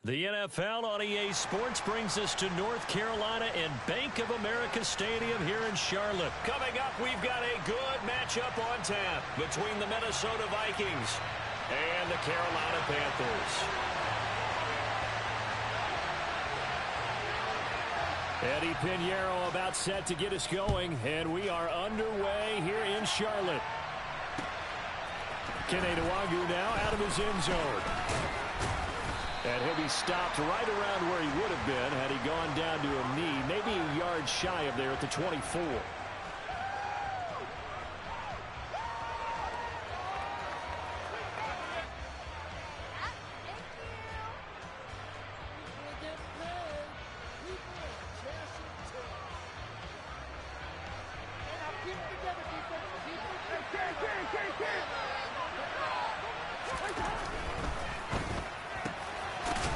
The NFL on EA Sports brings us to North Carolina and Bank of America Stadium here in Charlotte. Coming up, we've got a good matchup on tap between the Minnesota Vikings and the Carolina Panthers. Eddie Pinheiro about set to get us going, and we are underway here in Charlotte. Kene Nwangwu now out of his end zone. And he'll be stopped right around where he would have been had he gone down to a knee, maybe a yard shy of there at the 24.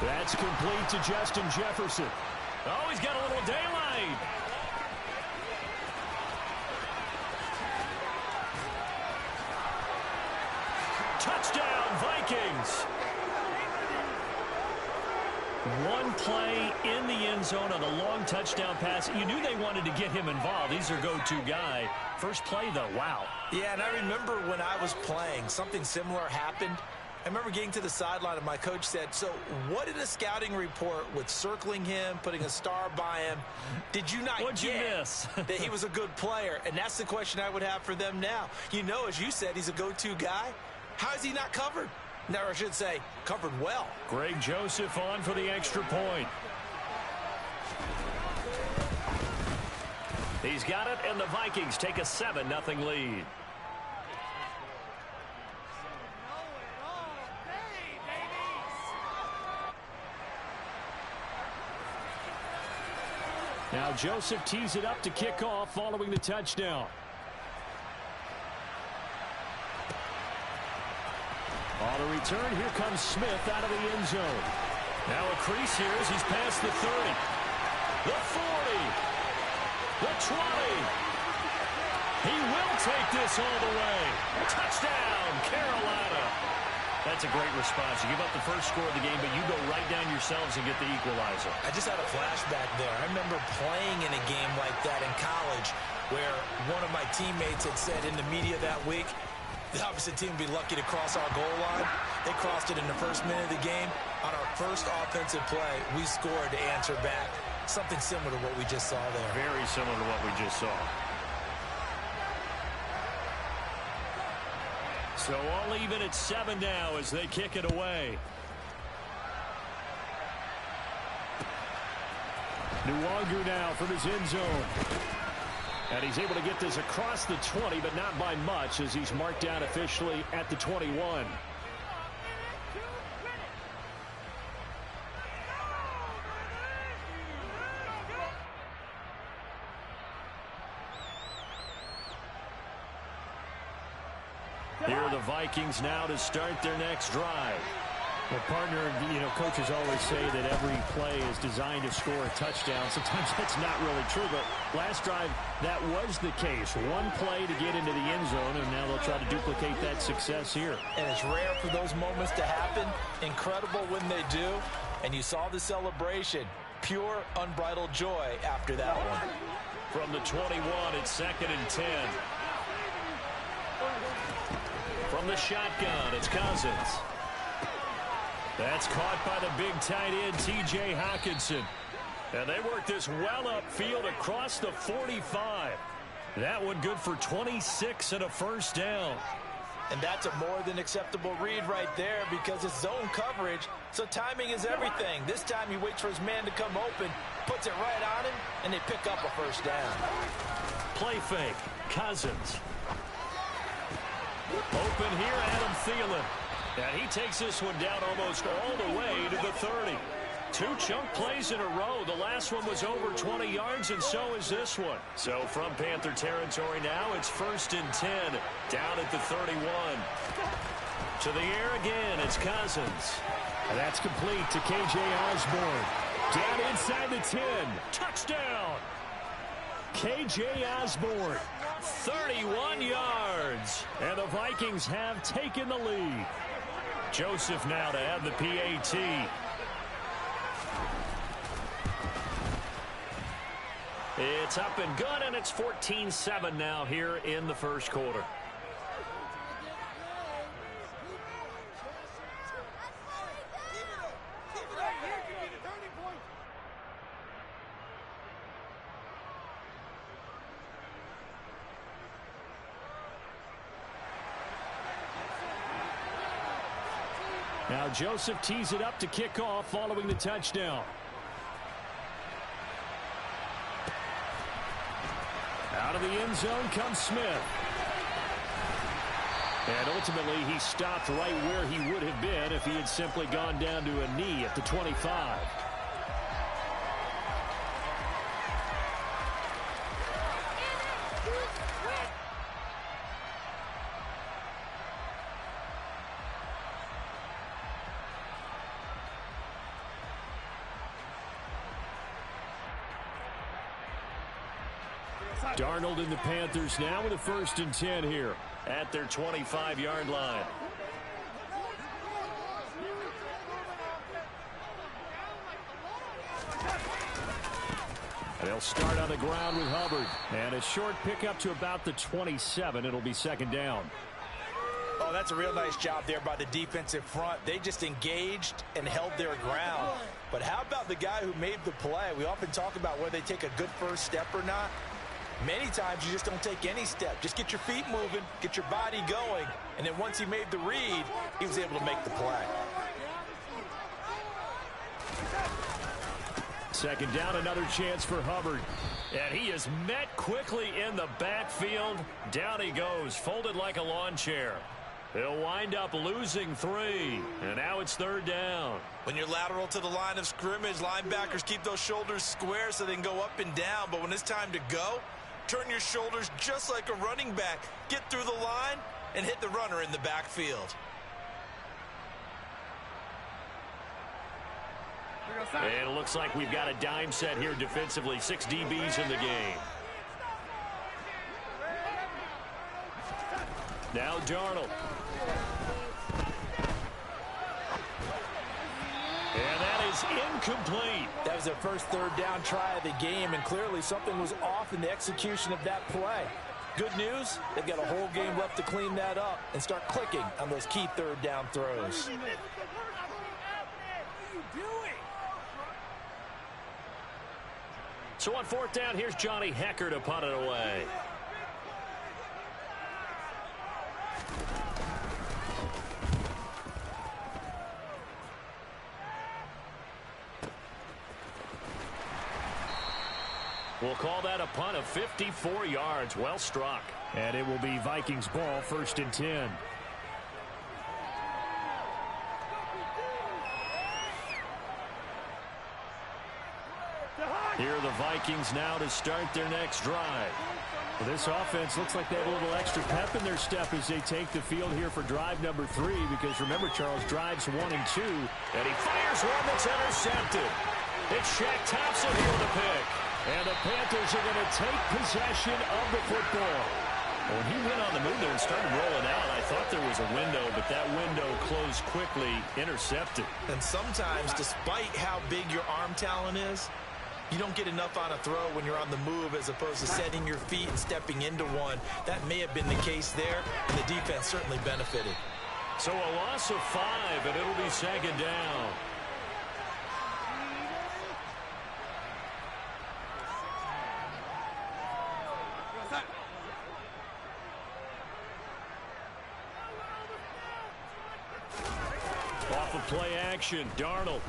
That's complete to Justin Jefferson. Oh, he's got a little daylight. Touchdown, Vikings. One play in the end zone on a long touchdown pass. You knew they wanted to get him involved. He's their go-to guy. First play, though, wow. Yeah, and I remember when I was playing, something similar happened. I remember getting to the sideline and my coach said, so what did a scouting report with circling him, putting a star by him, did you not What'd you miss? that he was a good player? And that's the question I would have for them now. You know, as you said, he's a go-to guy. How is he not covered? No, I should say, covered well. Greg Joseph on for the extra point. He's got it, and the Vikings take a 7-0 lead. Now Joseph tees it up to kick off following the touchdown. On the return, here comes Smith out of the end zone. Now a crease here as he's past the 30. The 40. The 20. He will take this all the way. Touchdown, Carolina. That's a great response. You give up the first score of the game, but you go right down yourselves and get the equalizer. I just had a flashback there. I remember playing in a game like that in college where one of my teammates had said in the media that week, the opposite team would be lucky to cross our goal line. They crossed it in the first minute of the game. On our first offensive play, we scored to answer back. Something similar to what we just saw there. Very similar to what we just saw. So all even at 7 now as they kick it away. Nwangwu now from his end zone. And he's able to get this across the 20, but not by much as he's marked down officially at the 21. Here are the Vikings now to start their next drive. Well, partner, you know, coaches always say that every play is designed to score a touchdown. Sometimes that's not really true, but last drive, that was the case. One play to get into the end zone, and now they'll try to duplicate that success here. And it's rare for those moments to happen. Incredible when they do. And you saw the celebration. Pure, unbridled joy after that one. From the 21, it's 2nd and 10. From the shotgun, it's Cousins. That's caught by the big tight end, T.J. Hockenson. And they work this well upfield across the 45. That one good for 26 and a first down. And that's a more than acceptable read right there because it's zone coverage, so timing is everything. This time he waits for his man to come open, puts it right on him, and they pick up a first down. Play fake, Cousins. Open here, Adam Thielen. And he takes this one down almost all the way to the 30. 2 chunk plays in a row. The last one was over 20 yards, and so is this one. So from Panther territory now, it's 1st and 10, down at the 31. To the air again, it's Cousins. And that's complete to K.J. Osborne. Down inside the 10. Touchdown! K.J. Osborne. 31 yards. And the Vikings have taken the lead. Joseph now to have the PAT. It's up and good, and it's 14-7 now here in the first quarter. Now Joseph tees it up to kick off following the touchdown. Out of the end zone comes Smith. And ultimately he stopped right where he would have been if he had simply gone down to a knee at the 25. Darnold and the Panthers now with a 1st and 10 here at their 25-yard line. And they'll start on the ground with Hubbard. And a short pickup to about the 27. It'll be 2nd down. Oh, that's a real nice job there by the defensive front. They just engaged and held their ground. But how about the guy who made the play? We often talk about whether they take a good first step or not. Many times you just don't take any step. Just get your feet moving, get your body going, and then once he made the read, he was able to make the play. 2nd down, another chance for Hubbard. And he is met quickly in the backfield. Down he goes, folded like a lawn chair. He'll wind up losing 3, and now it's 3rd down. When you're lateral to the line of scrimmage, linebackers keep those shoulders square so they can go up and down, but when it's time to go, turn your shoulders just like a running back. Get through the line and hit the runner in the backfield. And it looks like we've got a dime set here defensively. 6 DBs in the game. Now Darnold. And that is incomplete. That was their first 3rd down try of the game, and clearly something was off in the execution of that play. Good news, they've got a whole game left to clean that up and start clicking on those key 3rd down throws. So on 4th down, here's Johnny Hecker to punt it away. We'll call that a punt of 54 yards. Well struck. And it will be Vikings ball, 1st and 10. Here are the Vikings now to start their next drive. Well, this offense looks like they have a little extra pep in their step as they take the field here for drive number 3. Because remember, Charles, drives 1 and 2. And he fires one that's intercepted. It's Shaq Thompson here with a pick. And the Panthers are going to take possession of the football. When he went on the move there and started rolling out, I thought there was a window, but that window closed quickly, intercepted. And sometimes, despite how big your arm talent is, you don't get enough on a throw when you're on the move as opposed to setting your feet and stepping into one. That may have been the case there, and the defense certainly benefited. So a loss of 5, and it'll be 2nd down. Off of play action, Darnold.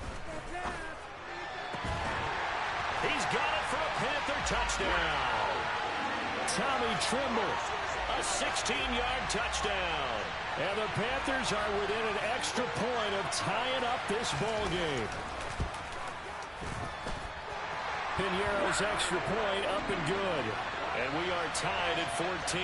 He's got it for a Panther touchdown. Tommy Tremble, a 16-yard touchdown. And the Panthers are within an extra point of tying up this ball game. Piñeiro's extra point up and good. And we are tied at 14.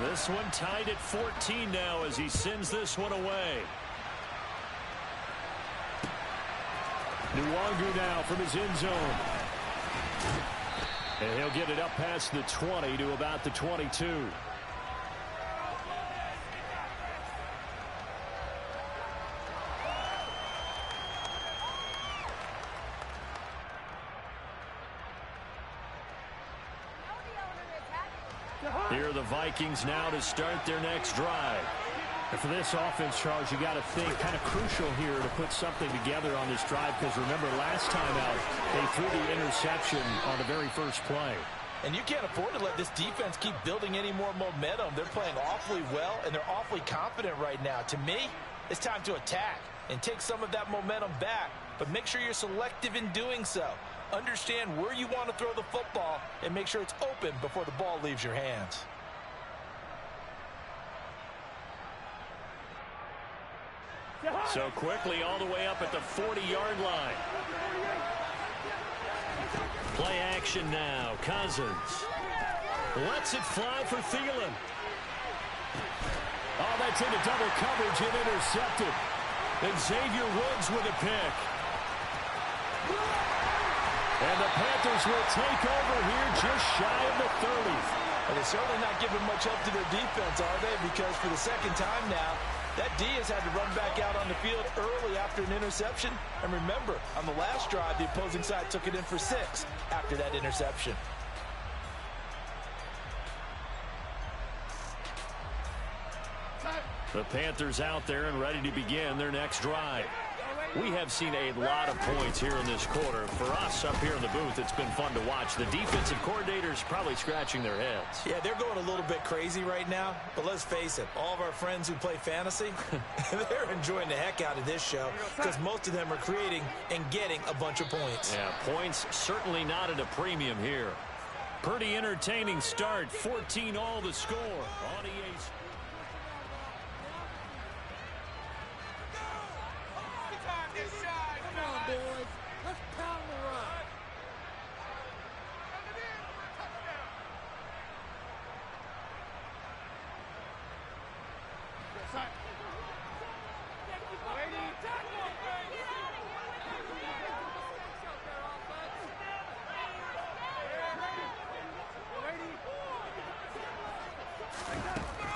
This one tied at 14 now as he sends this one away. Nwangu now from his end zone. And he'll get it up past the 20 to about the 22. Here are the Vikings now to start their next drive. And for this offense, Charles, you got to think kind of crucial here to put something together on this drive, because remember last time out they threw the interception on the very first play. And you can't afford to let this defense keep building any more momentum. They're playing awfully well, and they're awfully confident right now. To me, it's time to attack and take some of that momentum back, but make sure you're selective in doing so. Understand where you want to throw the football and make sure it's open before the ball leaves your hands. So quickly all the way up at the 40-yard line. Play action now. Cousins lets it fly for Thielen. Oh, that's into double coverage and intercepted. And Xavier Woods with a pick. And the Panthers will take over here just shy of the 30. And they're certainly not giving much help to their defense, are they? Because for the second time now, that D has had to run back out on the field early after an interception. And remember, on the last drive, the opposing side took it in for 6 after that interception. The Panthers out there and ready to begin their next drive. We have seen a lot of points here in this quarter. For us up here in the booth, it's been fun to watch. The defensive coordinators probably scratching their heads. Yeah, they're going a little bit crazy right now. But let's face it, all of our friends who play fantasy, they're enjoying the heck out of this show because most of them are creating and getting a bunch of points. Yeah, points certainly not at a premium here. Pretty entertaining start. 14 all the score on EA's.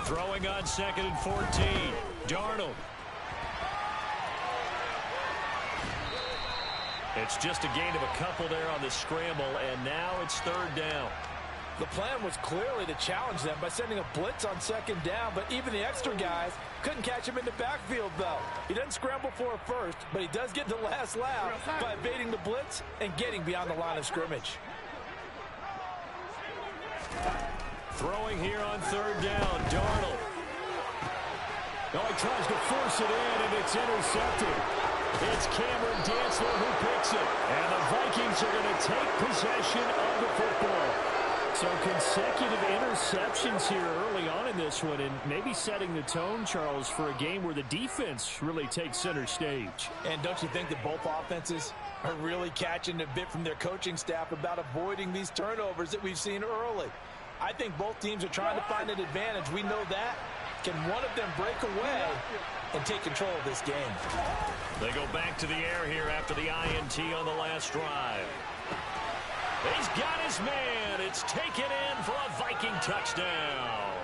Throwing on 2nd and 14. Darnold. It's just a gain of a couple there on the scramble, and now it's 3rd down. The plan was clearly to challenge them by sending a blitz on 2nd down, but even the extra guys couldn't catch him in the backfield, though. He doesn't scramble for a first, but he does get the last laugh by evading the blitz and getting beyond the line of scrimmage. Throwing here on 3rd down, Darnold. Oh, he tries to force it in, and it's intercepted. It's Cameron Dantzler who picks it. And the Vikings are going to take possession of the football. So consecutive interceptions here early on in this one, and maybe setting the tone, Charles, for a game where the defense really takes center stage. And don't you think that both offenses are really catching a bit from their coaching staff about avoiding these turnovers that we've seen early? I think both teams are trying to find an advantage. We know that. Can one of them break away and take control of this game? They go back to the air here after the INT on the last drive. He's got his man. It's taken in for a Viking touchdown.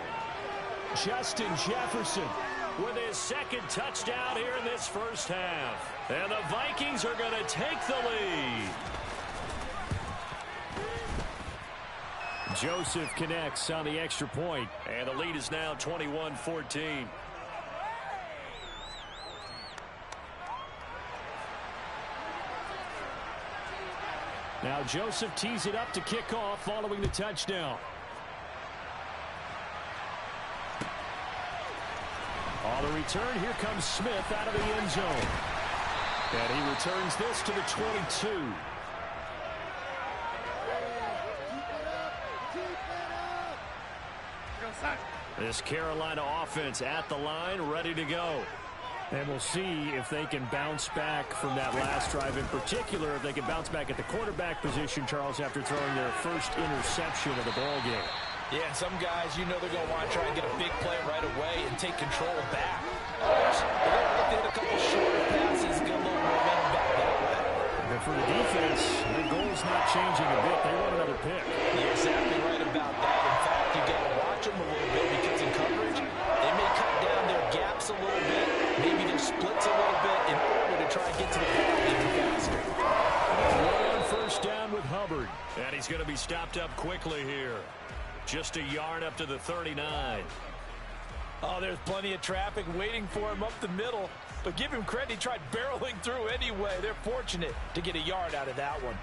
Justin Jefferson with his 2nd touchdown here in this first half. And the Vikings are going to take the lead. Joseph connects on the extra point, and the lead is now 21-14. Now Joseph tees it up to kick off following the touchdown. On the return, here comes Smith out of the end zone. And he returns this to the 22. This Carolina offense at the line, ready to go. And we'll see if they can bounce back from that last drive in particular, if they can bounce back at the quarterback position, Charles, after throwing their first interception of the ball game. Yeah, and some guys, you know they're going to want to try and get a big play right away and take control back. Others, they're going to look to hit a couple short passes, get a little momentum back that way. But for the defense, their goal's not changing a bit. They want another pick. You're exactly right about that. In fact, you got to watch them a little bit because in coverage, they may cut down their gaps a little bit, maybe their splits a little bit in order to try and get to the ball even faster. On 1st down with Hubbard. And he's going to be stopped up quickly here. Just a yard up to the 39. Oh, there's plenty of traffic waiting for him up the middle. But give him credit, he tried barreling through anyway. They're fortunate to get a yard out of that one.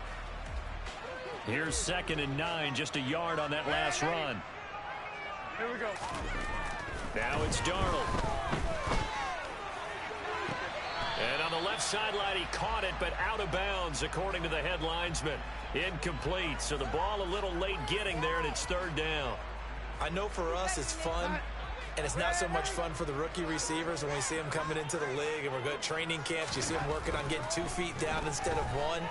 Here's 2nd and 9, just a yard on that last run. Here we go. Now it's Darnold. And on the left sideline, he caught it, but out of bounds, according to the head linesman. Incomplete, so the ball a little late getting there, and it's 3rd down. I know for us it's fun, and it's not so much fun for the rookie receivers when we see them coming into the league, and we're good at training camps. You see them working on getting 2 feet down instead of 1.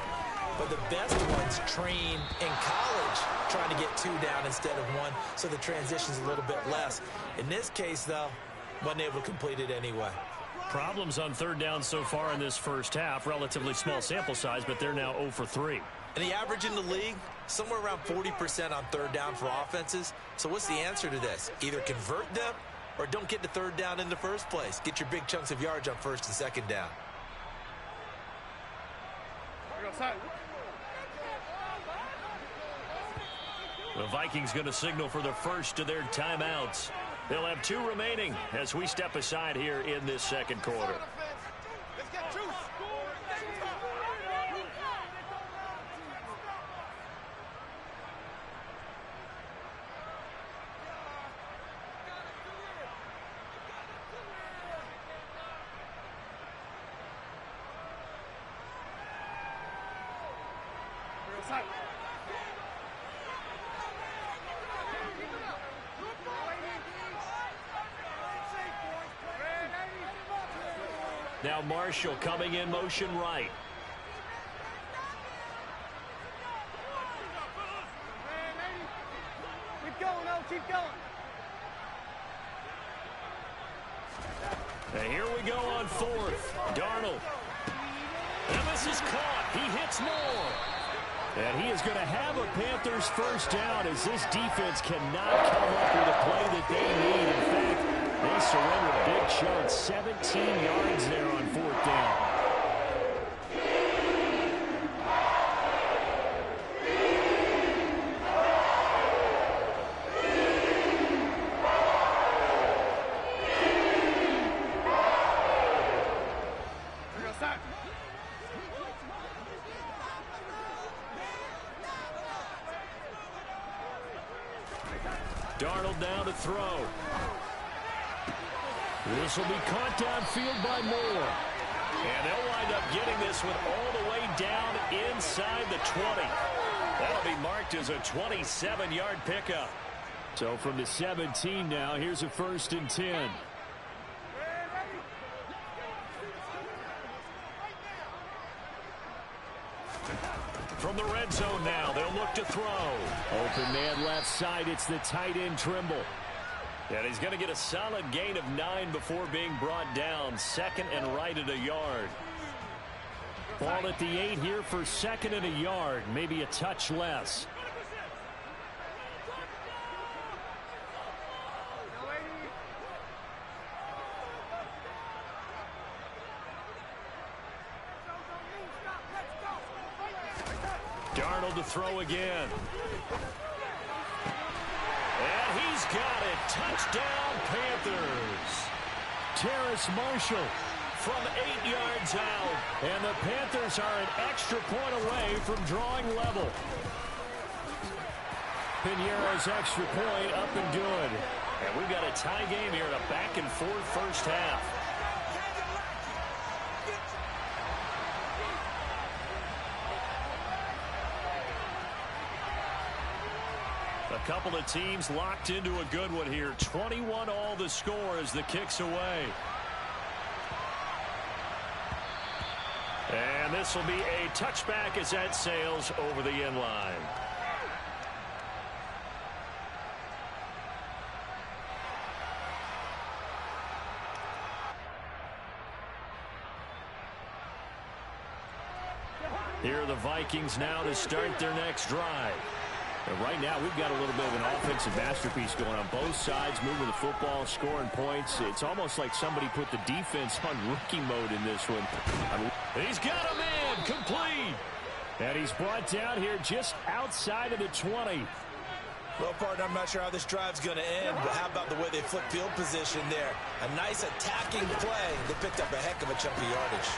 But the best ones train in college trying to get 2 down instead of 1, so the transition's a little bit less. In this case, though, wasn't able to complete it anyway. Problems on 3rd down so far in this first half. Relatively small sample size, but they're now 0 for 3. And the average in the league, somewhere around 40% on 3rd down for offenses. So what's the answer to this? Either convert them or don't get to 3rd down in the first place. Get your big chunks of yards on 1st and 2nd down. The Vikings going to signal for the first of their timeouts. They'll have 2 remaining as we step aside here in this 2nd quarter. Now Marshall coming in motion right. Keep going, oh, keep going. And here we go on 4th. Darnold. And this is caught. He hits more. And he is going to have a Panthers first down as this defense cannot come up with a play that they need. In fact, they surrender a big chunk, 17 yards there on 4th down. Darnold now to throw. This will be caught downfield by Moore. And they'll wind up getting this one all the way down inside the 20. That'll be marked as a 27-yard pickup. So from the 17 now, here's a 1st and 10. From the red zone now, they'll look to throw. Open man left side, it's the tight end Trimble. And he's going to get a solid gain of 9 before being brought down. 2nd and right at a yard. Ball at the 8 here for 2nd and a yard. Maybe a touch less. Darnold to throw again. And he's got it. Touchdown, Panthers. Terrace Marshall from 8 yards out. And the Panthers are an extra point away from drawing level. Piñeiro's extra point up and good. And we've got a tie game here in a back-and-forth first half. A couple of teams locked into a good one here. 21 all the score as the kick's away. And this will be a touchback as that sails over the end line. Here are the Vikings now to start their next drive. And right now, we've got a little bit of an offensive masterpiece going on both sides, moving the football, scoring points. It's almost like somebody put the defense on rookie mode in this one. He's got a man, complete. And he's brought down here just outside of the 20. Well, partner, I'm not sure how this drive's going to end, but how about the way they flip field position there? A nice attacking play. They picked up a heck of a chunk of yardage.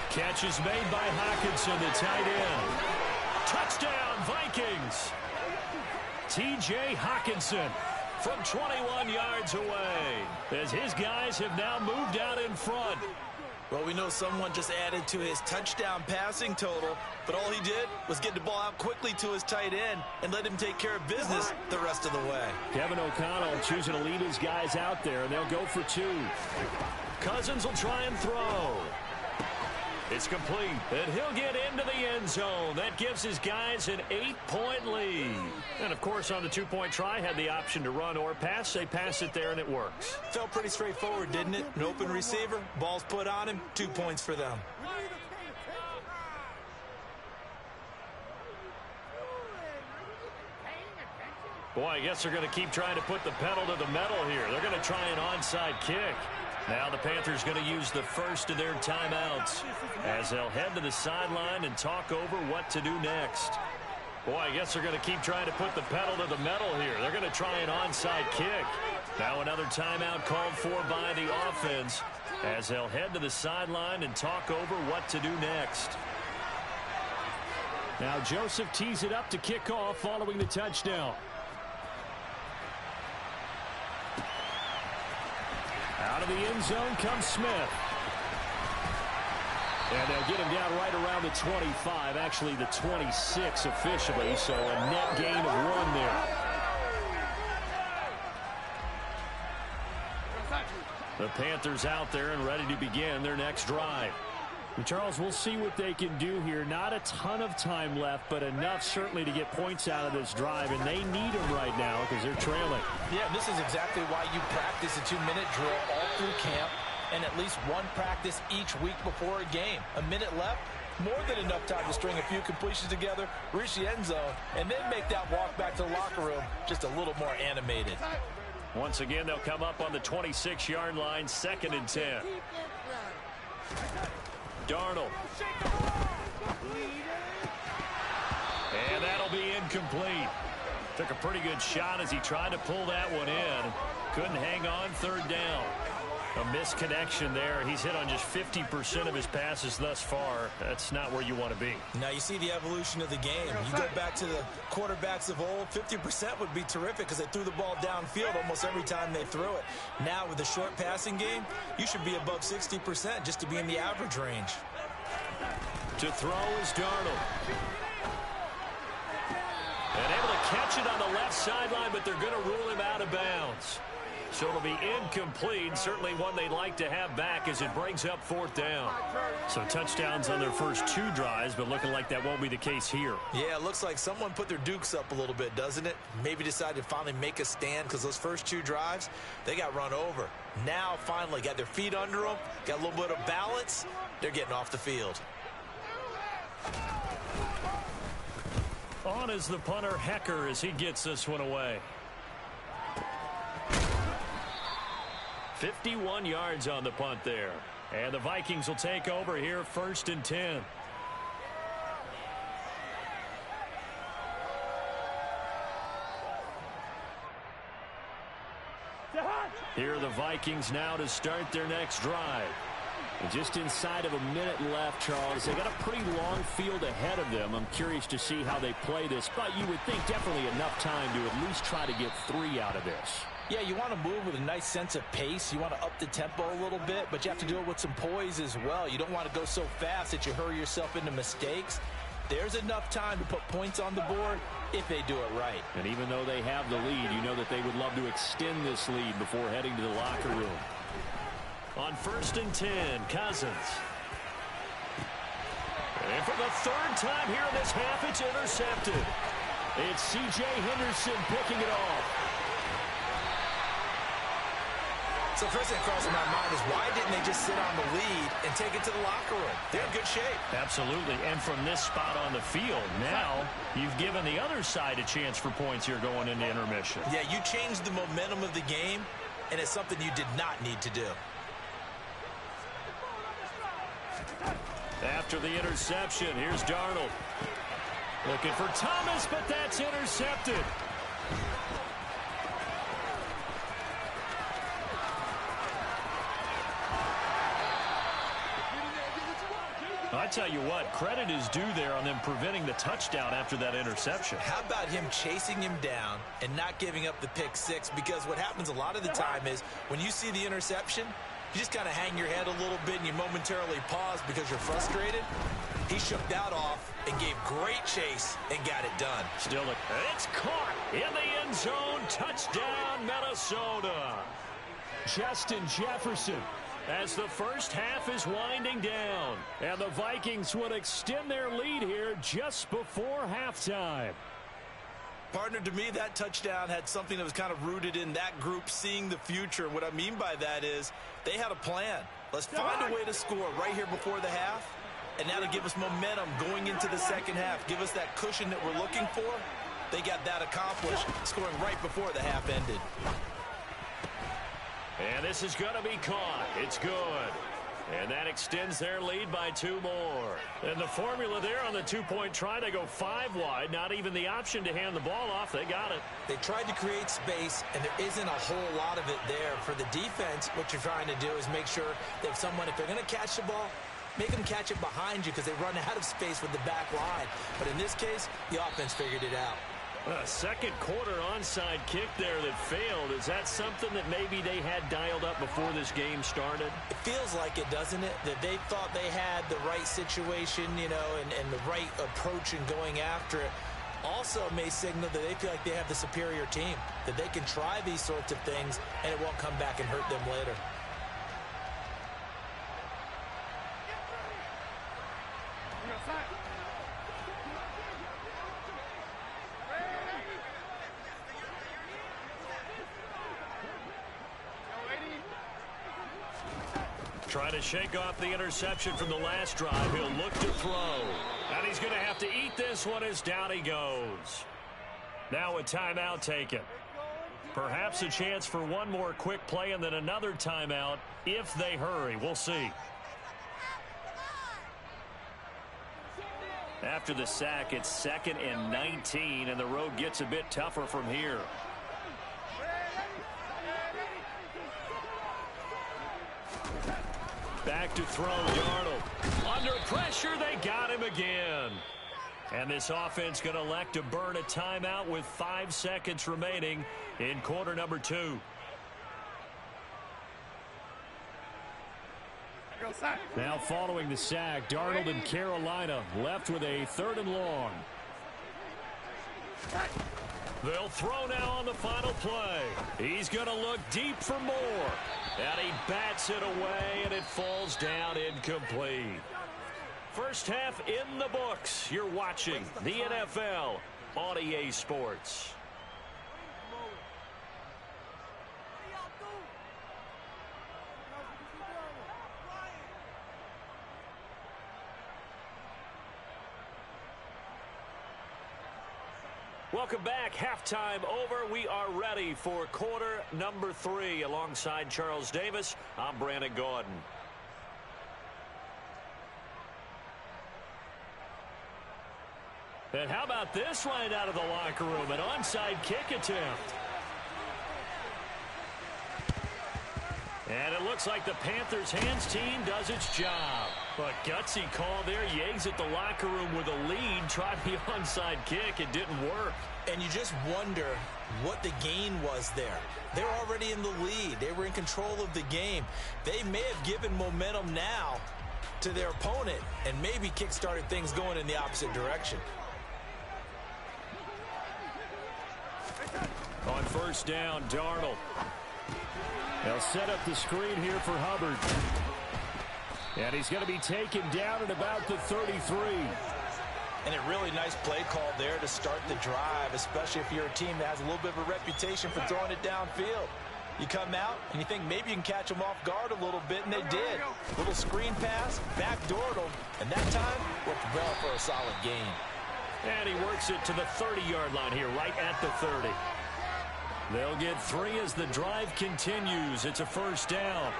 Catch is made by Hockenson, the tight end. Touchdown, Vikings. T.J. Hockenson from 21 yards away, as his guys have now moved out in front. Well, we know someone just added to his touchdown passing total, but all he did was get the ball out quickly to his tight end and let him take care of business the rest of the way. Kevin O'Connell choosing to lead his guys out there, and they'll go for 2. Cousins will try and throw. It's complete, and he'll get into the end zone. That gives his guys an 8-point lead. And, of course, on the 2-point try, had the option to run or pass. They pass it there, and it works. Felt pretty straightforward, didn't it? An open receiver, ball's put on him, 2 points for them. Boy, I guess they're going to keep trying to put the pedal to the metal here. They're going to try an onside kick. Now the Panthers going to use the first of their timeouts as they'll head to the sideline and talk over what to do next. Boy, I guess they're going to keep trying to put the pedal to the metal here. They're going to try an onside kick. Now another timeout called for by the offense as they'll head to the sideline and talk over what to do next. Now Joseph tees it up to kick off following the touchdown. Out of the end zone comes Smith. And they'll get him down right around the 25, actually the 26 officially, so a net gain of 1 there. The Panthers out there and ready to begin their next drive. And Charles, we'll see what they can do here. Not a ton of time left, but enough certainly to get points out of this drive, and they need them right now because they're trailing. Yeah, this is exactly why you practice a 2-minute drill all through camp and at least one practice each week before a game. A minute left, more than enough time to string a few completions together, reach the end zone, and then make that walk back to the locker room just a little more animated. Once again, they'll come up on the 26-yard line, 2nd and 10. Darnold. And that'll be incomplete. Took a pretty good shot as he tried to pull that one in. Couldn't hang on, 3rd down. A misconnection there. He's hit on just 50% of his passes thus far. That's not where you want to be. Now you see the evolution of the game. You go back to the quarterbacks of old, 50% would be terrific because they threw the ball downfield almost every time they threw it. Now with the short passing game, you should be above 60% just to be in the average range. To throw is Darnold. And able to catch it on the left sideline, but they're going to rule him out of bounds. So it'll be incomplete. Certainly one they'd like to have back as it brings up 4th down. So touchdowns on their first 2 drives, but looking like that won't be the case here. Yeah, it looks like someone put their dukes up a little bit, doesn't it? Maybe decided to finally make a stand because those first 2 drives, they got run over. Now finally got their feet under them, got a little bit of balance. They're getting off the field. On is the punter, Hecker, as he gets this one away. 51 yards on the punt there. And the Vikings will take over here, 1st and 10. Here are the Vikings now to start their next drive. And just inside of a minute left, Charles. They got a pretty long field ahead of them. I'm curious to see how they play this, but you would think definitely enough time to at least try to get 3 out of this. Yeah, you want to move with a nice sense of pace. You want to up the tempo a little bit, but you have to do it with some poise as well. You don't want to go so fast that you hurry yourself into mistakes. There's enough time to put points on the board if they do it right. And even though they have the lead, you know that they would love to extend this lead before heading to the locker room. On 1st and 10, Cousins. And for the 3rd time here in this half, it's intercepted. It's C.J. Henderson picking it off. So first thing crossing my mind is why didn't they just sit on the lead and take it to the locker room? They're in good shape. Absolutely. And from this spot on the field, now you've given the other side a chance for points here going into intermission. Yeah, you changed the momentum of the game, and it's something you did not need to do. After the interception, here's Darnold. Looking for Thomas, but that's intercepted. I tell you what, credit is due there on them preventing the touchdown after that interception. How about him chasing him down and not giving up the pick six? Because what happens a lot of the time is when you see the interception, you just kind of hang your head a little bit and you momentarily pause because you're frustrated. He shook that off and gave great chase and got it done. Still, it's caught in the end zone. Touchdown, Minnesota. Justin Jefferson, as the first half is winding down, and the Vikings would extend their lead here just before halftime. Partner, to me, that touchdown had something that was kind of rooted in that group seeing the future. What I mean by that is they had a plan. Let's find a way to score right here before the half, and that'll give us momentum going into the second half. Give us that cushion that we're looking for. They got that accomplished, scoring right before the half ended. And this is going to be caught. It's good. And that extends their lead by 2 more. And the formula there on the two-point try, they go 5 wide. Not even the option to hand the ball off. They got it. They tried to create space, and there isn't a whole lot of it there. For the defense, what you're trying to do is make sure that if they're going to catch the ball, make them catch it behind you because they run out of space with the back line. But in this case, the offense figured it out. A second quarter onside kick there that failed. Is that something that maybe they had dialed up before this game started? It feels like it, doesn't it? That they thought they had the right situation, you know, and the right approach in going after it. Also may signal that they feel like they have the superior team, that they can try these sorts of things and it won't come back and hurt them later. Trying to shake off the interception from the last drive. He'll look to throw. And he's going to have to eat this one as down he goes. Now a timeout taken. Perhaps a chance for one more quick play and then another timeout if they hurry. We'll see. After the sack, it's 2nd and 19, and the road gets a bit tougher from here. Back to throw, Darnold. Under pressure, they got him again. And this offense going to elect to burn a timeout with 5 seconds remaining in quarter number 2. Now following the sack, Darnold and Carolina left with a 3rd and long. They'll throw now on the final play. He's going to look deep for more. And he bats it away, and it falls down incomplete. First half in the books. You're watching the NFL on EA Sports. Welcome back. Halftime over. We are ready for quarter number 3. Alongside Charles Davis, I'm Brandon Gordon. And how about this right out of the locker room? An onside kick attempt. And it looks like the Panthers' hands team does its job. But gutsy call there. Yates at the locker room with a lead. Tried the onside kick. It didn't work. And you just wonder what the gain was there. They're already in the lead. They were in control of the game. They may have given momentum now to their opponent and maybe kick-started things going in the opposite direction. On first down, Darnold. They'll set up the screen here for Hubbard. And he's going to be taken down at about the 33. And a really nice play call there to start the drive, especially if you're a team that has a little bit of a reputation for throwing it downfield. You come out and you think maybe you can catch them off guard a little bit, and they did. Little screen pass, backdoored them, and that time worked well for a solid gain. And he works it to the 30-yard line here, right at the 30. They'll get 3 as the drive continues. It's a first down.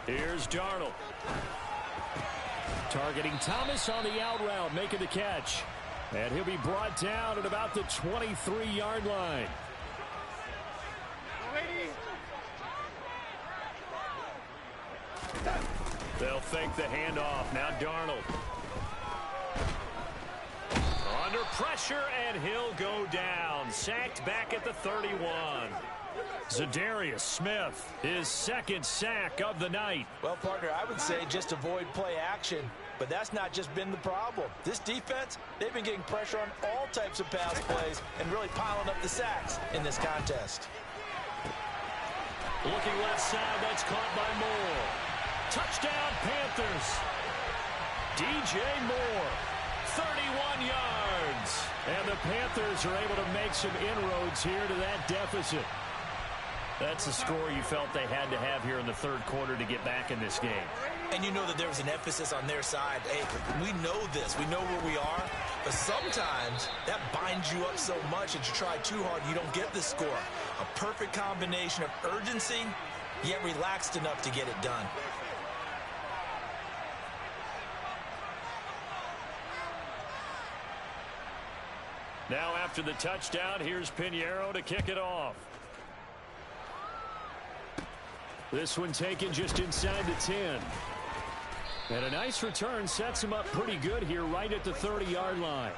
Here's Darnold. Targeting Thomas on the out route, making the catch. And he'll be brought down at about the 23-yard line. They'll fake the handoff. Now Darnold. Under pressure, and he'll go down. Sacked back at the 31. Za'Darius Smith, his second sack of the night. Well, partner, I would say just avoid play action, but that's not just been the problem. This defense, they've been getting pressure on all types of pass plays and really piling up the sacks in this contest. Looking left side, that's caught by Moore. Touchdown, Panthers. DJ Moore, 31 yards. And the Panthers are able to make some inroads here to that deficit. That's a score you felt they had to have here in the third quarter to get back in this game. And you know that there was an emphasis on their side. Hey, we know this. We know where we are. But sometimes that binds you up so much that you try too hard, you don't get the score. A perfect combination of urgency, yet relaxed enough to get it done. Now after the touchdown, here's Pinheiro to kick it off. This one taken just inside the 10. And a nice return sets him up pretty good here right at the 30-yard line.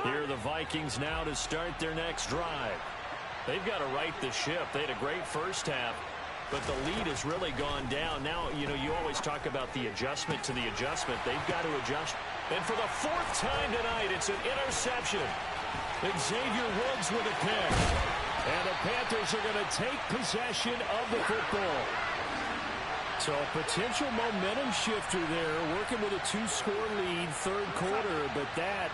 Here are the Vikings now to start their next drive. They've got to right the ship. They had a great first half, but the lead has really gone down. Now, you know, you always talk about the adjustment to the adjustment. They've got to adjust. And for the fourth time tonight, it's an interception. Xavier Woods with a pick. And the Panthers are going to take possession of the football. So a potential momentum shifter there, working with a 2-score lead, third quarter, but that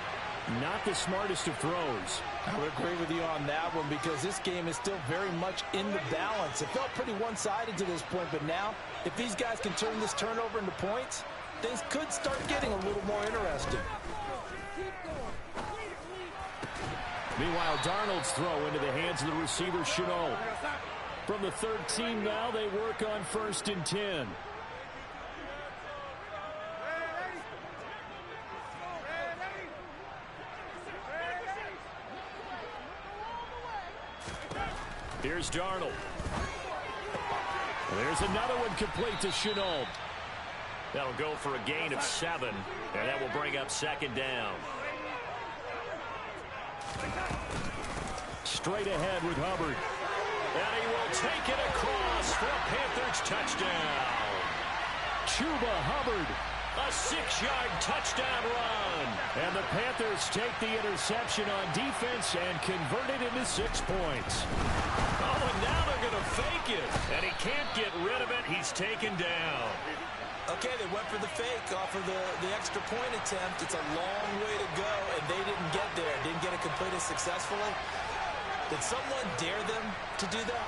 not the smartest of throws. I would agree with you on that one because this game is still very much in the balance. It felt pretty one-sided to this point, but now if these guys can turn this turnover into points, things could start getting a little more interesting. Meanwhile, Darnold's throw into the hands of the receiver, Shenault. From the 13 now, they work on 1st and 10. Here's Darnold. There's another one complete to Shenault. That'll go for a gain of 7, and that will bring up 2nd down. Straight ahead with Hubbard. And he will take it across for a Panthers touchdown. Chuba Hubbard, a 6-yard touchdown run. And the Panthers take the interception on defense and convert it into 6 points. Oh, and now they're going to fake it. And he can't get rid of it. He's taken down. Okay, they went for the fake off of the extra point attempt. It's a long way to go, and they didn't get there. Didn't get it completed successfully. Did someone dare them to do that?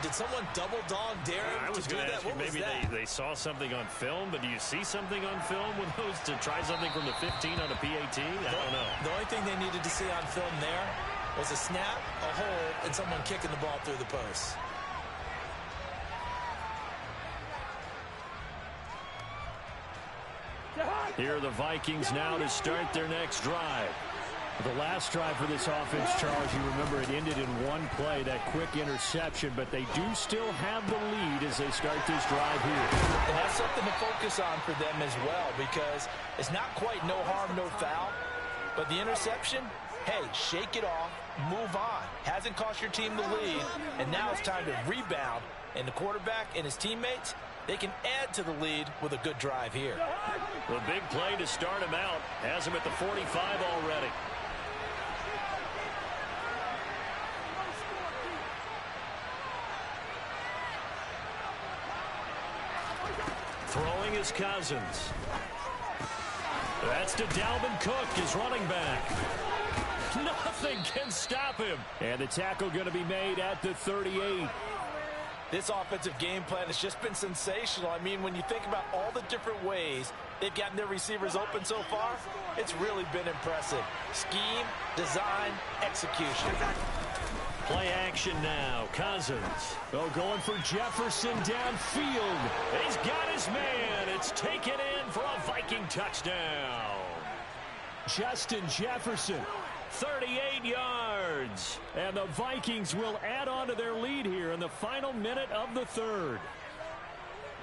Did someone double dog dare them to do that? What was that? Maybe they saw something on film, but do you see something on film with those to try something from the 15 on a PAT? I don't know. The only thing they needed to see on film there was a snap, a hold, and someone kicking the ball through the post. Here are the Vikings now to start their next drive. The last drive for this offense, Charles, you remember it ended in one play, that quick interception, but they do still have the lead as they start this drive here. And that's something to focus on for them as well, because it's not quite no harm, no foul, but the interception, hey, shake it off, move on. Hasn't cost your team the lead, and now it's time to rebound, and the quarterback and his teammates, they can add to the lead with a good drive here. The big play to start him out has him at the 45 already. Throwing his Cousins. That's to Dalvin Cook, his running back. Nothing can stop him. And the tackle going to be made at the 38. This offensive game plan has just been sensational. I mean, when you think about all the different ways they've gotten their receivers open so far, it's really been impressive. Scheme, design, execution. Play action now. Cousins. Oh, going for Jefferson downfield. He's got his man. It's taken in for a Viking touchdown. Justin Jefferson, 38 yards. And the Vikings will add on to their lead here in the final minute of the third.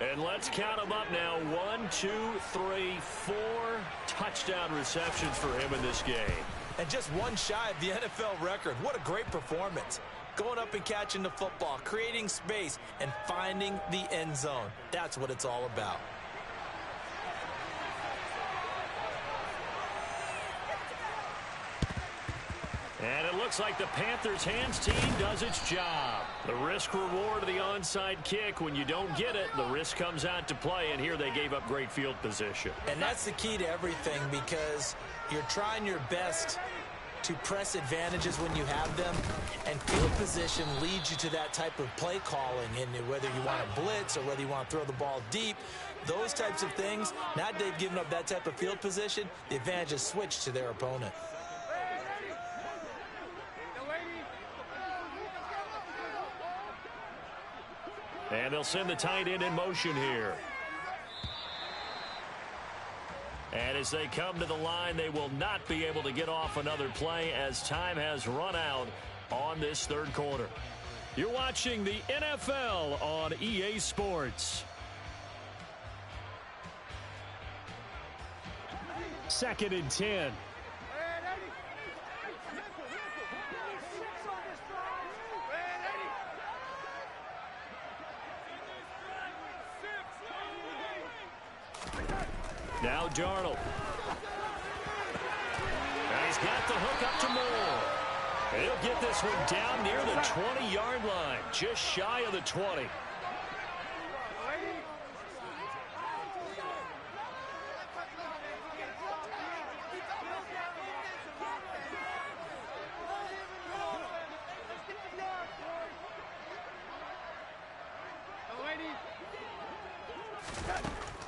And let's count them up now. 1, 2, 3, 4 touchdown receptions for him in this game. And just one shy of the NFL record. What a great performance. Going up and catching the football, creating space, and finding the end zone. That's what it's all about. And it looks like the Panthers' hands team does its job. The risk-reward of the onside kick. When you don't get it, the risk comes out to play, and here they gave up great field position. And that's the key to everything, because you're trying your best to press advantages when you have them, and field position leads you to that type of play calling. And whether you want to blitz or whether you want to throw the ball deep, those types of things, now they've given up that type of field position, the advantage is switched to their opponent. And they'll send the tight end in motion here. And as they come to the line, they will not be able to get off another play as time has run out on this third quarter. You're watching the NFL on EA Sports. 2nd and 10. Now Darnold. And he's got the hook up to Moore. He'll get this one down near the 20-yard line, just shy of the 20.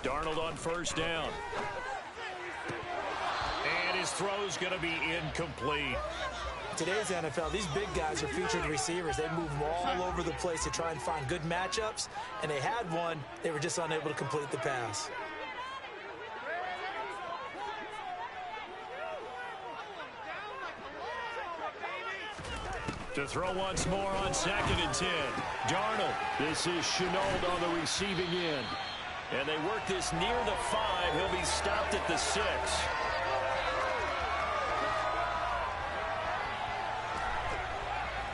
Darnold on first down. And his throw's going to be incomplete. Today's NFL, these big guys are featured receivers. They move all over the place to try and find good matchups, and they had one. They were just unable to complete the pass. To throw once more on 2nd and 10. Darnold. This is Shenault on the receiving end. And they work this near the 5. He'll be stopped at the 6.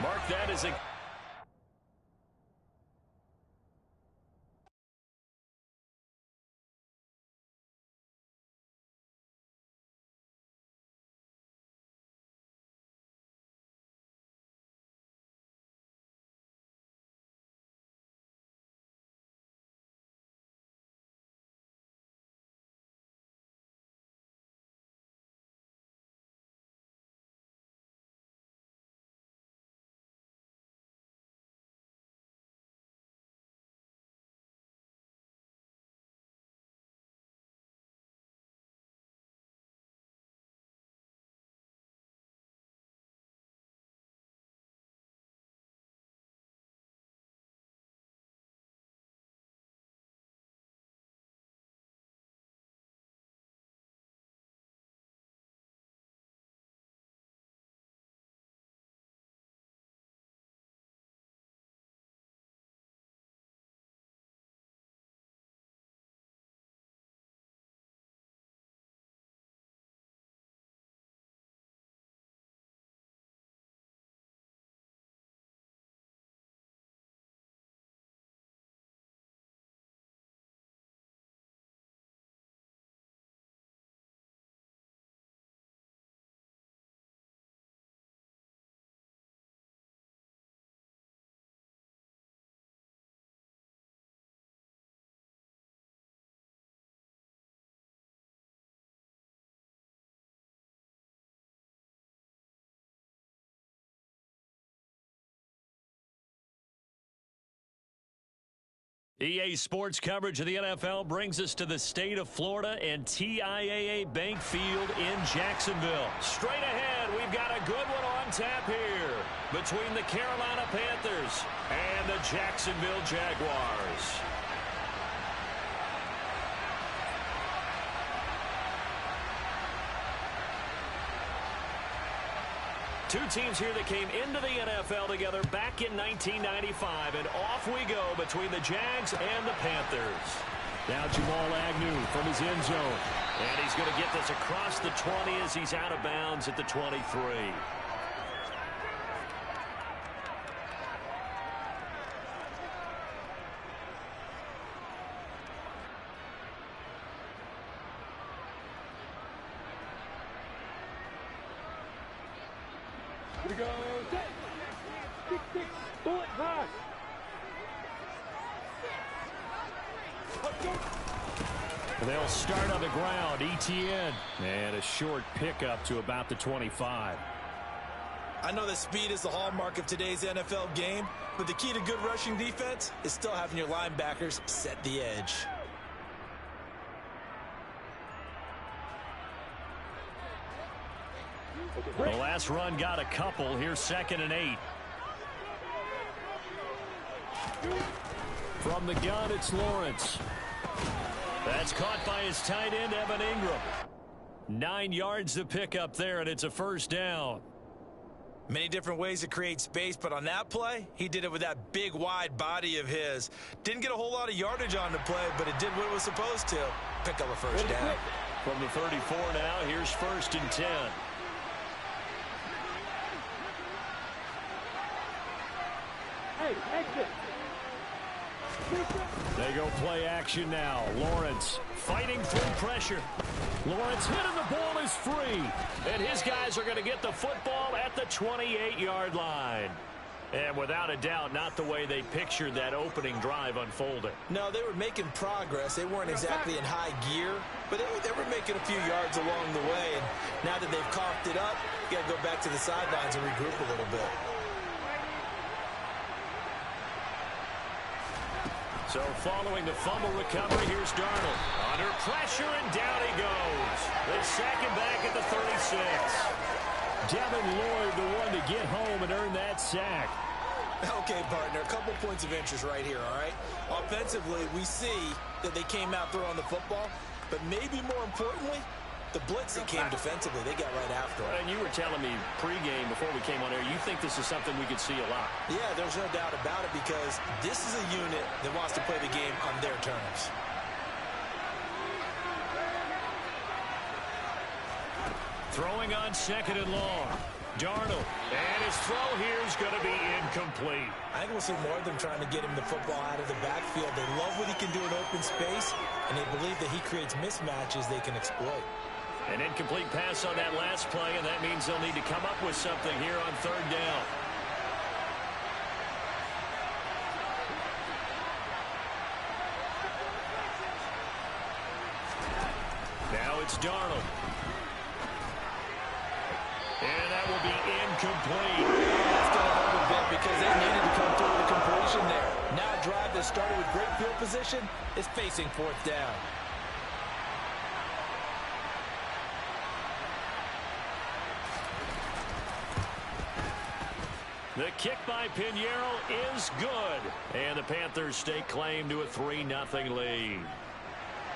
Mark that as a EA Sports coverage of the NFL brings us to the state of Florida and TIAA Bank Field in Jacksonville. Straight ahead, we've got a good one on tap here between the Carolina Panthers and the Jacksonville Jaguars. Two teams here that came into the NFL together back in 1995, and off we go between the Jags and the Panthers. Now Jamal Agnew from his end zone, and he's going to get this across the 20 as he's out of bounds at the 23. Here we go. Tick, bullet high. They'll start on the ground. ETN. And a short pickup to about the 25. I know that speed is the hallmark of today's NFL game, but the key to good rushing defense is still having your linebackers set the edge. The last run got a couple. Here's 2nd and 8. From the gun, it's Lawrence. That's caught by his tight end, Evan Ingram. 9 yards to pick up there, and it's a first down. Many different ways to create space, but on that play, he did it with that big, wide body of his. Didn't get a whole lot of yardage on the play, but it did what it was supposed to. Pick up a first down. From the 34 now, here's 1st and 10. Hey, exit. They go play action now. Lawrence Fighting through pressure. Lawrence hit and the ball is free. And his guys are going to get the football at the 28-yard line. And without a doubt, not the way they pictured that opening drive unfolding. No, they were making progress. They weren't exactly in high gear, but they were making a few yards along the way. And now that they've coughed it up, you got to go back to the sidelines and regroup a little bit. So following the fumble recovery, here's Darnold. Under pressure, and down he goes. They sack him back at the 36. Devin Lloyd, the one to get home and earn that sack. Okay, partner, a couple points of interest right here, all right? Offensively, we see that they came out throwing the football, but maybe more importantly, the blitz that came defensively, they got right after it. And you were telling me pregame before we came on air, you think this is something we could see a lot. Yeah, there's no doubt about it because this is a unit that wants to play the game on their terms. Throwing on 2nd and long. Darnold. And his throw here is going to be incomplete. I think we'll see more of them trying to get him the football out of the backfield. They love what he can do in open space, and they believe that he creates mismatches they can exploit. An incomplete pass on that last play, and that means they'll need to come up with something here on 3rd down. Now it's Darnold. And that will be incomplete. Left it a little bit because they needed to come through with a completion there. Now a drive that started with great field position is facing 4th down. The kick by Pinheiro is good. And the Panthers stake claim to a 3-0 lead.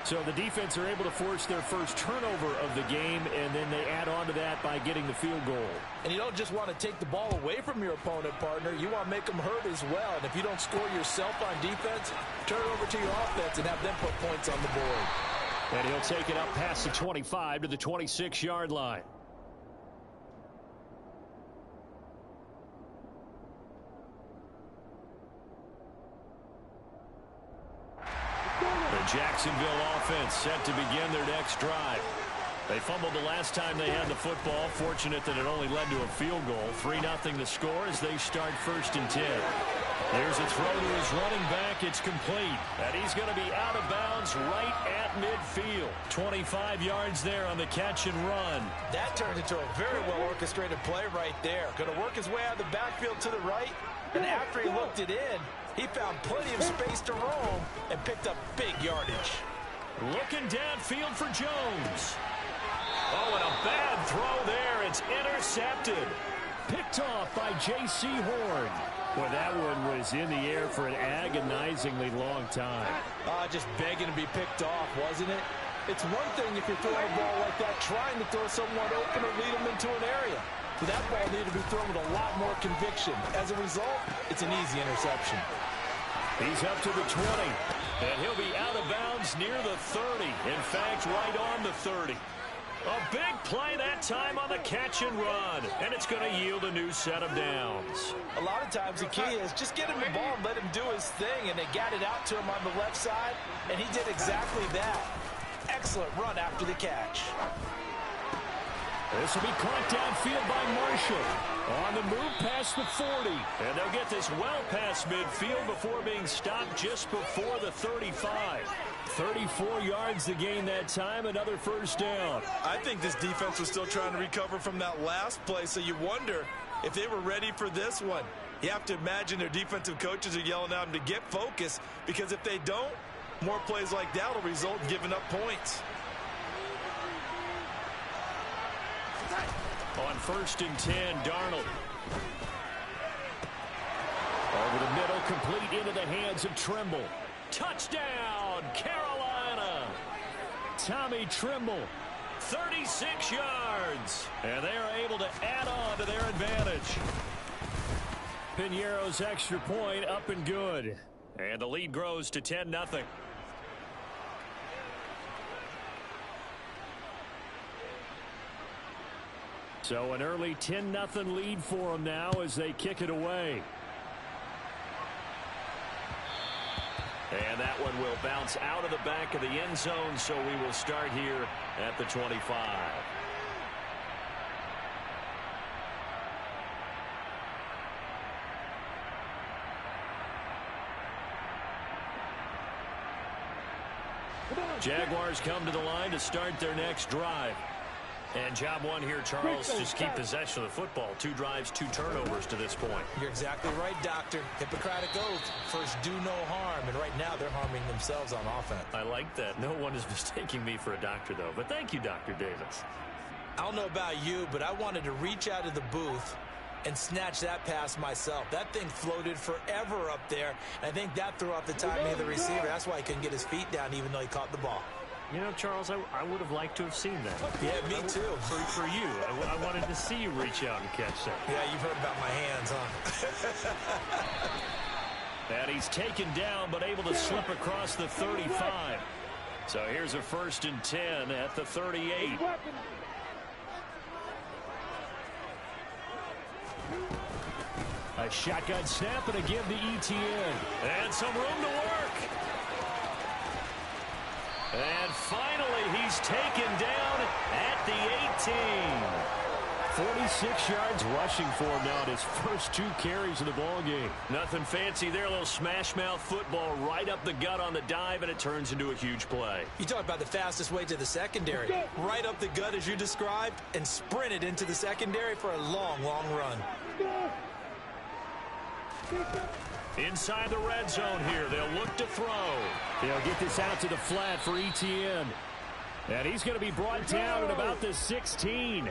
So the defense are able to force their first turnover of the game, and then they add on to that by getting the field goal. And you don't just want to take the ball away from your opponent, partner. You want to make them hurt as well. And if you don't score yourself on defense, turn it over to your offense and have them put points on the board. And he'll take it up past the 25 to the 26-yard line. The Jacksonville offense set to begin their next drive. They fumbled the last time they had the football. Fortunate that it only led to a field goal. 3-0 the score as they start 1st and 10. Here's a throw to his running back. It's complete. And he's going to be out of bounds right at midfield. 25 yards there on the catch and run. That turned into a very well-orchestrated play right there. Going to work his way out of the backfield to the right. And after he looked it in, He found plenty of space to roam and picked up big yardage. Looking downfield for Jones. Oh, and a bad throw there. It's intercepted. Picked off by J.C. Horn. Well, that one was in the air for an agonizingly long time. Just begging to be picked off, wasn't it? It's one thing if you're throwing a ball like that, trying to throw someone open or lead them into an area. But that ball needed to be thrown with a lot more conviction. As a result, it's an easy interception. He's up to the 20. And he'll be out of bounds near the 30. In fact, right on the 30. A big play that time on the catch and run. And it's going to yield a new set of downs. A lot of times the key is just get him the ball and let him do his thing. And they got it out to him on the left side. And he did exactly that. Excellent run after the catch. This will be caught downfield by Marshall. On the move past the 40. And they'll get this well past midfield before being stopped just before the 35. 34 yards to gain that time, another first down. I think this defense was still trying to recover from that last play, so you wonder if they were ready for this one. You have to imagine their defensive coaches are yelling at them to get focused, because if they don't, more plays like that will result in giving up points. On 1st and 10, Darnold. Over the middle, complete into the hands of Trimble. Touchdown, Carolina. Tommy Trimble. 36 yards. And they are able to add on to their advantage. Piñeiro's extra point up and good. And the lead grows to 10-0. So an early 10-0 lead for them now as they kick it away. And that one will bounce out of the back of the end zone, so we will start here at the 25. Jaguars come to the line to start their next drive. And job one here, Charles, just keep possession of the football. 2 drives, 2 turnovers to this point. You're exactly right, Doctor. Hippocratic oath. First, do no harm. And right now, they're harming themselves on offense. I like that. No one is mistaking me for a doctor, though. But thank you, Dr. Davis. I don't know about you, but I wanted to reach out of the booth and snatch that pass myself. That thing floated forever up there. And I think that threw off the timing of the receiver. That's why he couldn't get his feet down, even though he caught the ball. You know, Charles, I would have liked to have seen that. Yeah, me too. For you. I wanted to see you reach out and catch that. Yeah, you've heard about my hands, huh? And he's taken down, but able to slip across the 35. So here's a 1st and 10 at the 38. A shotgun snap and a give to ETN. And some room to work. And finally, he's taken down at the 18. 46 yards rushing for him now at his first 2 carries of the ball game. Nothing fancy there. A little smash mouth football right up the gut on the dive, and it turns into a huge play. You talk about the fastest way to the secondary. Right up the gut as you described, and sprinted into the secondary for a long, long run. Inside the red zone here, they'll look to throw. They'll get this out to the flat for ETN. And he's going to be brought down at about the 16.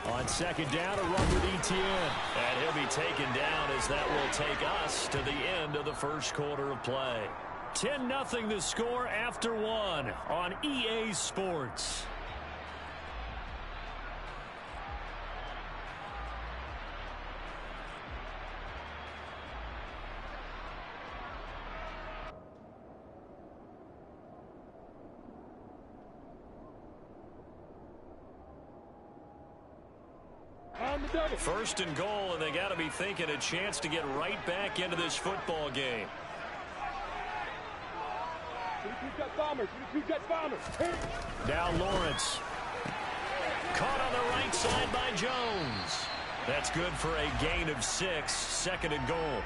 On 2nd down, a run with ETN. And he'll be taken down as that will take us to the end of the first quarter of play. 10-0 the score after 1 on EA Sports. First and goal, and they got to be thinking a chance to get right back into this football game. Now Lawrence. Caught on the right side by Jones. That's good for a gain of 6, 2nd and goal.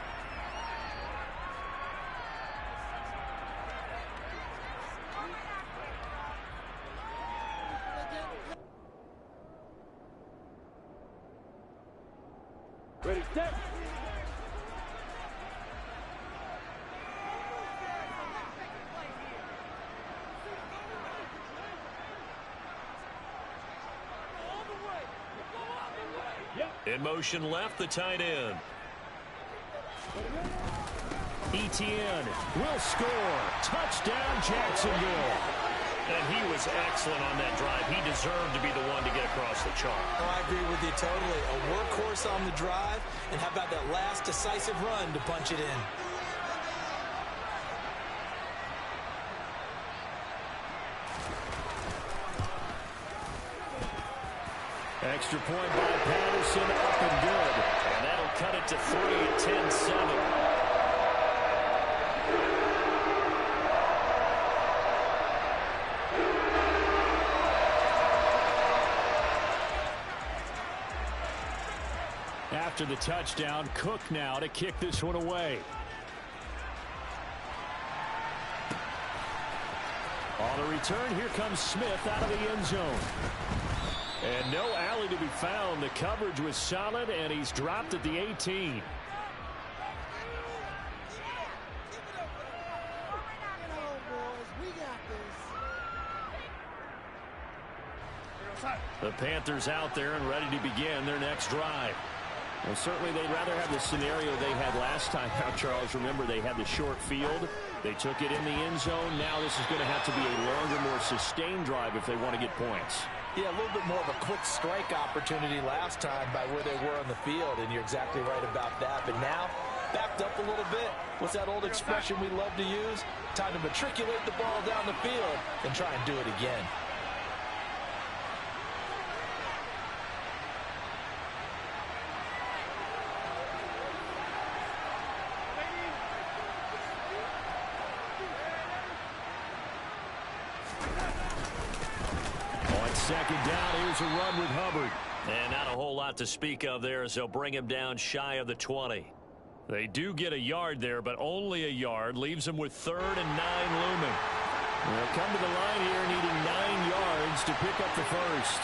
Step. In motion left, the tight end. Etienne will score. Touchdown, Jacksonville. And he was excellent on that drive. He deserved to be the one to get across the chalk. Oh, I agree with you totally. A workhorse on the drive, and how about that last decisive run to punch it in? Extra point by Patterson, up and good. And that'll cut it to 3 at 10-7. After the touchdown, Cook now to kick this one away. On the return, here comes Smith out of the end zone. And no alley to be found. The coverage was solid, and he's dropped at the 18. The Panthers out there and ready to begin their next drive. Well, certainly they'd rather have the scenario they had last time out, Charles. Remember, they had the short field. They took it in the end zone. Now this is going to have to be a longer, more sustained drive if they want to get points. Yeah, a little bit more of a quick strike opportunity last time by where they were on the field, and you're exactly right about that. But now, backed up a little bit. What's that old expression we love to use? Time to matriculate the ball down the field and try and do it again. Second down, here's a run with Hubbard. And not a whole lot to speak of there as they'll bring him down shy of the 20. They do get a yard there, but only a yard. Leaves them with 3rd and 9 looming. They'll come to the line here needing 9 yards to pick up the first.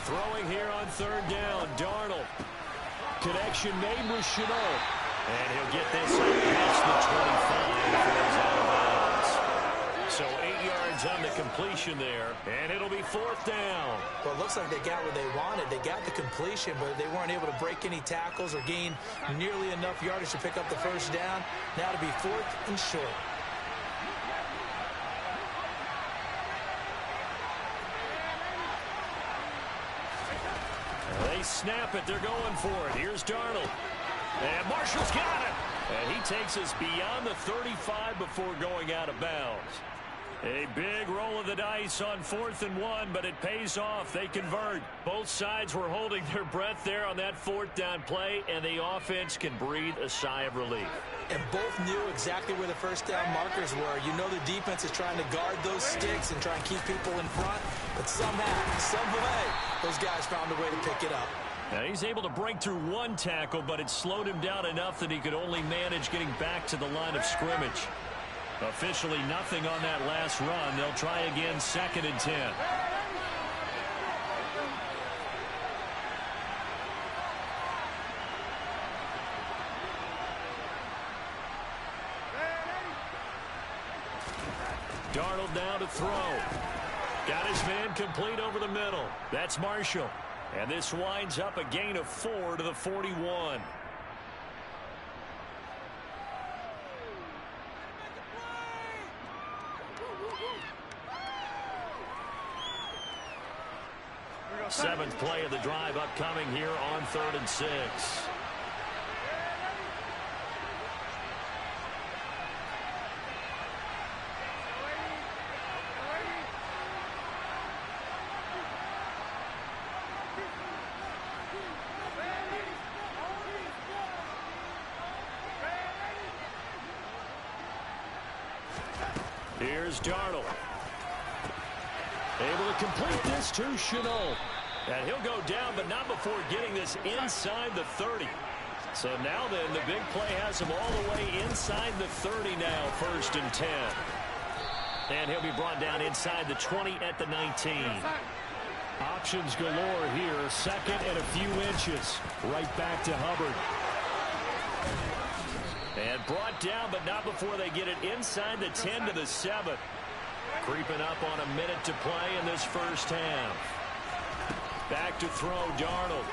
Throwing here on 3rd down, Darnold. Connection made with Chenault. And he'll get this up past the 25 before he's out of bounds. So 8 yards on the completion there, and it'll be 4th down. Well, it looks like they got what they wanted. They got the completion, but they weren't able to break any tackles or gain nearly enough yardage to pick up the first down. Now to be 4th and short. They snap it. They're going for it. Here's Darnold. And Marshall's got it. And he takes us beyond the 35 before going out of bounds. A big roll of the dice on 4th and 1, but it pays off. They convert. Both sides were holding their breath there on that 4th down play, and the offense can breathe a sigh of relief. And both knew exactly where the first down markers were. You know the defense is trying to guard those sticks and try and keep people in front, but somehow, some way, those guys found a way to pick it up. Now he's able to break through one tackle, but it slowed him down enough that he could only manage getting back to the line of scrimmage. Officially nothing on that last run. They'll try again, 2nd and 10. Darnold now to throw. Got his man complete over the middle. That's Marshall. And this winds up a gain of 4 to the 41. Seventh play of the drive upcoming here on 3rd and 6. Here's Darnold. Able to complete this to Chenault. And he'll go down, but not before getting this inside the 30. So now then, the big play has him all the way inside the 30 now, 1st and 10. And he'll be brought down inside the 20 at the 19. Options galore here, 2nd and a few inches. Right back to Hubbard. And brought down, but not before they get it inside the 10 to the 7. Creeping up on a minute to play in this first half. Back to throw, Darnold.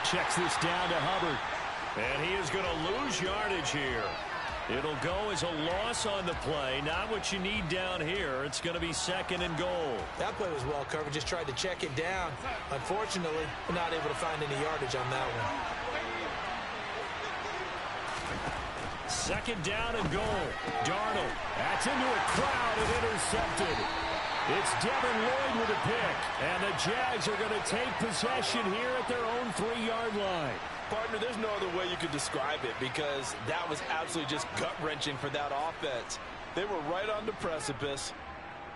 Checks this down to Hubbard. And he is going to lose yardage here. It'll go as a loss on the play. Not what you need down here. It's going to be 2nd and goal. That play was well covered. Just tried to check it down. Unfortunately, we're not able to find any yardage on that one. 2nd down and goal. Darnold. That's into a crowd and intercepted. It's Devin Lloyd with a pick. And the Jags are going to take possession here at their own 3-yard line. Partner, there's no other way you could describe it because that was absolutely just gut-wrenching for that offense. They were right on the precipice.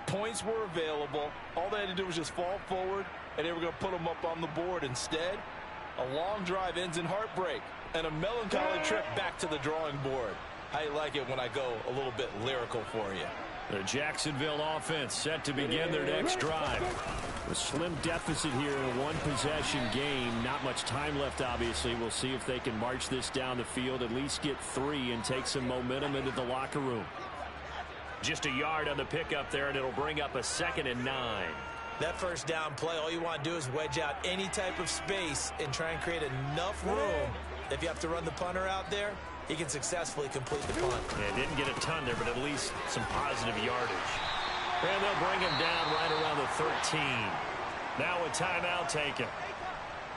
Points were available. All they had to do was just fall forward, and they were going to put them up on the board. Instead, a long drive ends in heartbreak and a melancholy trip back to the drawing board. How you like it when I go a little bit lyrical for you? The Jacksonville offense set to begin their next drive. A slim deficit here in a one-possession game. Not much time left, obviously. We'll see if they can march this down the field, at least get 3, and take some momentum into the locker room. Just a yard on the pickup there, and it'll bring up a 2nd and 9. That first down play, all you want to do is wedge out any type of space and try and create enough room. If you have to run the punter out there, he can successfully complete the punt. Yeah, didn't get a ton there, but at least some positive yardage. And they'll bring him down right around the 13. Now a timeout taken.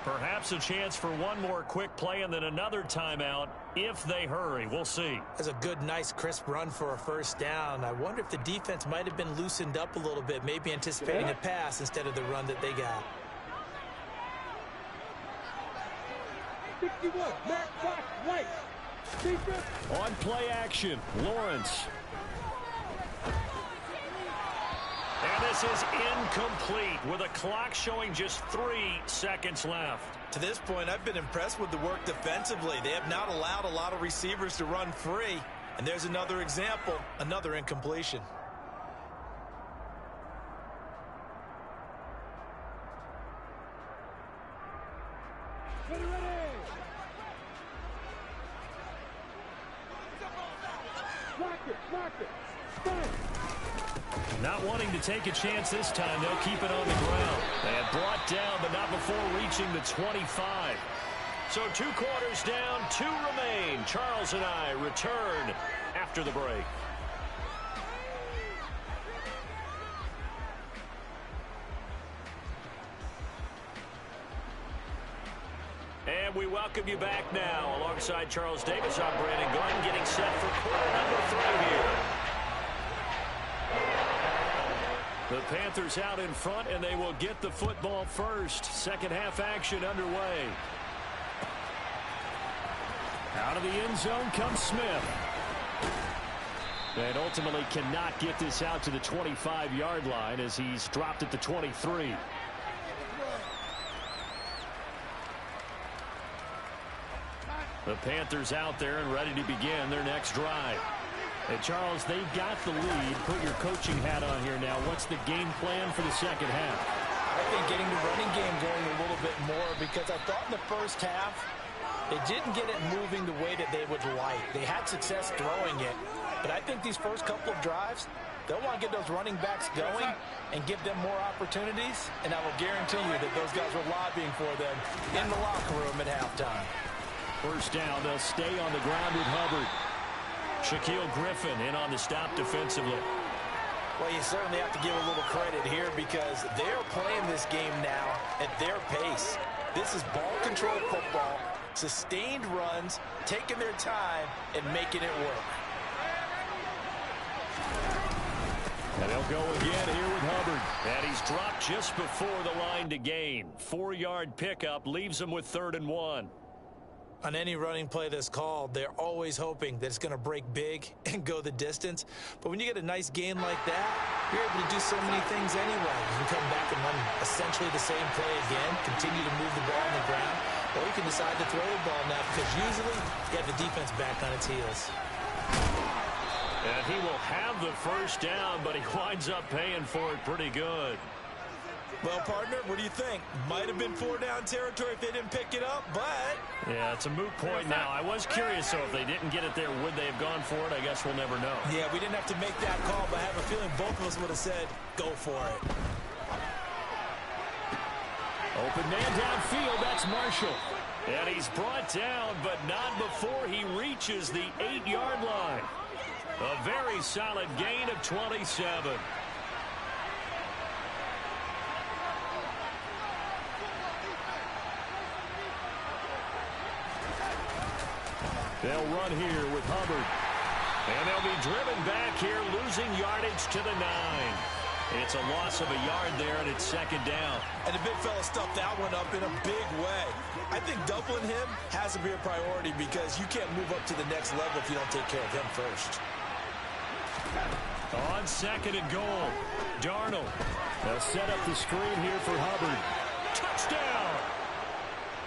Perhaps a chance for one more quick play and then another timeout if they hurry. We'll see. That's a good, nice, crisp run for a first down. I wonder if the defense might have been loosened up a little bit, maybe anticipating a pass instead of the run that they got. 61, Matt Box, right. On play action, Lawrence. And this is incomplete with a clock showing just 3 seconds left. To this point, I've been impressed with the work defensively. They have not allowed a lot of receivers to run free. And there's another example, another incompletion. Ready. Block it. Not wanting to take a chance this time, they'll keep it on the ground. They have brought down, but not before reaching the 25. So 2 quarters down, 2 remain. Charles and I return after the break. And we welcome you back now. Alongside Charles Davis, I'm Brandon Glenn, getting set for quarter number 3 here. The Panthers out in front, and they will get the football first. Second half action underway. Out of the end zone comes Smith. And ultimately cannot get this out to the 25-yard line as he's dropped at the 23. The Panthers out there and ready to begin their next drive. And Charles, they've got the lead. Put your coaching hat on here now. What's the game plan for the second half? I think getting the running game going a little bit more, because I thought in the first half they didn't get it moving the way that they would like. They had success throwing it, but I think these first couple of drives, they'll want to get those running backs going and give them more opportunities, and I will guarantee you that those guys were lobbying for them in the locker room at halftime. First down, they'll stay on the ground with Hubbard. Shaquille Griffin in on the stop defensively. Well, you certainly have to give a little credit here because they're playing this game now at their pace. This is ball control football, sustained runs, taking their time, and making it work. And they'll go again here with Hubbard. And he's dropped just before the line to gain. 4-yard pickup leaves him with 3rd and 1. On any running play that's called, they're always hoping that it's going to break big and go the distance. But when you get a nice gain like that, you're able to do so many things anyway. You can come back and run essentially the same play again, continue to move the ball on the ground, Or you can decide to throw the ball now because usually you have the defense back on its heels. And he will have the first down, but he winds up paying for it pretty good. Well, partner, what do you think? Might have been 4-down territory if they didn't pick it up, but... Yeah, it's a moot point now. I was curious, so if they didn't get it there, would they have gone for it? I guess we'll never know. Yeah, we didn't have to make that call, but I have a feeling both of us would have said, go for it. Open man downfield, that's Marshall. And he's brought down, but not before he reaches the 8-yard line. A very solid gain of 27. They'll run here with Hubbard. And they'll be driven back here, losing yardage to the 9. It's a loss of a yard there, and it's second down. And the big fella stuffed that one up in a big way. I think doubling him has to be a priority because you can't move up to the next level if you don't take care of him first. On second and goal, Darnold. They'll set up the screen here for Hubbard. Touchdown!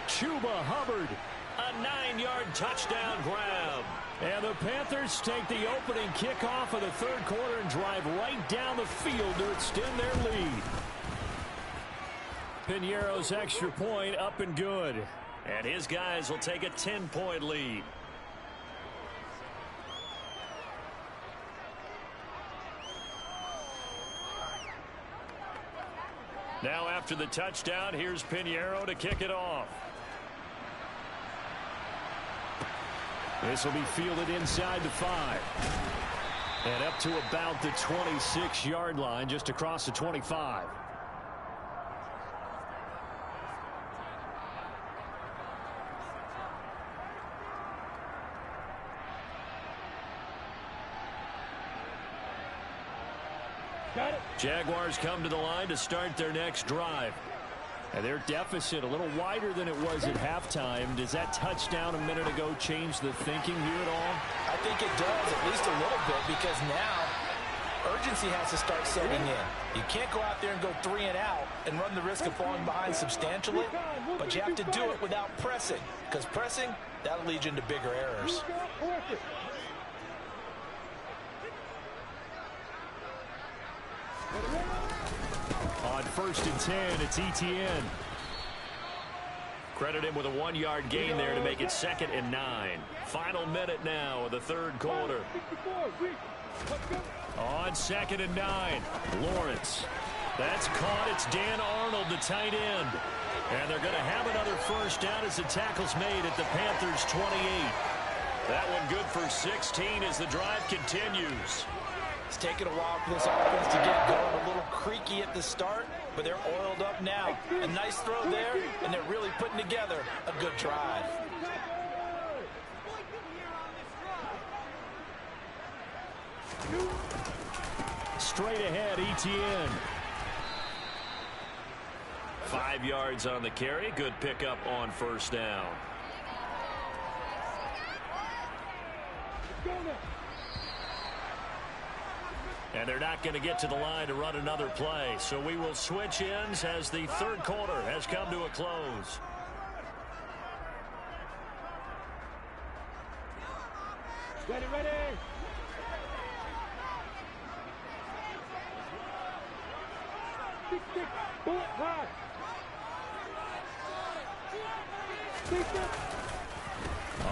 Chuba Hubbard. A 9-yard touchdown grab. And the Panthers take the opening kickoff of the third quarter and drive right down the field to extend their lead. Piñeiro's extra point up and good. And his guys will take a 10-point lead. Now after the touchdown, here's Piñeiro to kick it off. This will be fielded inside the 5. And up to about the 26-yard line, just across the 25. Got it. Jaguars come to the line to start their next drive. And their deficit a little wider than it was at halftime. Does that touchdown a minute ago change the thinking here at all? I think it does, at least a little bit, because now urgency has to start setting in. You can't go out there and go 3 and out and run the risk of falling behind substantially, but you have to do it without pressing, because pressing, that'll lead you into bigger errors. On first and 10, it's Etienne. Credit him with a 1-yard gain there to make it second and 9. Final minute now of the third quarter. On second and 9, Lawrence. That's caught. It's Dan Arnold, the tight end. And they're going to have another first down as the tackle's made at the Panthers' 28. That one good for 16 as the drive continues. It's taken a while for this offense to get going, a little creaky at the start, but they're oiled up now. A nice throw there, and they're really putting together a good drive. Straight ahead, Etienne. 5 yards on the carry. Good pickup on first down. And they're not going to get to the line to run another play. So we will switch ends as the third quarter has come to a close. Ready, ready. Six, bullet high.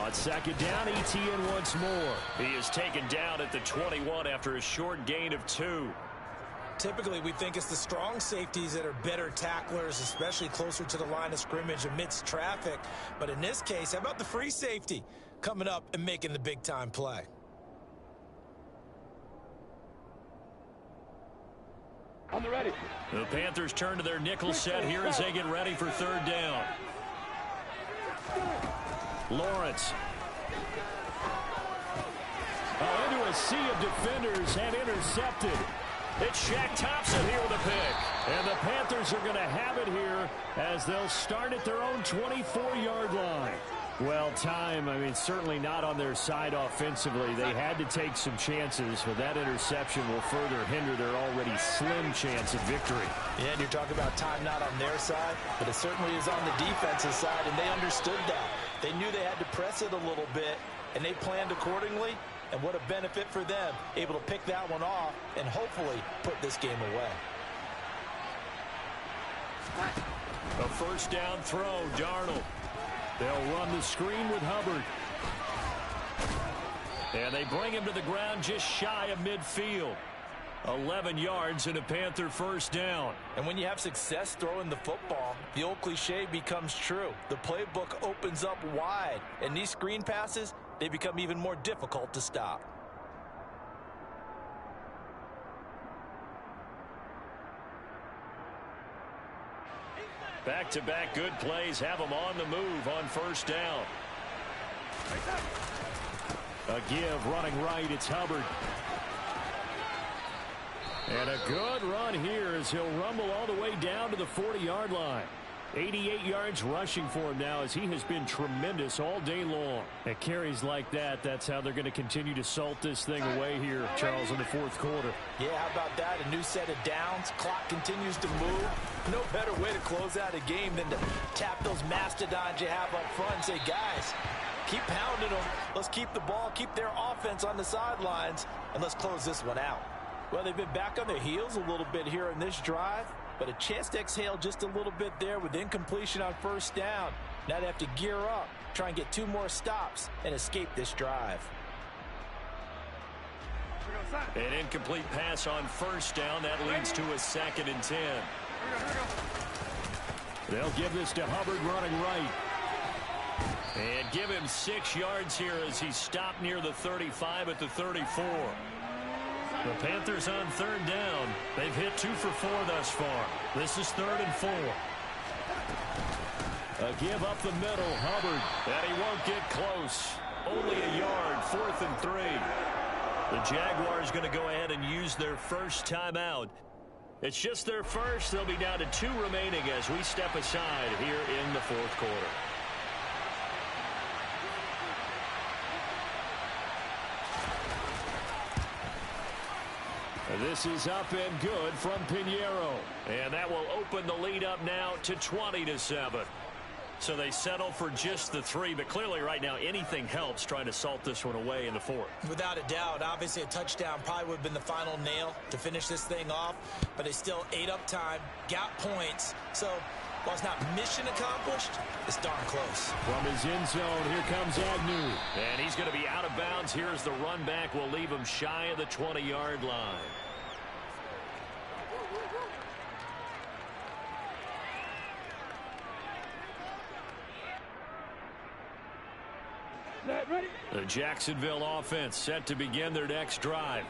On second down, Etienne once more. He is taken down at the 21 after a short gain of 2. Typically, we think it's the strong safeties that are better tacklers, especially closer to the line of scrimmage amidst traffic. But in this case, how about the free safety coming up and making the big-time play? On the ready. The Panthers turn to their nickel set here as they get ready for third down. Lawrence. Into a sea of defenders and intercepted. It's Shaq Thompson here with a pick. And the Panthers are going to have it here as they'll start at their own 24-yard line. Well, time, I mean, certainly not on their side offensively. They had to take some chances, but that interception will further hinder their already slim chance of victory. Yeah, and you're talking about time not on their side, but it certainly is on the defensive side, and they understood that. They knew they had to press it a little bit, and they planned accordingly, and what a benefit for them, able to pick that one off and hopefully put this game away. A first down throw, Darnold. They'll run the screen with Hubbard. And they bring him to the ground just shy of midfield. 11 yards and a Panther first down. And when you have success throwing the football, the old cliche becomes true. The playbook opens up wide, and these screen passes, they become even more difficult to stop. Back-to-back good plays have them on the move on first down. A give running right, it's Hubbard. And a good run here as he'll rumble all the way down to the 40-yard line. 88 yards rushing for him now as he has been tremendous all day long. At carries like that, that's how they're going to continue to salt this thing away here, Charles, in the fourth quarter. Yeah, how about that? A new set of downs. Clock continues to move. No better way to close out a game than to tap those mastodons you have up front and say, guys, keep pounding them. Let's keep the ball, keep their offense on the sidelines, and let's close this one out. Well, they've been back on their heels a little bit here in this drive, but a chance to exhale just a little bit there with incompletion on first down. Now they have to gear up, try and get 2 more stops, and escape this drive. An incomplete pass on first down. That leads to a 2nd and 10. They'll give this to Hubbard running right. And give him 6 yards here as he stopped near the 35 at the 34. The Panthers on third down. They've hit 2 for 4 thus far. This is 3rd and 4. A give up the middle, Hubbard. And he won't get close. Only a yard, 4th and 3. The Jaguars going to go ahead and use their first timeout. It's just their first. They'll be down to 2 remaining as we step aside here in the fourth quarter. This is up and good from Pinheiro. And that will open the lead up now to 20-7. So they settle for just the 3, but clearly right now anything helps trying to salt this one away in the 4th. Without a doubt, obviously a touchdown probably would have been the final nail to finish this thing off, but they still ate up time, got points. So while it's not mission accomplished, it's darn close. From his end zone, here comes Agnew. And he's going to be out of bounds. Here's the run back. Will leave him shy of the 20-yard line. The Jacksonville offense set to begin their next drive.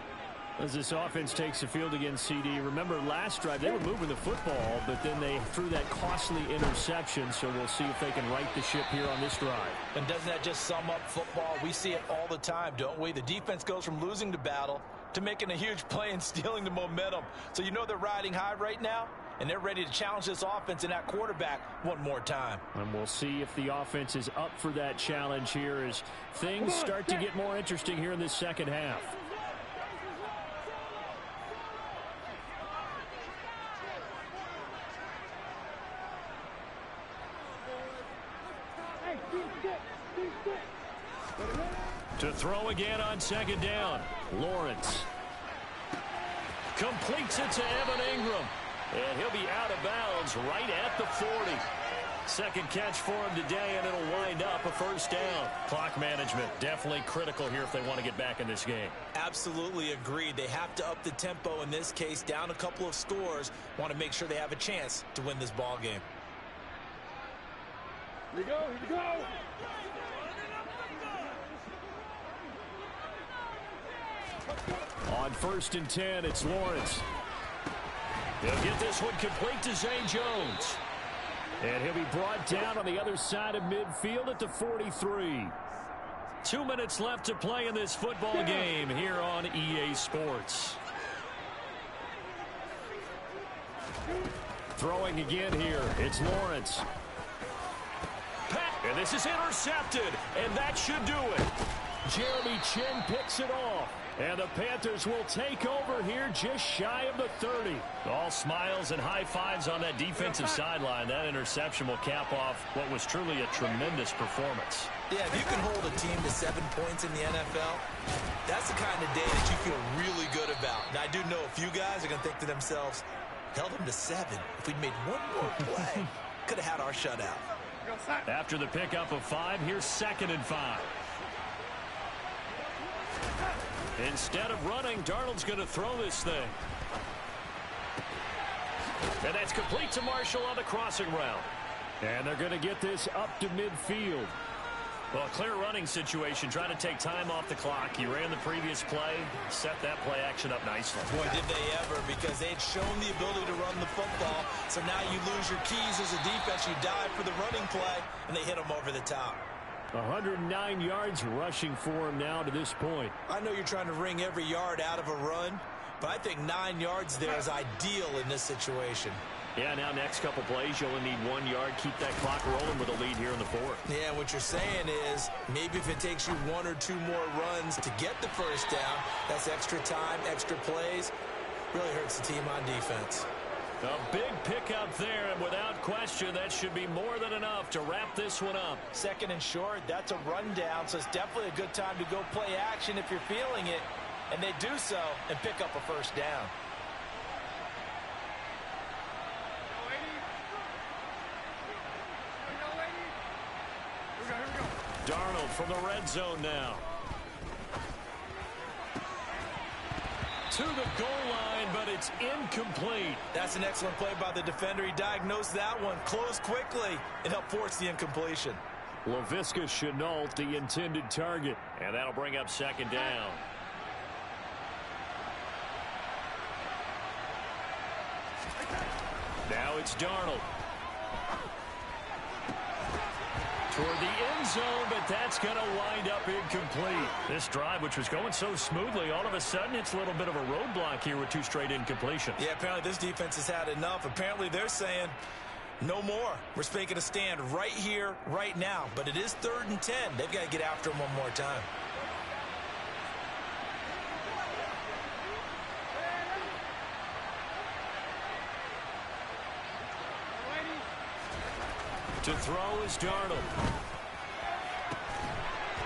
As this offense takes the field against CD, remember last drive they were moving the football, but then they threw that costly interception, so we'll see if they can right the ship here on this drive. And doesn't that just sum up football? We see it all the time, don't we? The defense goes from losing the battle to making a huge play and stealing the momentum. So you know they're riding high right now, and they're ready to challenge this offense and that quarterback one more time. And we'll see if the offense is up for that challenge here as things start to get more interesting here in this second half. To throw again on second down. Lawrence completes it to Evan Ingram. And he'll be out of bounds right at the 40. Second catch for him today, and it'll wind up a first down. Clock management definitely critical here if they want to get back in this game. Absolutely agreed. They have to up the tempo in this case, down a couple of scores. Want to make sure they have a chance to win this ball game. Here we go, here we go. On 1st and 10, it's Lawrence. He'll get this one complete to Zay Jones. And he'll be brought down on the other side of midfield at the 43. 2 minutes left to play in this football game here on EA Sports. Throwing again here, it's Lawrence. Pat And this is intercepted, and that should do it. Jeremy Chin picks it off. And the Panthers will take over here just shy of the 30. All smiles and high fives on that defensive sideline. That interception will cap off what was truly a tremendous performance. Yeah, if you can hold a team to 7 points in the NFL, that's the kind of day that you feel really good about. Now, I do know a few guys are going to think to themselves, held them to 7. If we'd made one more play, could have had our shutout. After the pickup of 5, here's 2nd and 5. Instead of running, Darnold's going to throw this thing. And that's complete to Marshall on the crossing route. And they're going to get this up to midfield. Well, clear running situation, trying to take time off the clock. He ran the previous play, set that play action up nicely. Boy, did they ever, because they had shown the ability to run the football. So now you lose your keys as a defense. You dive for the running play, and they hit them over the top. 109 yards rushing for him now to this point. I know you're trying to wring every yard out of a run, but I think 9 yards there is ideal in this situation. Yeah, now next couple plays, you only need 1 yard. Keep that clock rolling with a lead here in the 4th. Yeah, what you're saying is maybe if it takes you 1 or 2 more runs to get the first down, that's extra time, extra plays. Really hurts the team on defense. A big pickup there, and without question, that should be more than enough to wrap this one up. 2nd and short, that's a rundown, so it's definitely a good time to go play action if you're feeling it. And they do so and pick up a first down. Darnold from the red zone now. To the goal line, but it's incomplete. That's an excellent play by the defender. He diagnosed that one, closed quickly, and helped force the incompletion. Laviska Shenault, the intended target. And that'll bring up 2nd down. Now it's Darnold. Toward the end zone, but that's going to wind up incomplete. This drive, which was going so smoothly, all of a sudden it's a little bit of a roadblock here with 2 straight incompletions. Yeah, apparently this defense has had enough. Apparently they're saying no more. We're making a stand right here, right now. But it is 3rd and 10. They've got to get after him one more time. To throw is Darnold.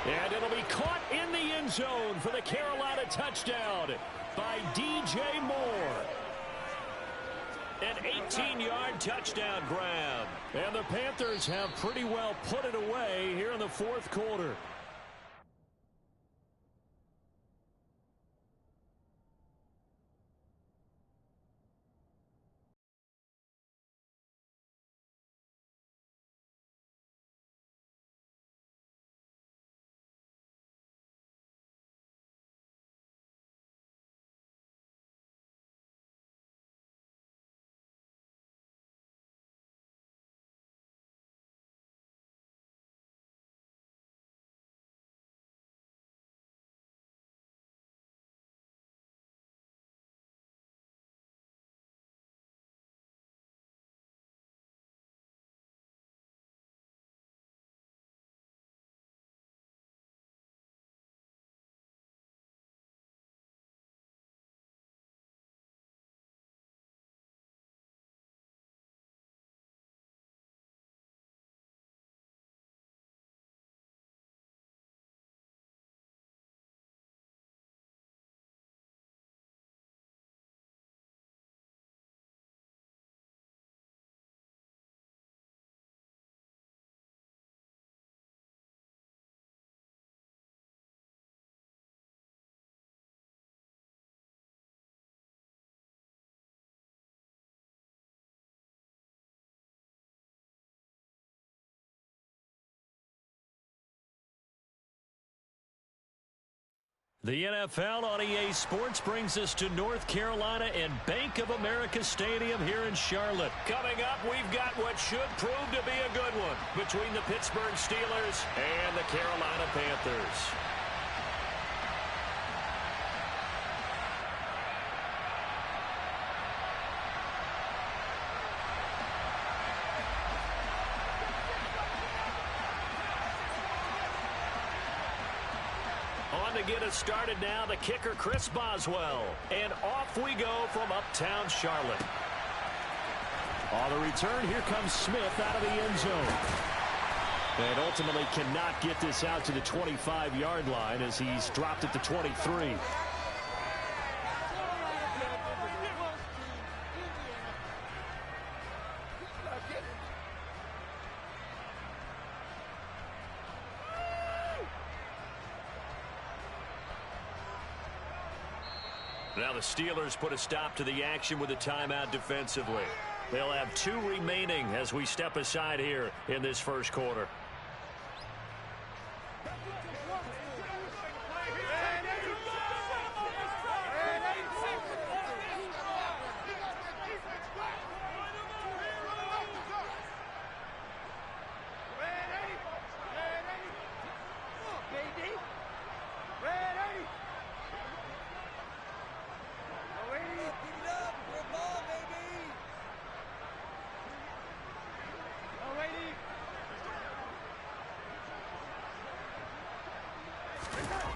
And it'll be caught in the end zone for the Carolina touchdown by DJ Moore. An 18-yard touchdown grab. And the Panthers have pretty well put it away here in the 4th quarter. The NFL on EA Sports brings us to North Carolina and Bank of America Stadium here in Charlotte. Coming up, we've got what should prove to be a good one between the Pittsburgh Steelers and the Carolina Panthers. On to get us started now, the kicker, Chris Boswell. And off we go from uptown Charlotte. On the return, here comes Smith out of the end zone. And ultimately cannot get this out to the 25-yard line as he's dropped at the 23. Now the Steelers put a stop to the action with a timeout defensively. They'll have 2 remaining as we step aside here in this first quarter.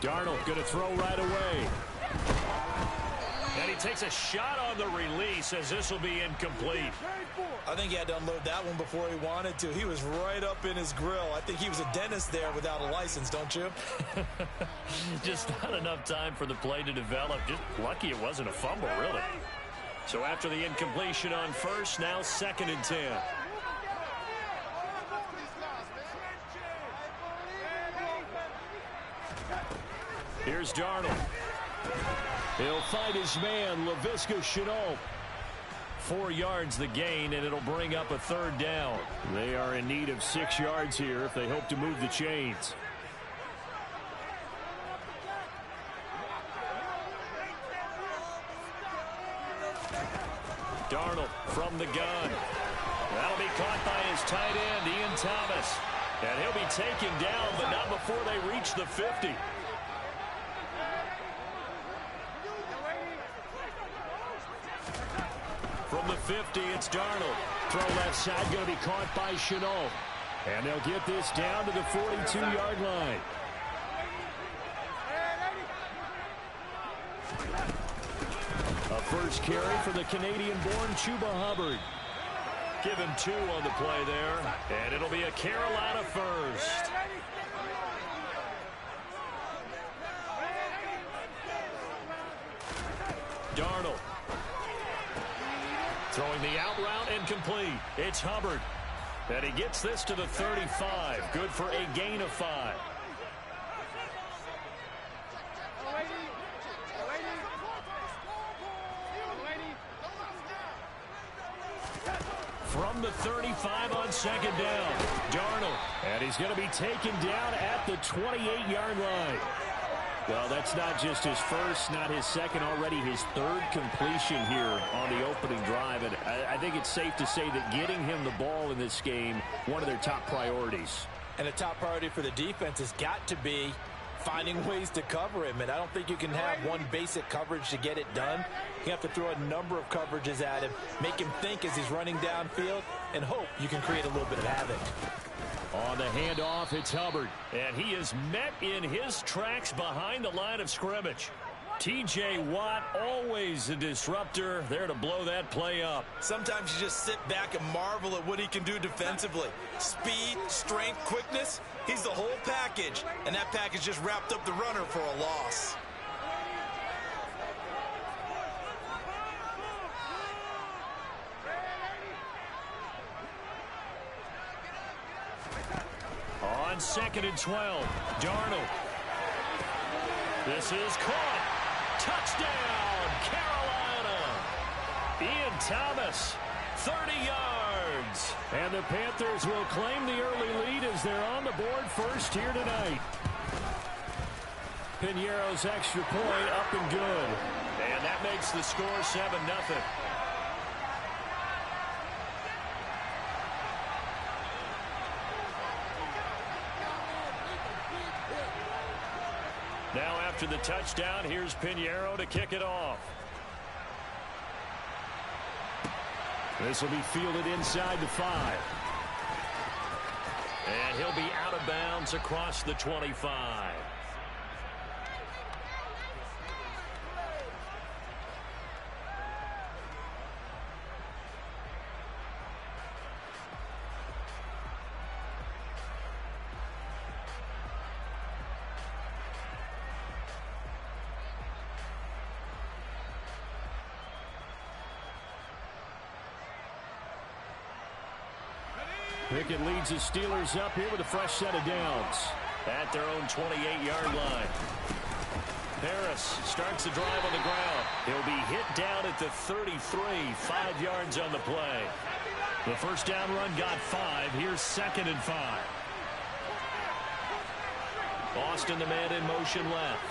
Darnold going to throw right away. And he takes a shot on the release as this will be incomplete. I think he had to unload that one before he wanted to. He was right up in his grill. I think he was a dentist there without a license, don't you? Just not enough time for the play to develop. Just lucky it wasn't a fumble, really. So after the incompletion on first, now 2nd and 10. Here's Darnold. He'll find his man, Laviska Shenault. 4 yards the gain, and it'll bring up a 3rd down. They are in need of 6 yards here if they hope to move the chains. Darnold from the gun. That'll be caught by his tight end, Ian Thomas. And he'll be taken down, but not before they reach the 50. From the 50, it's Darnold. Throw left side, going to be caught by Shenault. And they'll get this down to the 42-yard line. A first carry for the Canadian-born Chuba Hubbard. Give him 2 on the play there. And it'll be a Carolina first. Darnold. Throwing the out route incomplete. It's Hubbard. And he gets this to the 35. Good for a gain of 5. From the 35 on 2nd down. Darnold. And he's going to be taken down at the 28-yard line. Well, that's not just his first, not his second, already his 3rd completion here on the opening drive. And I think it's safe to say that getting him the ball in this game, one of their top priorities. And a top priority for the defense has got to be finding ways to cover him. And I don't think you can have one basic coverage to get it done. You have to throw a number of coverages at him, make him think as he's running downfield, and hope you can create a little bit of havoc. On the handoff, it's Hubbard. And he is met in his tracks behind the line of scrimmage. T.J. Watt, always a disruptor, there to blow that play up. Sometimes you just sit back and marvel at what he can do defensively. Speed, strength, quickness, he's the whole package. And that package just wrapped up the runner for a loss. On 2nd and 12, Darnold. This is caught. Touchdown, Carolina. Ian Thomas, 30 yards. And the Panthers will claim the early lead as they're on the board first here tonight. Piñeiro's extra point up and good. And that makes the score 7-0. Now after the touchdown, here's Piñeiro to kick it off. This will be fielded inside the 5. And he'll be out of bounds across the 25. Pickett leads the Steelers up here with a fresh set of downs at their own 28-yard line. Harris starts the drive on the ground. He'll be hit down at the 33, 5 yards on the play. The first down run got 5. Here's 2nd and 5. Austin, the man in motion left.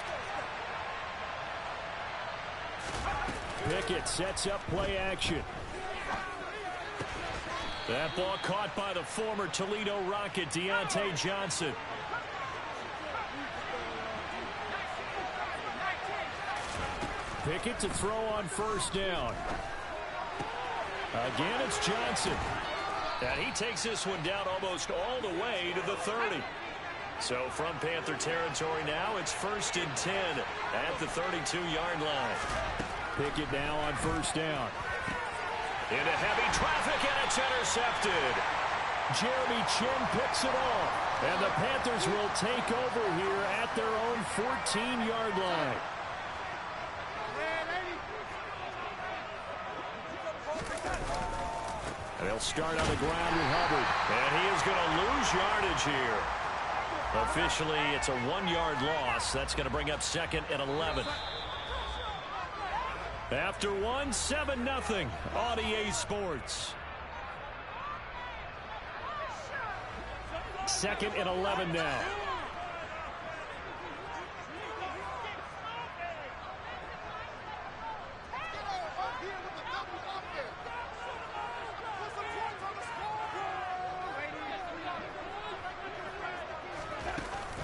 Pickett sets up play action. That ball caught by the former Toledo Rocket, Deontay Johnson. Pickett to throw on first down. Again, it's Johnson. And he takes this one down almost all the way to the 30. So from Panther territory now, it's 1st and 10 at the 32-yard line. Pickett now on first down. Into heavy traffic, and it's intercepted. Jeremy Chin picks it off. And the Panthers will take over here at their own 14-yard line. And they'll start on the ground with Hubbard. And he is going to lose yardage here. Officially, it's a 1-yard loss. That's going to bring up 2nd and 11. After 1, 7-0 on EA Sports. 2nd and 11 now.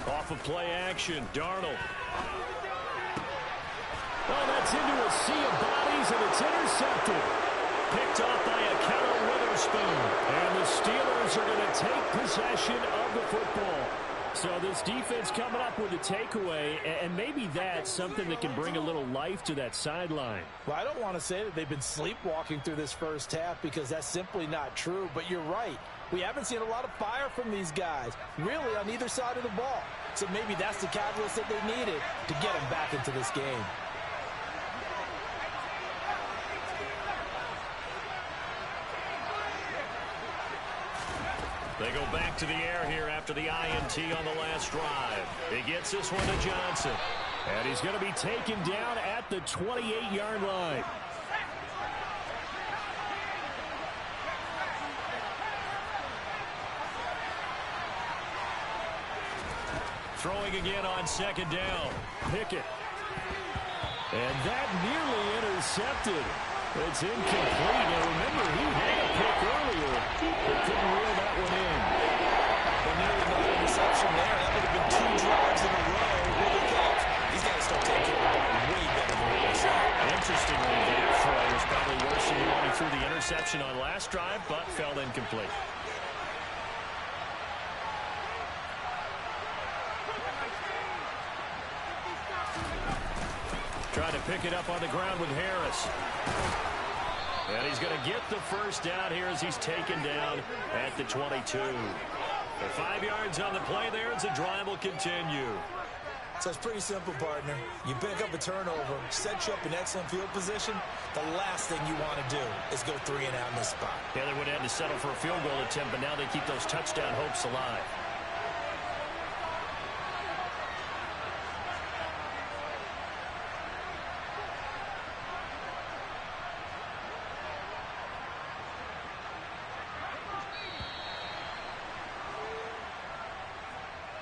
Off of play action, Darnold. Oh, that's into a sea of bodies, and it's intercepted. Picked off by Akello Witherspoon. And the Steelers are going to take possession of the football. So this defense coming up with a takeaway, and maybe that's something that can bring a little life to that sideline. Well, I don't want to say that they've been sleepwalking through this first half because that's simply not true, but you're right. We haven't seen a lot of fire from these guys, really, on either side of the ball. So maybe that's the catalyst that they needed to get them back into this game. They go back to the air here after the INT on the last drive. He gets this one to Johnson. And he's going to be taken down at the 28-yard line. Throwing again on 2nd down. Pickett. And that nearly intercepted. It's incomplete. Now remember, he had a pick earlier, but couldn't reel that one in. Well, nearly no interception there. That would have been 2 drives in a row with a catch. He's got to start taking care of the ball way better than what we're seeing. Interestingly, that throw was probably worse than the one he threw the interception on last drive, but fell incomplete. Trying to pick it up on the ground with Harris. And he's going to get the first down here as he's taken down at the 22. The 5 yards on the play there as the drive will continue. So it's pretty simple, partner. You pick up a turnover, set you up in excellent field position. The last thing you want to do is go 3 and out in this spot. Yeah, they would have had to settle for a field goal attempt, but now they keep those touchdown hopes alive.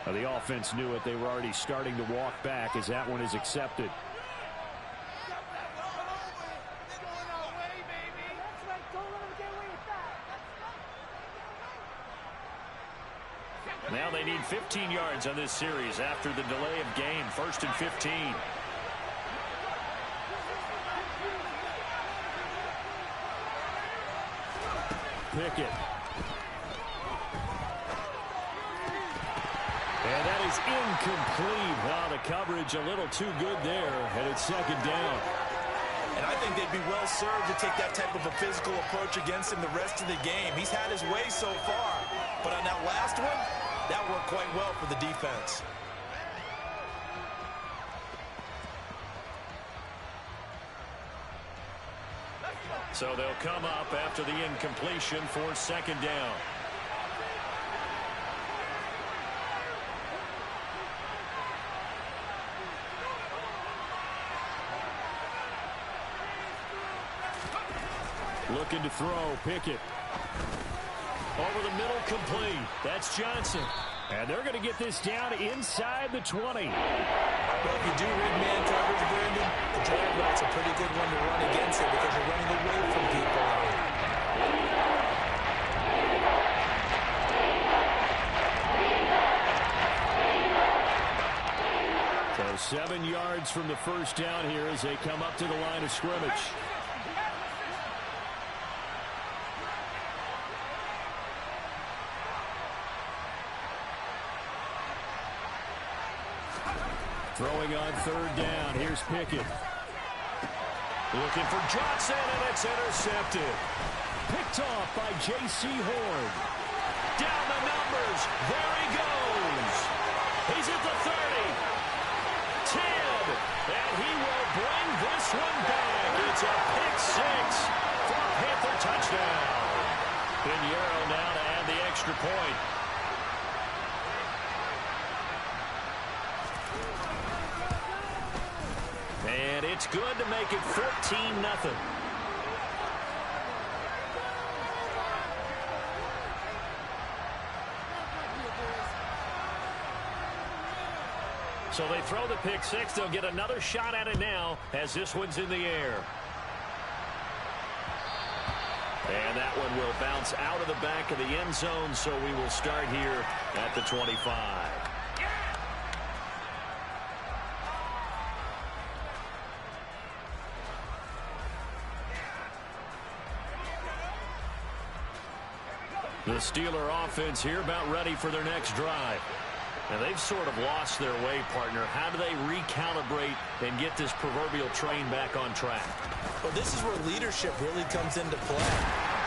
The offense knew it. They were already starting to walk back as that one is accepted. Now they need 15 yards on this series after the delay of game. 1st and 15. Pickett. And that is incomplete. Wow, the coverage a little too good there, and it's 2nd down. And I think they'd be well served to take that type of a physical approach against him the rest of the game. He's had his way so far, but on that last one, that worked quite well for the defense. So they'll come up after the incompletion for 2nd down. Looking to throw. Pickett. Over the middle, complete. That's Johnson. And they're going to get this down inside the 20. Well, if you do read man coverage, Brandon, the drag route's a pretty good one to run against it because you're running away from people. So 7 yards from the first down here as they come up to the line of scrimmage. Throwing on third down. Here's Pickett. Looking for Johnson, and it's intercepted. Picked off by J.C. Horn. Down the numbers. There he goes. He's at the 30. 10. And he will bring this one back. It's a pick six for a Panther touchdown. Pinheiro now to add the extra point. And it's good to make it 14-0. So they throw the pick six. They'll get another shot at it now as this one's in the air. And that one will bounce out of the back of the end zone, so we will start here at the 25. The Steeler offense here about ready for their next drive. And they've sort of lost their way, partner. How do they recalibrate and get this proverbial train back on track? Well, this is where leadership really comes into play.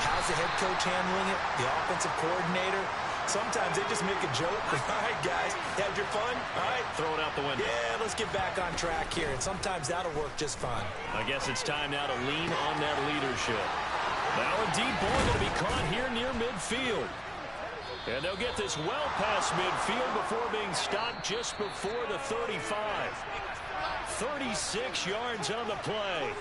How's the head coach handling it? The offensive coordinator? Sometimes they just make a joke. All right, guys, had your fun? All right. Throw it out the window. Yeah, let's get back on track here. And sometimes that'll work just fine. I guess it's time now to lean on that leadership. Now a deep ball going to be caught here near midfield. And they'll get this well past midfield before being stopped just before the 35. 36 yards on the play.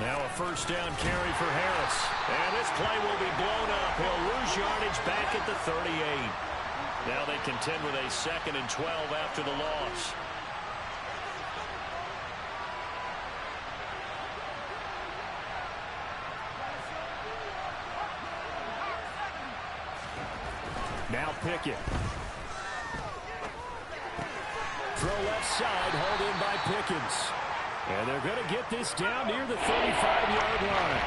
Now a first down carry for Harris. And this play will be blown up. He'll lose yardage back at the 38. Now they contend with a 2nd and 12 after the loss. Now Pickett. Throw left side, hauled in by Pickens. And they're going to get this down near the 35-yard line.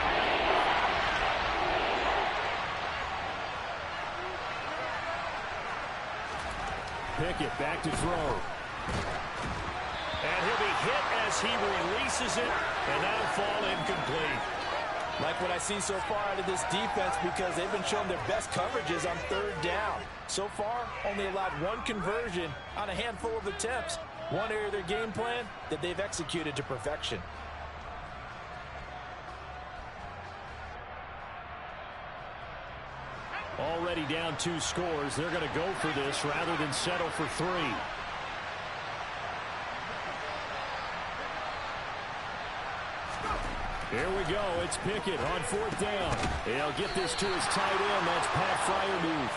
Pickett back to throw. And he'll be hit as he releases it, and that'll fall incomplete. Like what I've seen so far out of this defense, because they've been showing their best coverages on third down. So far, only allowed one conversion on a handful of attempts. One area of their game plan that they've executed to perfection. Already down 2 scores. They're going to go for this rather than settle for 3. Here we go. It's Pickett on 4th down. He'll get this to his tight end. That's Pat Freiermuth.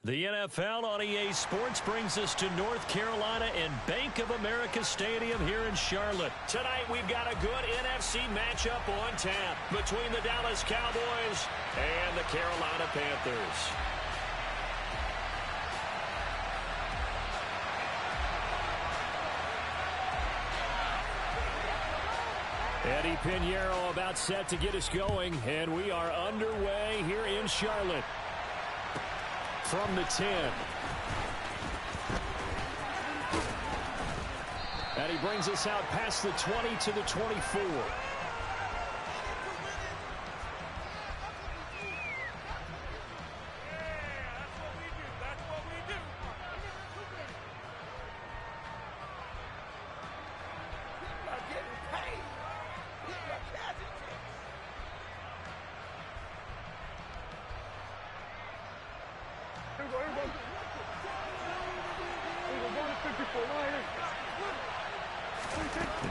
The NFL on EA Sports brings us to North Carolina and Bank of America Stadium here in Charlotte. Tonight we've got a good NFC matchup on tap between the Dallas Cowboys and the Carolina Panthers. Eddie Pinheiro about set to get us going, and we are underway here in Charlotte. From the 10. And he brings us out past the 20 to the 24.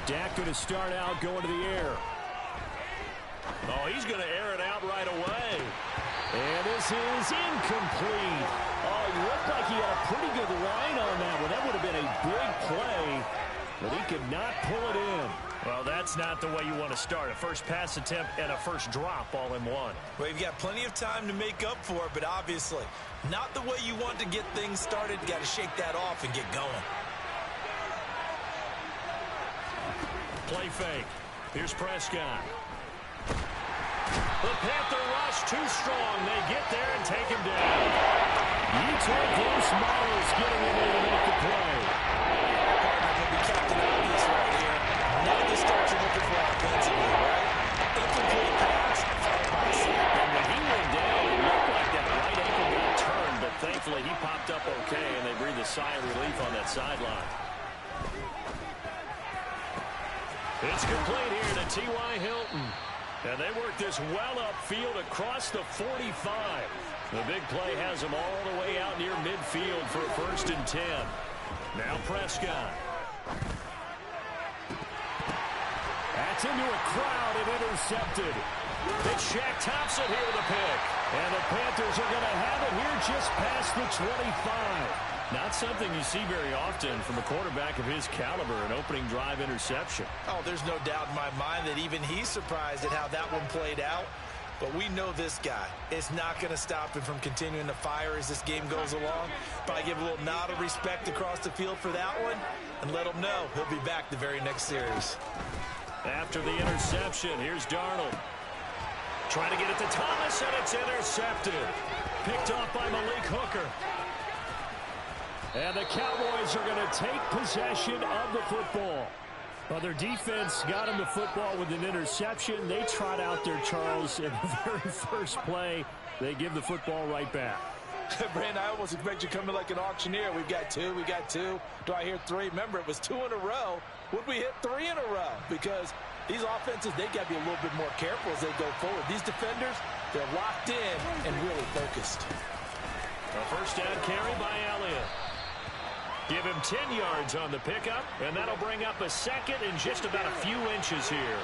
Dak going to start out going to the air. Oh, he's going to air it out right away. And this is incomplete. Oh, he looked like he had a pretty good line on that one. That would have been a big play, but he could not pull it in. Well, that's not the way you want to start. A first pass attempt and a first drop all in one. Well, you've got plenty of time to make up for it, but obviously not the way you want to get things started. Got to shake that off and get going. Play fake. Here's Prescott. The Panther rush too strong. They get there and take him down. Utah Bruce Miles getting in there to make the play. Partner can be Captain Obvious right here. Now the start you're looking for offensively, right? Incomplete pass, followed by a sack. And when he went down, it looked like that right ankle got turned, but thankfully he popped up okay, and they breathed a sigh of relief on that sideline. It's complete here to T.Y. Hilton. And they work this well upfield across the 45. The big play has them all the way out near midfield for a 1st and 10. Now Prescott. That's into a crowd and intercepted. It's Shaq Thompson here with a pick. And the Panthers are going to have it here just past the 25. Not something you see very often from a quarterback of his caliber, an opening drive interception. Oh, there's no doubt in my mind that even he's surprised at how that one played out. But we know this guy. It's not going to stop him from continuing to fire as this game goes along. Probably give a little nod of respect across the field for that one and let him know he'll be back the very next series. After the interception, here's Darnold. Trying to get it to Thomas, and it's intercepted. Picked off by Malik Hooker. And the Cowboys are going to take possession of the football. Well, their defense got them the football with an interception. They trot out there, Charles, in the very first play. They give the football right back. Brandon, I almost expect you coming like an auctioneer. We've got two. Do I hear three? Remember, it was 2 in a row. Would we hit 3 in a row? Because these offenses, they got to be a little bit more careful as they go forward. These defenders, they're locked in and really focused. A first down carry by Elliott. Give him 10 yards on the pickup, and that'll bring up a second in just about a few inches here.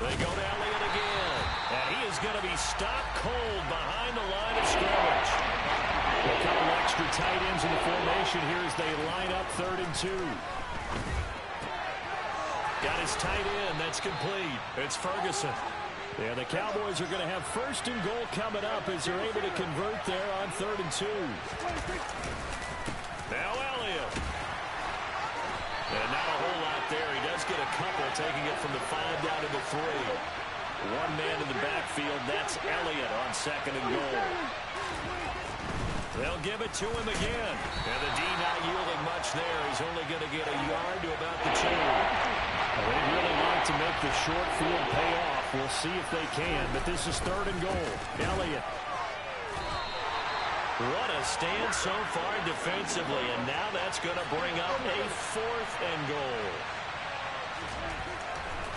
They go to Elliott again, and he is going to be stopped cold behind the line of scrimmage. A couple extra tight ends in the formation here as they line up 3rd and 2. Got his tight end. That's complete. It's Ferguson. Yeah, the Cowboys are going to have 1st and goal coming up as they're able to convert there on 3rd and 2. Now Elliott. And not a whole lot there. He does get a couple, taking it from the 5 down to the 3. One man in the backfield. That's Elliott on 2nd and goal. They'll give it to him again. And the D not yielding much there. He's only going to get a yard to about the 2. Well, they'd really like to make the short field pay off. We'll see if they can, but this is 3rd and goal. Elliott. What a stand so far defensively, and now that's going to bring up a 4th and goal.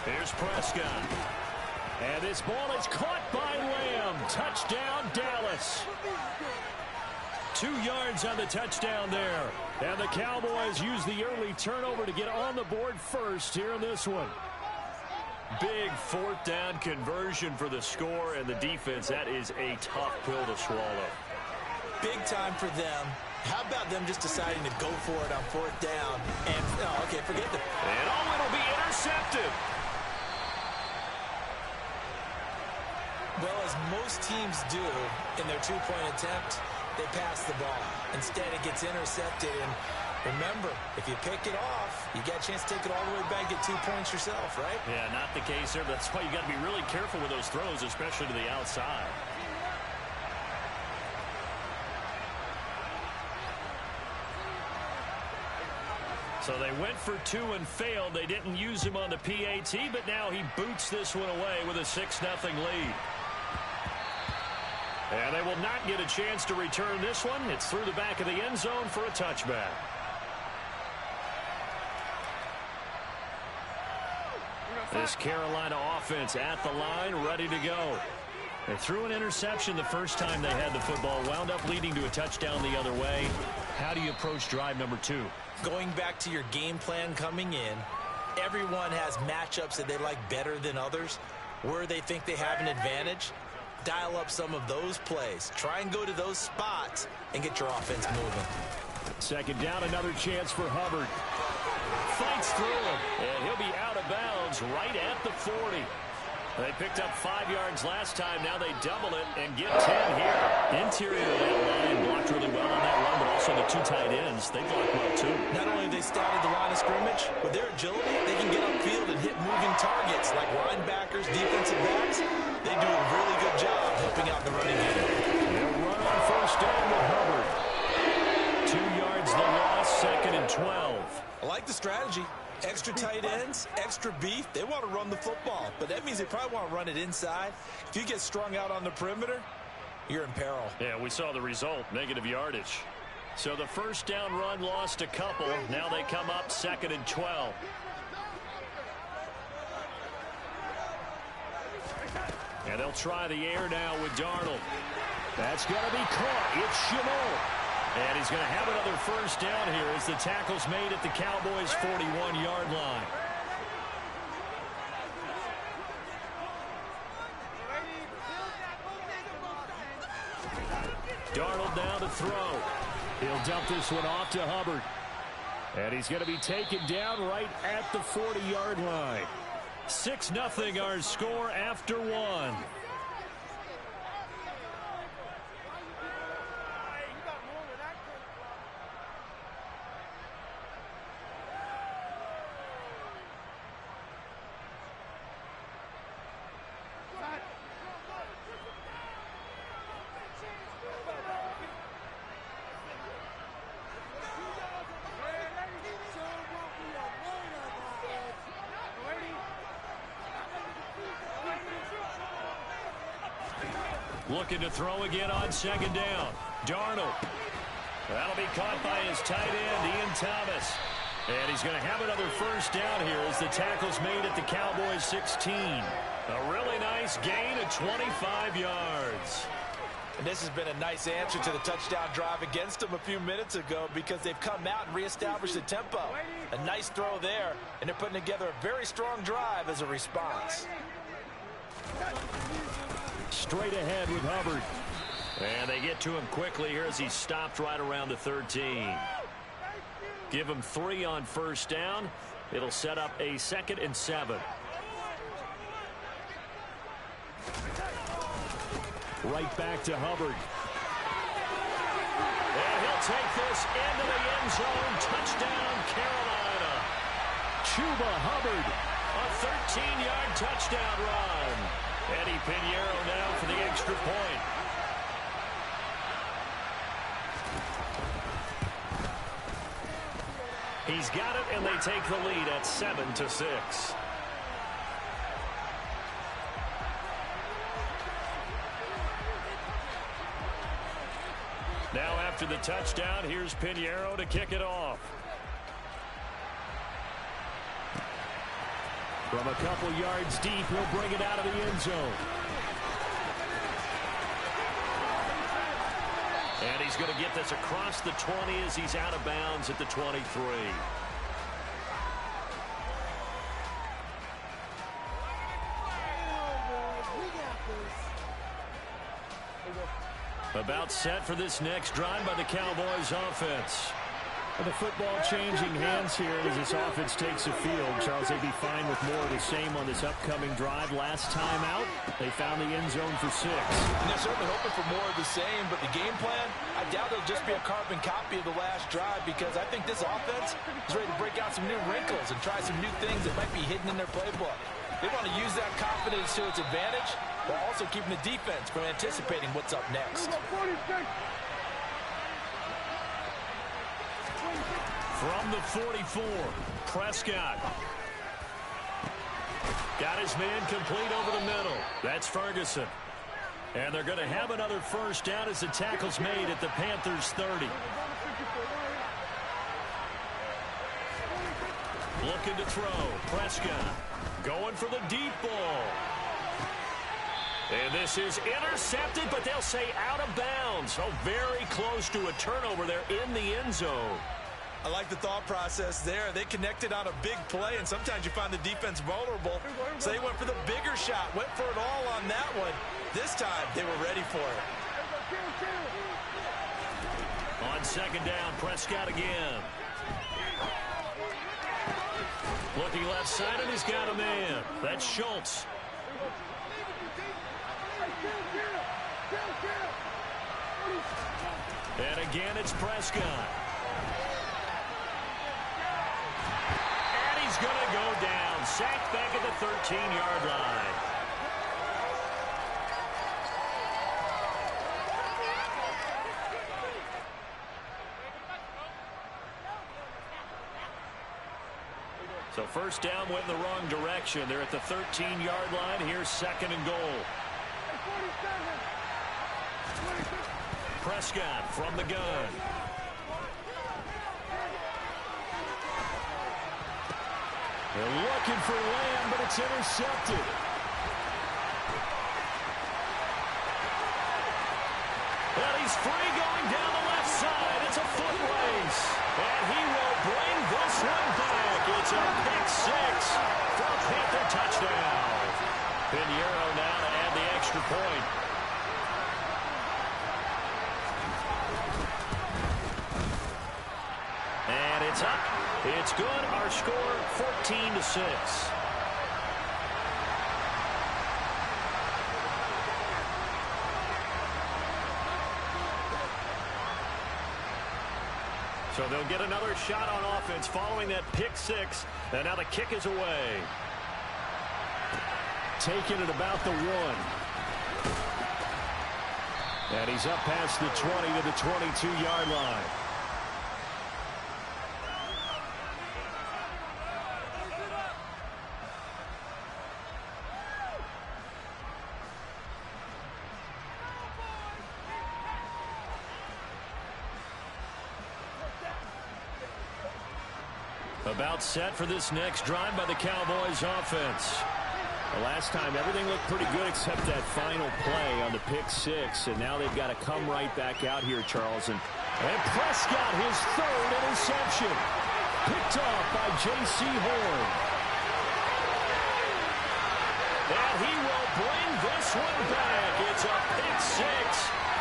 Here's Prescott. And this ball is caught by Lamb. Touchdown, Dallas. 2 yards on the touchdown there. And the Cowboys use the early turnover to get on the board first here in this one. Big fourth down conversion for the score, and the defense, that is a tough pill to swallow. Big time for them. How about them just deciding to go for it on fourth down? And, oh, okay, forget the... And oh, it'll be intercepted. Well, as most teams do in their two-point attempt, they pass the ball. Instead, it gets intercepted. And remember, if you pick it off, you get a chance to take it all the way back, get 2 points yourself, right? Yeah, not the case there. That's why you got to be really careful with those throws, especially to the outside. So they went for 2 and failed. They didn't use him on the PAT, but now he boots this one away with a 6-0 lead. And they will not get a chance to return this one. It's through the back of the end zone for a touchback. This Carolina offense at the line, ready to go. They threw an interception the first time they had the football, wound up leading to a touchdown the other way. How do you approach drive number 2? Going back to your game plan coming in, everyone has matchups that they like better than others. Where they think they have an advantage, dial up some of those plays. Try and go to those spots and get your offense moving. Second down, another chance for Hubbard. Fights through him, and he'll be out of bounds right at the 40. They picked up 5 yards last time. Now they double it and get 10 here. Interior of that line blocked really well on that run, but also the 2 tight ends, they blocked well too. Not only have they scouted the line of scrimmage, with their agility, they can get upfield and hit moving targets like linebackers, defensive backs. They do a really good job helping out the running game. They'll run on first down with Hubbard. 2 yards the loss, 2nd and 12. I like the strategy. Extra tight ends, extra beef. They want to run the football, but that means they probably want to run it inside. If you get strung out on the perimeter, you're in peril. Yeah, we saw the result, negative yardage. So the first down run lost a couple. Now they come up 2nd and 12. And they'll try the air now with Darnold. That's going to be caught. It's Shenault. And he's going to have another first down here as the tackle's made at the Cowboys' 41-yard line. Darnold now to throw. He'll dump this one off to Hubbard. And he's going to be taken down right at the 40-yard line. 6-0 our score after 1. Looking to throw again on 2nd down. Darnold. That'll be caught by his tight end, Ian Thomas. And he's going to have another first down here as the tackle's made at the Cowboys' 16. A really nice gain of 25 yards. And this has been a nice answer to the touchdown drive against them a few minutes ago because they've come out and reestablished the tempo. A nice throw there, and they're putting together a very strong drive as a response. Straight ahead with Hubbard. And they get to him quickly here as he stopped right around the 13. Give him 3 on first down. It'll set up a 2nd and 7. Right back to Hubbard. And he'll take this into the end zone. Touchdown, Carolina. Chuba Hubbard. A 13-yard touchdown run. Eddie Pinheiro now for the extra point. He's got it, and they take the lead at 7-6. Now after the touchdown, here's Pinheiro to kick it off. From a couple yards deep, he'll bring it out of the end zone. And he's going to get this across the 20 as he's out of bounds at the 23. About set for this next drive by the Cowboys offense. The football changing hands here as this offense takes the field. Charles, they'd be fine with more of the same on this upcoming drive. Last time out, they found the end zone for 6. And they're certainly hoping for more of the same, but the game plan, I doubt it'll just be a carbon copy of the last drive, because I think this offense is ready to break out some new wrinkles and try some new things that might be hidden in their playbook. They want to use that confidence to its advantage, while also keeping the defense from anticipating what's up next. From the 44, Prescott. Got his man complete over the middle. That's Ferguson. And they're going to have another first down as the tackle's made at the Panthers' 30. Looking to throw. Prescott going for the deep ball. And this is intercepted, but they'll say out of bounds. So very close to a turnover there in the end zone. I like the thought process there. They connected on a big play, and sometimes you find the defense vulnerable. So they went for the bigger shot, went for it all on that one. This time, they were ready for it. On second down, Prescott again. Looking left side, and he's got a man. That's Schultz. And again, it's Prescott. He's going to go down. Sacked back at the 13-yard line. So first down went in the wrong direction. They're at the 13-yard line. Here's second and goal. Prescott from the gun. They're looking for Lamb, but it's intercepted. And he's free going down the left side. It's a foot race. And he will bring this one back. It's a pick 6 for a Panther touchdown. Pinheiro now to add the extra point. And it's up. It's good. Our score, 14-6. So they'll get another shot on offense following that pick 6. And now the kick is away. Taking it about the 1. And he's up past the 20 to the 22-yard line. About set for this next drive by the Cowboys offense. The last time everything looked pretty good except that final play on the pick 6, and now they've got to come right back out here, Charles. And Prescott, his third interception, picked off by J.C. Horn. And he will bring this one back. It's a pick 6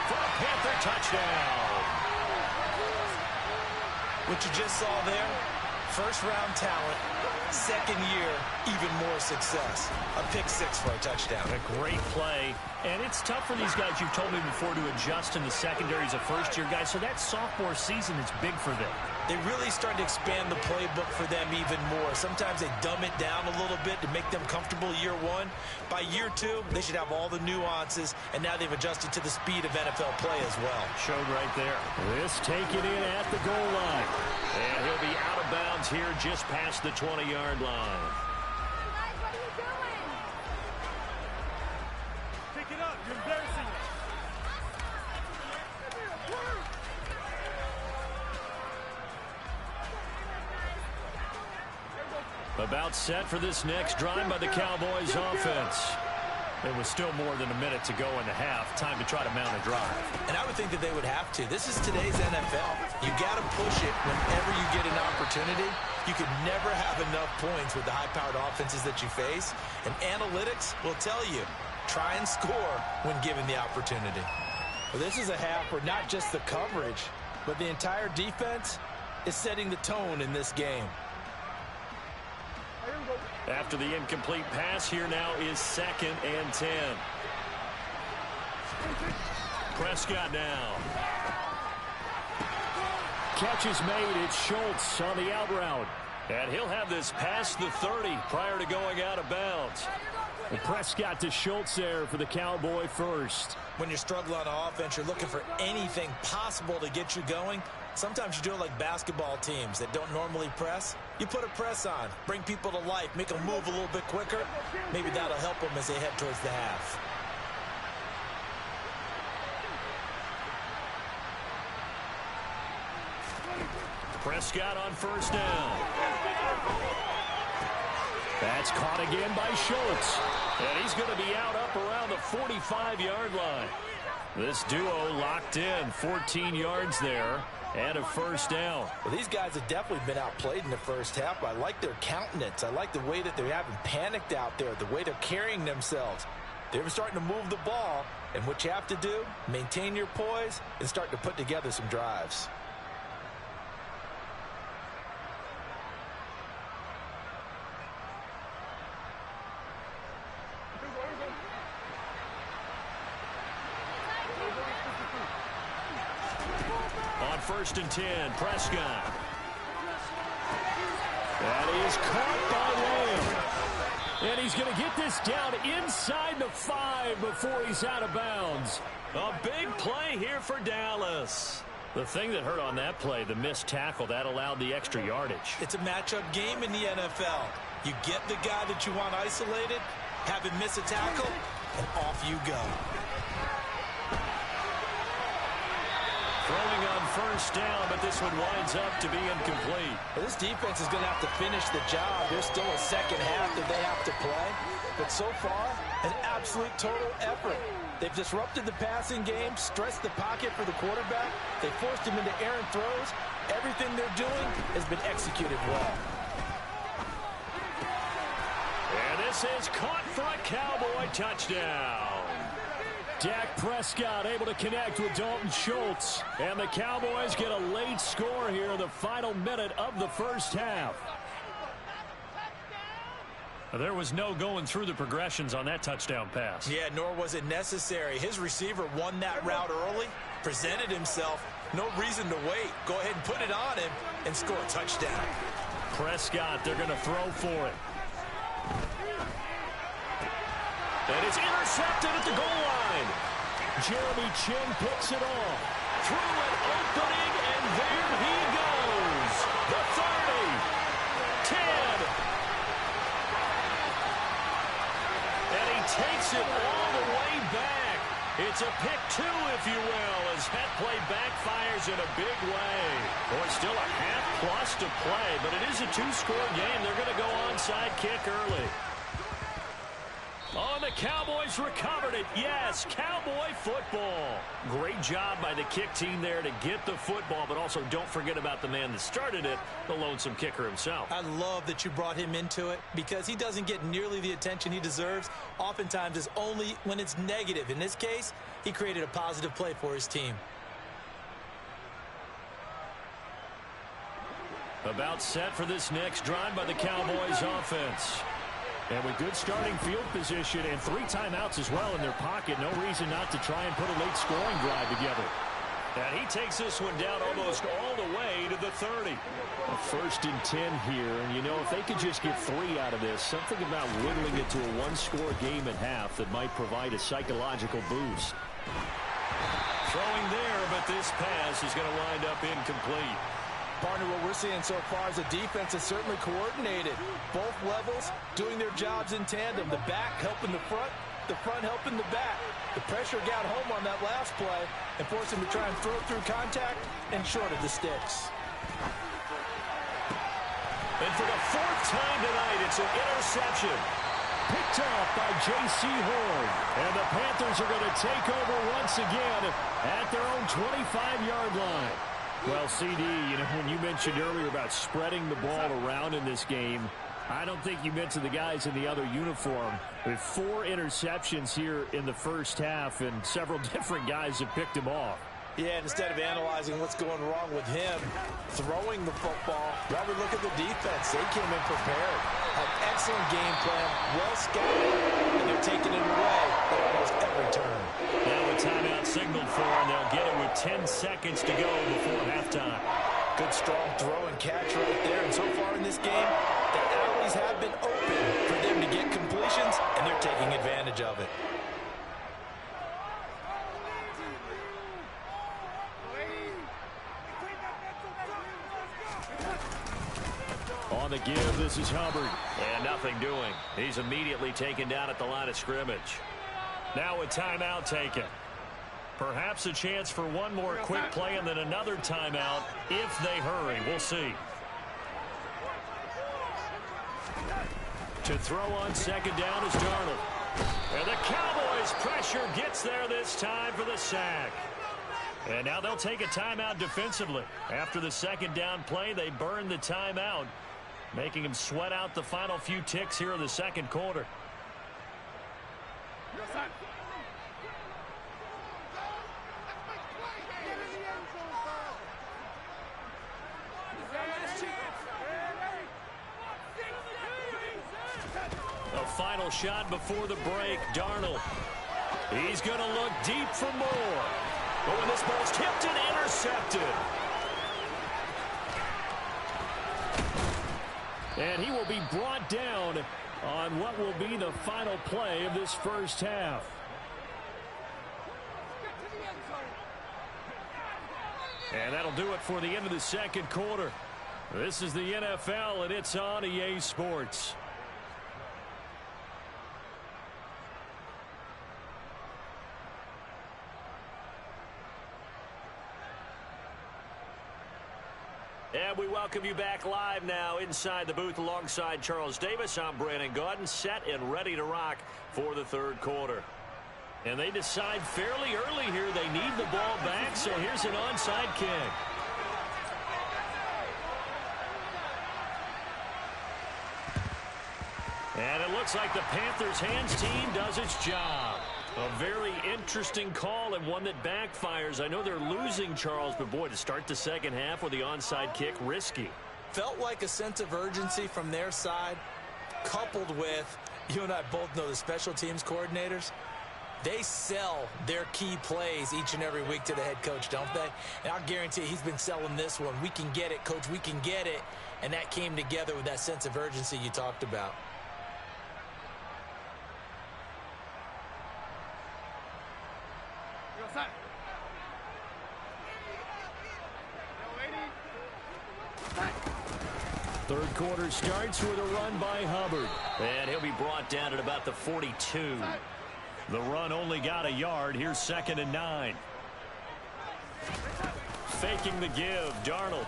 for a Panther touchdown. What you just saw there, first-round talent, second year, even more success. A pick 6 for a touchdown. A great play. And it's tough for these guys, you've told me before, to adjust in the secondary as a first-year guy. So that sophomore season is big for them. They really started to expand the playbook for them even more. Sometimes they dumb it down a little bit to make them comfortable year 1. By year 2, they should have all the nuances, and now they've adjusted to the speed of NFL play as well. Showed right there. This taken in at the goal line. And he'll be out of bounds here just past the 20-yard line. Pick it up. You're embarrassing us. About set for this next drive by the Cowboys offense. There was still more than a minute to go in the half. Time to try to mount a drive. And I would think that they would have to. This is today's NFL. You got to push it whenever you get an opportunity. You can never have enough points with the high-powered offenses that you face. And analytics will tell you, try and score when given the opportunity. Well, this is a half where not just the coverage, but the entire defense is setting the tone in this game. After the incomplete pass, here now is 2nd and 10. Prescott now. Catch is made. It's Schultz on the out route. And he'll have this past the 30 prior to going out of bounds. And Prescott to Schultz there for the Cowboy first. When you're struggling on offense, you're looking for anything possible to get you going. Sometimes you do it like basketball teams that don't normally press. You put a press on, bring people to life, make them move a little bit quicker. Maybe that'll help them as they head towards the half. Prescott on first down. That's caught again by Schultz. And he's going to be out up around the 45-yard line. This duo locked in, 14 yards there, and a first down. Well, these guys have definitely been outplayed in the first half. I like their countenance. I like the way that they haven't panicked out there, the way they're carrying themselves. They're starting to move the ball, and what you have to do, maintain your poise and start to put together some drives. On 1st and 10, Prescott. That is caught by Lamb. And he's going to get this down inside the 5 before he's out of bounds. A big play here for Dallas. The thing that hurt on that play, the missed tackle, that allowed the extra yardage. It's a matchup game in the NFL. You get the guy that you want isolated, have him miss a tackle, and off you go. Throwing on first down, but this one winds up to be incomplete. Well, this defense is going to have to finish the job. There's still a second half that they have to play. But so far, an absolute total effort. They've disrupted the passing game, stressed the pocket for the quarterback. They forced him into errant throws. Everything they're doing has been executed well. And this is caught for a Cowboy touchdown. Dak Prescott able to connect with Dalton Schultz. And the Cowboys get a late score here in the final minute of the first half. There was no going through the progressions on that touchdown pass. Yeah, nor was it necessary. His receiver won that route early, presented himself. No reason to wait. Go ahead and put it on him and score a touchdown. Prescott, they're going to throw for it. And it's intercepted at the goal line. Jeremy Chin picks it off. Through an opening, and there he goes. The 30, 10. And he takes it all the way back. It's a pick 2, if you will, as that play backfires in a big way. Boy, still a half plus to play, but it is a 2-score game. They're going to go onside kick early. Oh, the Cowboys recovered it. Yes, Cowboy football. Great job by the kick team there to get the football, but also don't forget about the man that started it, the lonesome kicker himself. I love that you brought him into it because he doesn't get nearly the attention he deserves. Oftentimes it's only when it's negative. In this case, he created a positive play for his team. About set for this next drive by the Cowboys offense. And with good starting field position and 3 timeouts as well in their pocket, no reason not to try and put a late scoring drive together. And he takes this one down almost all the way to the 30. A 1st and 10 here, and you know, if they could just get 3 out of this, something about whittling it to a 1-score game at half that might provide a psychological boost. Throwing there, but this pass is going to wind up incomplete. Partner, what we're seeing so far is a defense that's certainly coordinated. Both levels doing their jobs in tandem. The back helping the front helping the back. The pressure got home on that last play and forced him to try and throw through contact and short of the sticks. And for the 4th time tonight, it's an interception. Picked off by J.C. Horn. And the Panthers are going to take over once again at their own 25-yard line. Well, CD, you know, when you mentioned earlier about spreading the ball around in this game, I don't think you mentioned the guys in the other uniform. With 4 interceptions here in the first half, and several different guys have picked him off. Yeah, instead of analyzing what's going wrong with him throwing the football, rather look at the defense. They came in prepared. An excellent game plan, well scouted, and they're taking it away at almost every turn. Now a timeout signaled for, and they'll get it with 10 seconds to go before halftime. Good strong throw and catch right there. And so far in this game, the alleys have been open for them to get completions, and they're taking advantage of it. On the give, this is Hubbard. And nothing doing. He's immediately taken down at the line of scrimmage. Now a timeout taken. Perhaps a chance for one more quick play and then another timeout if they hurry. We'll see. To throw on second down is Darnold. And the Cowboys pressure gets there this time for the sack. And now they'll take a timeout defensively. After the second down play, they burn the timeout, making him sweat out the final few ticks here in the second quarter. A final shot before the break. Darnold. He's going to look deep for more. But when this ball's tipped and intercepted. And he will be brought down on what will be the final play of this first half. And that'll do it for the end of the second quarter. This is the NFL, and it's on EA Sports. And we welcome you back live now inside the booth alongside Charles Davis. I'm Brandon Gaudin, set and ready to rock for the third quarter. And they decide fairly early here they need the ball back, so here's an onside kick. And it looks like the Panthers' hands team does its job. A very interesting call and one that backfires. I know they're losing, Charles, but boy, to start the second half with the onside kick, risky. Felt like a sense of urgency from their side, coupled with, you and I both know the special teams coordinators, they sell their key plays each and every week to the head coach, don't they? And I'll guarantee he's been selling this one. We can get it, coach, we can get it. And that came together with that sense of urgency you talked about. Third quarter starts with a run by Hubbard. And he'll be brought down at about the 42. The run only got a yard. Here's 2nd and 9. Faking the give, Darnold.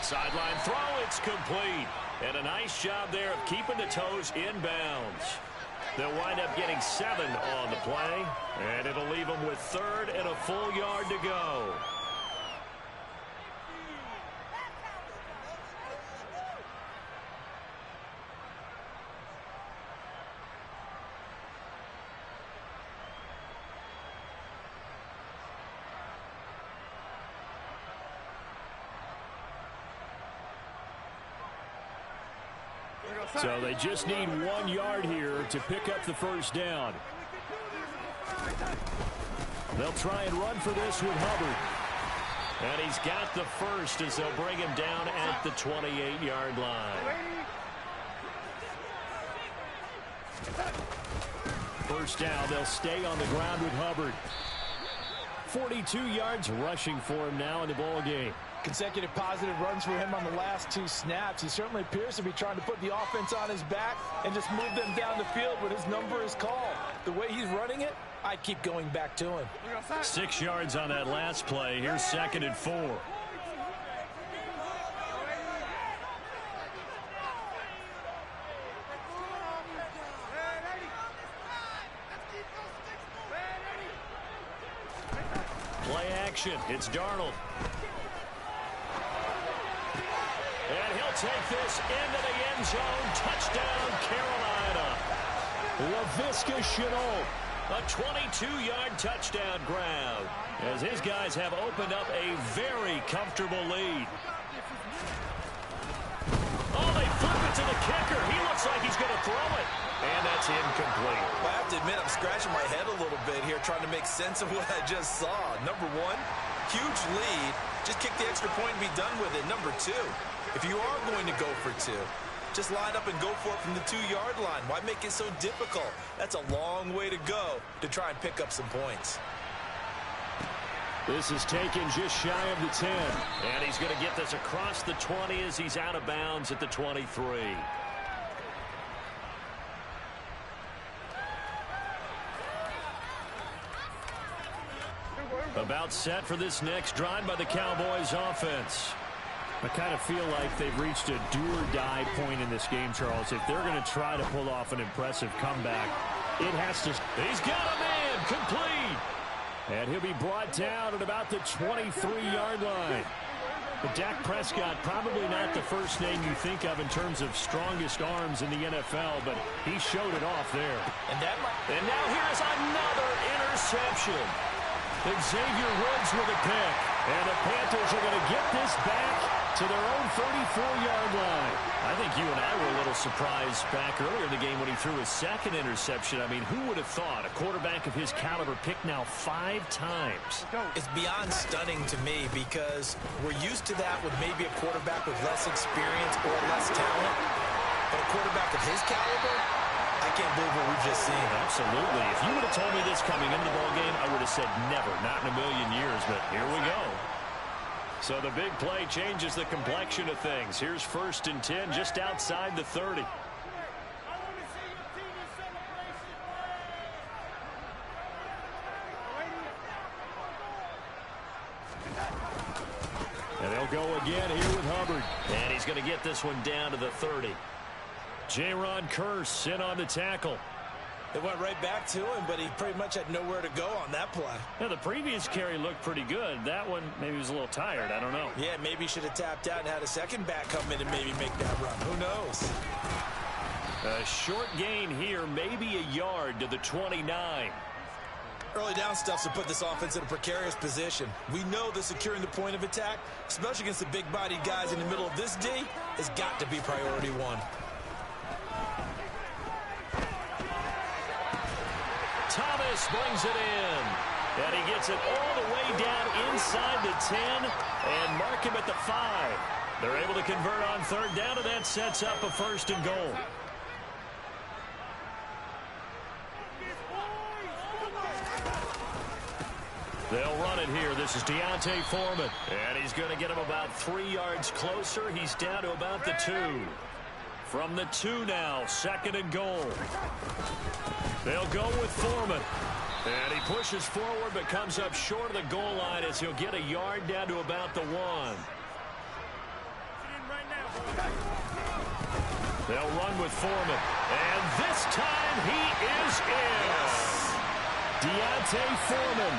Sideline throw, it's complete. And a nice job there of keeping the toes inbounds. They'll wind up getting 7 on the play. And it'll leave them with 3rd and a full yard to go. So they just need 1 yard here to pick up the first down. They'll try and run for this with Hubbard. And he's got the first as they'll bring him down at the 28-yard line. First down, they'll stay on the ground with Hubbard. 42 yards rushing for him now in the ball game. Consecutive positive runs for him on the last 2 snaps. He certainly appears to be trying to put the offense on his back and just move them down the field when his number is called. The way he's running it, I keep going back to him. 6 yards on that last play. Here's 2nd and 4. Play action. It's Darnold. take this into the end zone. Touchdown, Carolina. Laviska Shenault, a 22-yard touchdown grab, as his guys have opened up a very comfortable lead. Oh, they flip it to the kicker. He looks like he's going to throw it. And that's incomplete. Well, I have to admit, I'm scratching my head a little bit here trying to make sense of what I just saw. Number one, huge lead. Just kick the extra point and be done with it. Number two, if you are going to go for two, just line up and go for it from the 2-yard line. Why make it so difficult? That's a long way to go to try and pick up some points. This is taken just shy of the 10. And he's going to get this across the 20 as he's out of bounds at the 23. About set for this next drive by the Cowboys offense. I kind of feel like they've reached a do-or-die point in this game, Charles. If they're going to try to pull off an impressive comeback, it has to... He's got a man, complete. And he'll be brought down at about the 23-yard line. But Dak Prescott, probably not the first name you think of in terms of strongest arms in the NFL, but he showed it off there. And now here's another interception. Xavier Woods with a pick. And the Panthers are going to get this back to their own 34-yard line. I think you and I were a little surprised back earlier in the game when he threw his second interception. I mean, who would have thought a quarterback of his caliber picked now 5 times? It's beyond stunning to me because we're used to that with maybe a quarterback with less experience or less talent. But a quarterback of his caliber, I can't believe what we've just seen. Absolutely. If you would have told me this coming into the ballgame, I would have said never, not in a million years, but here we go. So the big play changes the complexion of things. Here's 1st and 10 just outside the 30. And they'll go again here with Hubbard. And he's going to get this one down to the 30. Jaron Kearse in on the tackle. It went right back to him, but he pretty much had nowhere to go on that play. Yeah, the previous carry looked pretty good. That one, maybe he was a little tired. I don't know. Yeah, maybe he should have tapped out and had a second back come in and maybe make that run. Who knows? A short gain here, maybe a yard to the 29. Early down stuff to put this offense in a precarious position. We know that securing the point of attack, especially against the big-bodied guys in the middle of this D, has got to be priority one. Thomas brings it in. And he gets it all the way down inside the 10 and mark him at the 5. They're able to convert on 3rd down, and that sets up a 1st and goal. They'll run it here. This is Deontay Foreman. And he's going to get him about 3 yards closer. He's down to about the 2. From the 2 now, 2nd and goal. They'll go with Foreman. And he pushes forward but comes up short of the goal line as he'll get a yard down to about the 1. They'll run with Foreman. And this time he is in. Deontay Foreman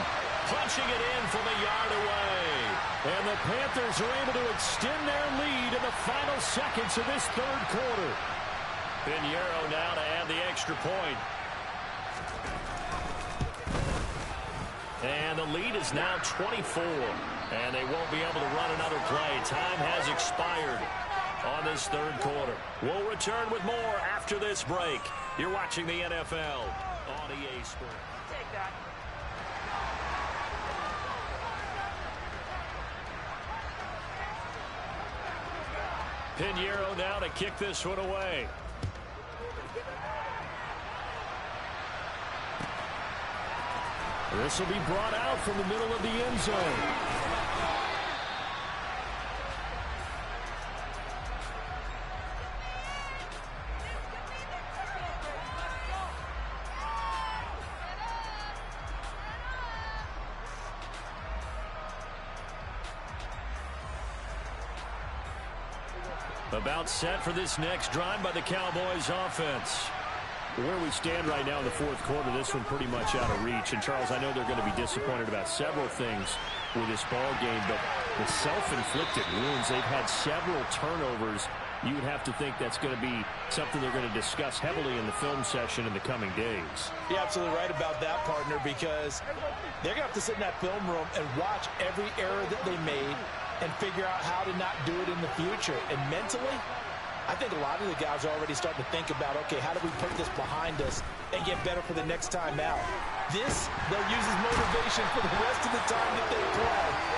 punching it in from a yard away. And the Panthers are able to extend their lead in the final seconds of this 3rd quarter. Pinheiro now to add the extra point. And the lead is now 24. And they won't be able to run another play. Time has expired on this 3rd quarter. We'll return with more after this break. You're watching the NFL on EA Sports. Take that. Pinheiro now to kick this one away. This will be brought out from the middle of the end zone. About set for this next drive by the Cowboys offense. Where we stand right now in the 4th quarter, this one pretty much out of reach. And, Charles, I know they're going to be disappointed about several things with this ball game, but the self-inflicted wounds, they've had several turnovers you would have to think that's going to be something they're going to discuss heavily in the film session in the coming days. You're absolutely right about that, partner, because they're going to have to sit in that film room and watch every error that they made and figure out how to not do it in the future. And mentally, I think a lot of the guys are already starting to think about, okay, how do we put this behind us and get better for the next time out? This, they'll use as motivation for the rest of the time that they play.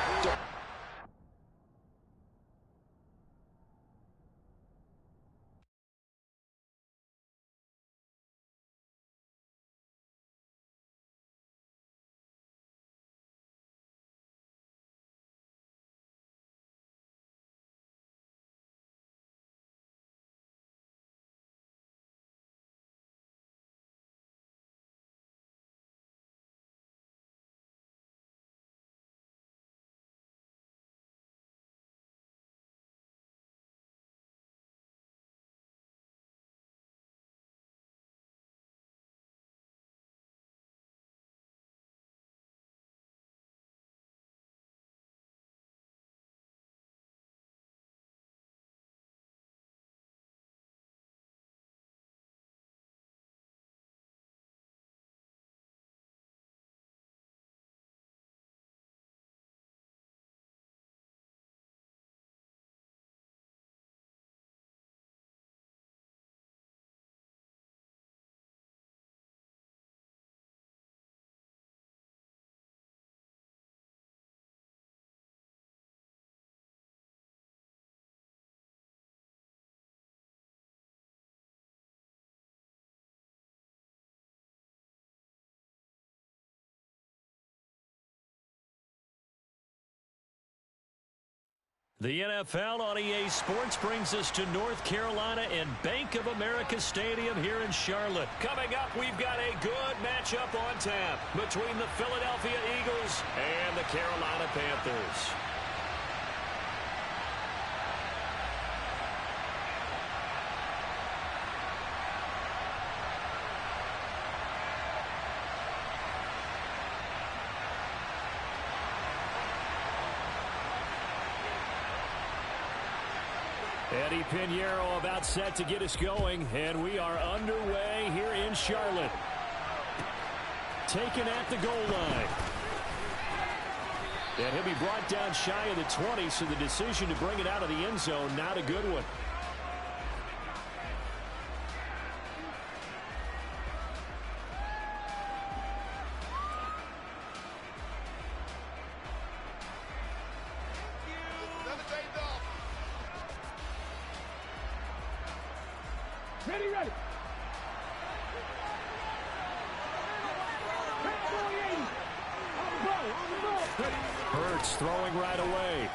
The NFL on EA Sports brings us to North Carolina and Bank of America Stadium here in Charlotte. Coming up, we've got a good matchup on tap between the Philadelphia Eagles and the Carolina Panthers. Eddie Pinheiro about set to get us going, and we are underway here in Charlotte. Taken at the goal line. And he'll be brought down shy of the 20, so the decision to bring it out of the end zone, not a good one. Ready, ready. Hurts throwing right away.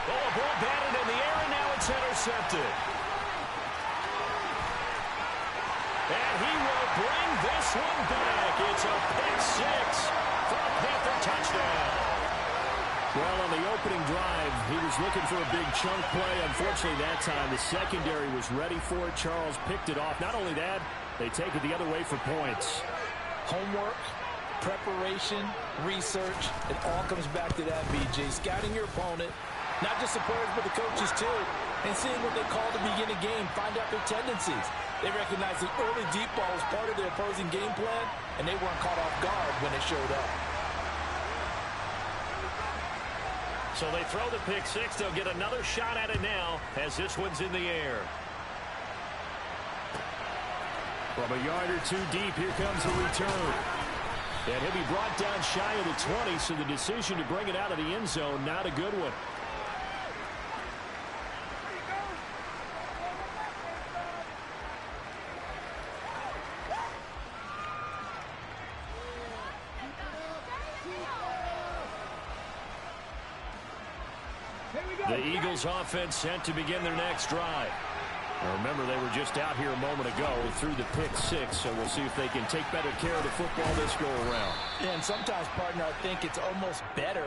Oh, a ball batted in the air, and now it's intercepted. And he will bring this one back. It's a pick six for a Panther touchdown. Well, on the opening drive, he was looking for a big chunk play. Unfortunately, that time, the secondary was ready for it. Charles picked it off. Not only that, they take it the other way for points. Homework, preparation, research, it all comes back to that, BJ. Scouting your opponent, not just the players, but the coaches, too, and seeing what they call to begin a game, find out their tendencies. They recognize the early deep ball was part of their opposing game plan, and they weren't caught off guard when it showed up. So they throw the pick six. They'll get another shot at it now as this one's in the air. From a yard or two deep, here comes a return. And he'll be brought down shy of the 20, so the decision to bring it out of the end zone, not a good one. The Eagles offense sent to begin their next drive. Now remember, they were just out here a moment ago through the pick six, so we'll see if they can take better care of the football this go around. Yeah, and sometimes, partner, I think it's almost better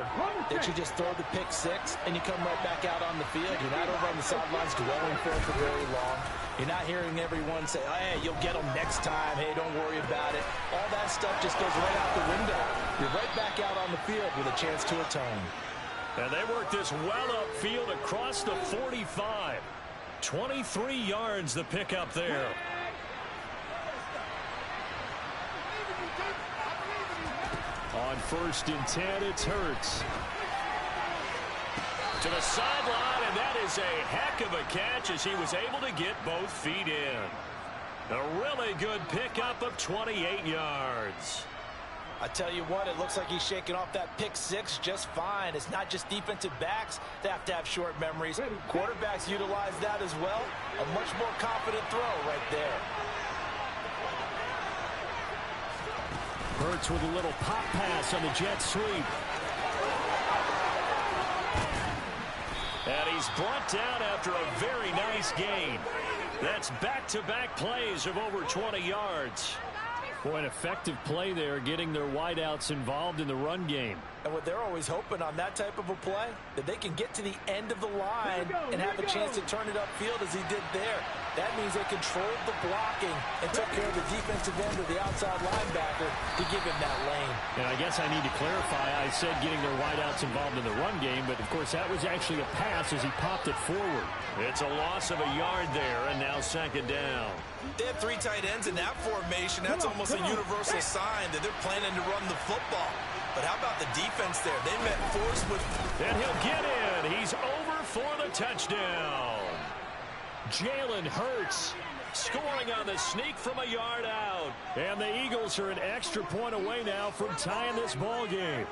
that you just throw the pick six and you come right back out on the field. You're not over on the sidelines dwelling for it for very long. You're not hearing everyone say, oh, hey, you'll get them next time. Hey, don't worry about it. All that stuff just goes right out the window. You're right back out on the field with a chance to atone. And they work this well upfield across the 45. 23 yards the pickup there. On 1st and 10, it's Hurts. To the sideline, and that is a heck of a catch as he was able to get both feet in. A really good pickup of 28 yards. I tell you what, it looks like he's shaking off that pick six just fine. It's not just defensive backs that have to have short memories. Quarterbacks utilize that as well. A much more confident throw right there. Hurts with a little pop pass on the jet sweep. And he's brought down after a very nice gain. That's back-to-back plays of over 20 yards. Boy, an effective play there, getting their wideouts involved in the run game. And what they're always hoping on that type of a play, that they can get to the end of the line and have a chance to turn it upfield as he did there. That means they controlled the blocking and took care of the defensive end of the outside linebacker to give him that lane. And I guess I need to clarify, I said getting their wideouts involved in the run game, but of course that was actually a pass as he popped it forward. It's a loss of a yard there, and now 2nd down. They have 3 tight ends in that formation. That's almost a universal sign that they're planning to run the football. But how about the defense there? They met force with... And he'll get in. He's over for the touchdown. Jalen Hurts scoring on the sneak from a yard out. And the Eagles are an extra point away now from tying this ball game.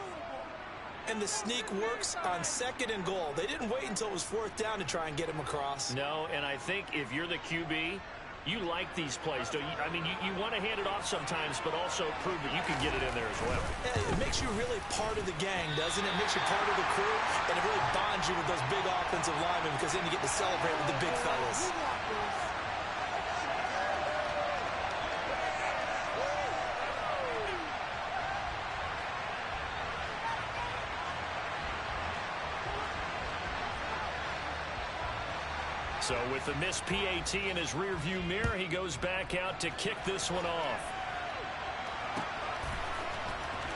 And the sneak works on 2nd and goal. They didn't wait until it was 4th down to try and get him across. No, and I think if you're the QB, you like these plays, don't you? I mean, you want to hand it off sometimes, but also prove that you can get it in there as well. It makes you really part of the gang, doesn't it? It makes you part of the crew, and it really bonds you with those big offensive linemen because then you get to celebrate with the big fellas. So with the missed PAT in his rearview mirror, he goes back out to kick this one off.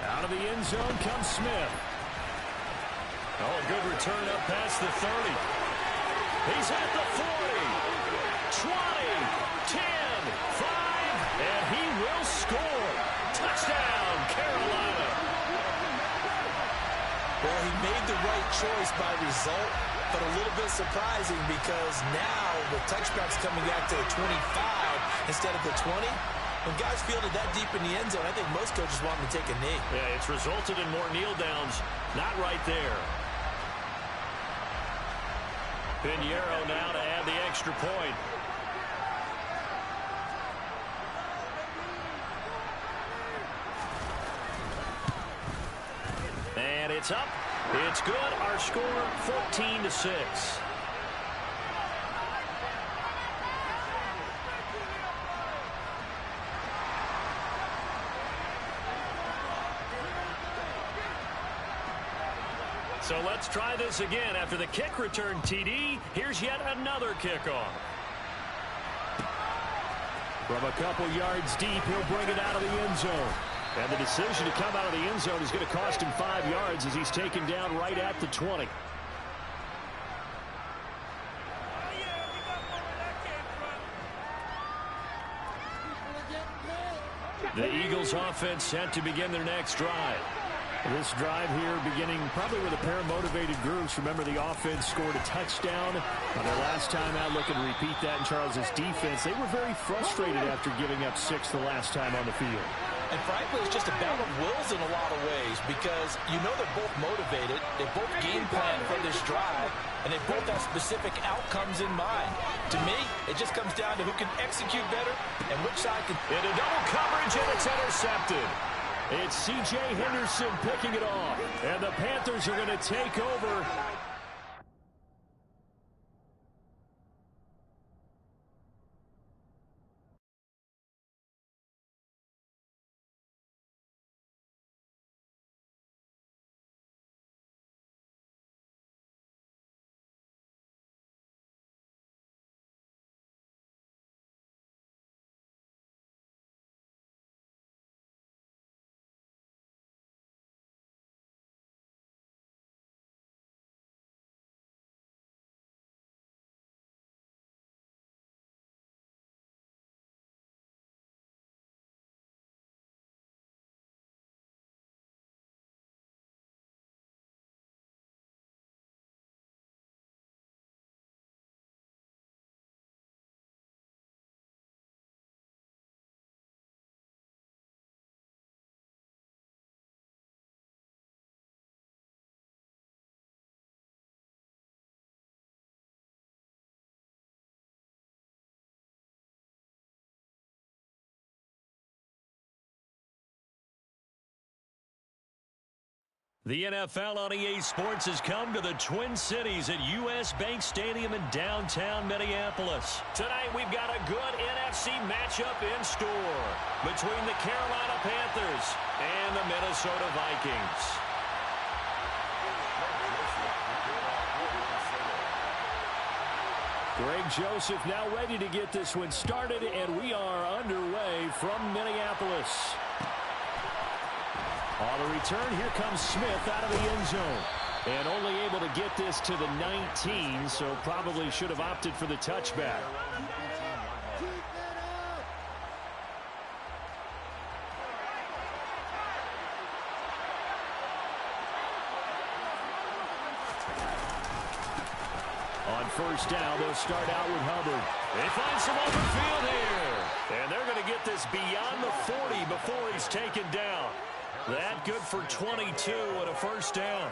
Out of the end zone comes Smith. Oh, a good return up past the 30. He's at the 40, 20, 10, 5, and he will score. Touchdown, Carolina. Well, he made the right choice by result, but a little bit surprising because now the touchback's coming back to the 25 instead of the 20. When guys fielded that deep in the end zone, I think most coaches want them to take a knee. Yeah, it's resulted in more kneel downs. Not right there. Pinheiro now to add the extra point. And it's up. It's good. Our score 14-6. So let's try this again. After the kick return TD, here's yet another kickoff. From a couple yards deep, he'll bring it out of the end zone. And the decision to come out of the end zone is going to cost him 5 yards as he's taken down right at the 20. The Eagles offense set to begin their next drive. This drive here beginning probably with a pair of motivated groups. Remember, the offense scored a touchdown on their last time out. Looking to repeat that in Charles's defense. They were very frustrated after giving up 6 the last time on the field. And frankly, it's just a battle of wills in a lot of ways because you know they're both motivated. They both game plan for this drive, and they both have specific outcomes in mind. To me, it just comes down to who can execute better and which side can. Into double coverage, and it's intercepted. It's C.J. Henderson picking it off, and the Panthers are going to take over The NFL on EA Sports has come to the Twin Cities at U.S. Bank Stadium in downtown Minneapolis. Tonight we've got a good NFC matchup in store between the Carolina Panthers and the Minnesota Vikings. Greg Joseph now ready to get this one started, and we are underway from Minneapolis. On the return, here comes Smith out of the end zone. And only able to get this to the 19, so probably should have opted for the touchback. On first down, they'll start out with Hubbard. They find some open field here. And they're going to get this beyond the 40 before he's taken down. That good for 22 and a first down.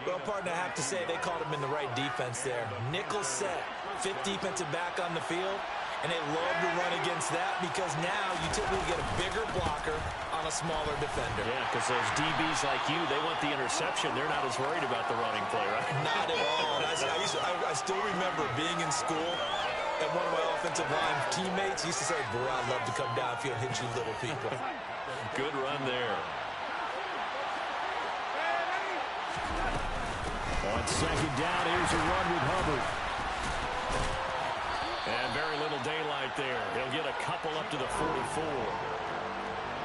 Well, partner, I have to say they called him in the right defense there. Nickel set, fifth defensive back on the field, and they love to run against that because now you typically get a bigger blocker on a smaller defender. Yeah, because those DBs like you, they want the interception. They're not as worried about the running play, right? Not at all. I still remember being in school, and one of my offensive line teammates used to say, boy, I'd love to come downfield and hit you little people. Good run there. On second down, here's a run with Hubbard. And very little daylight there. He'll get a couple up to the 44.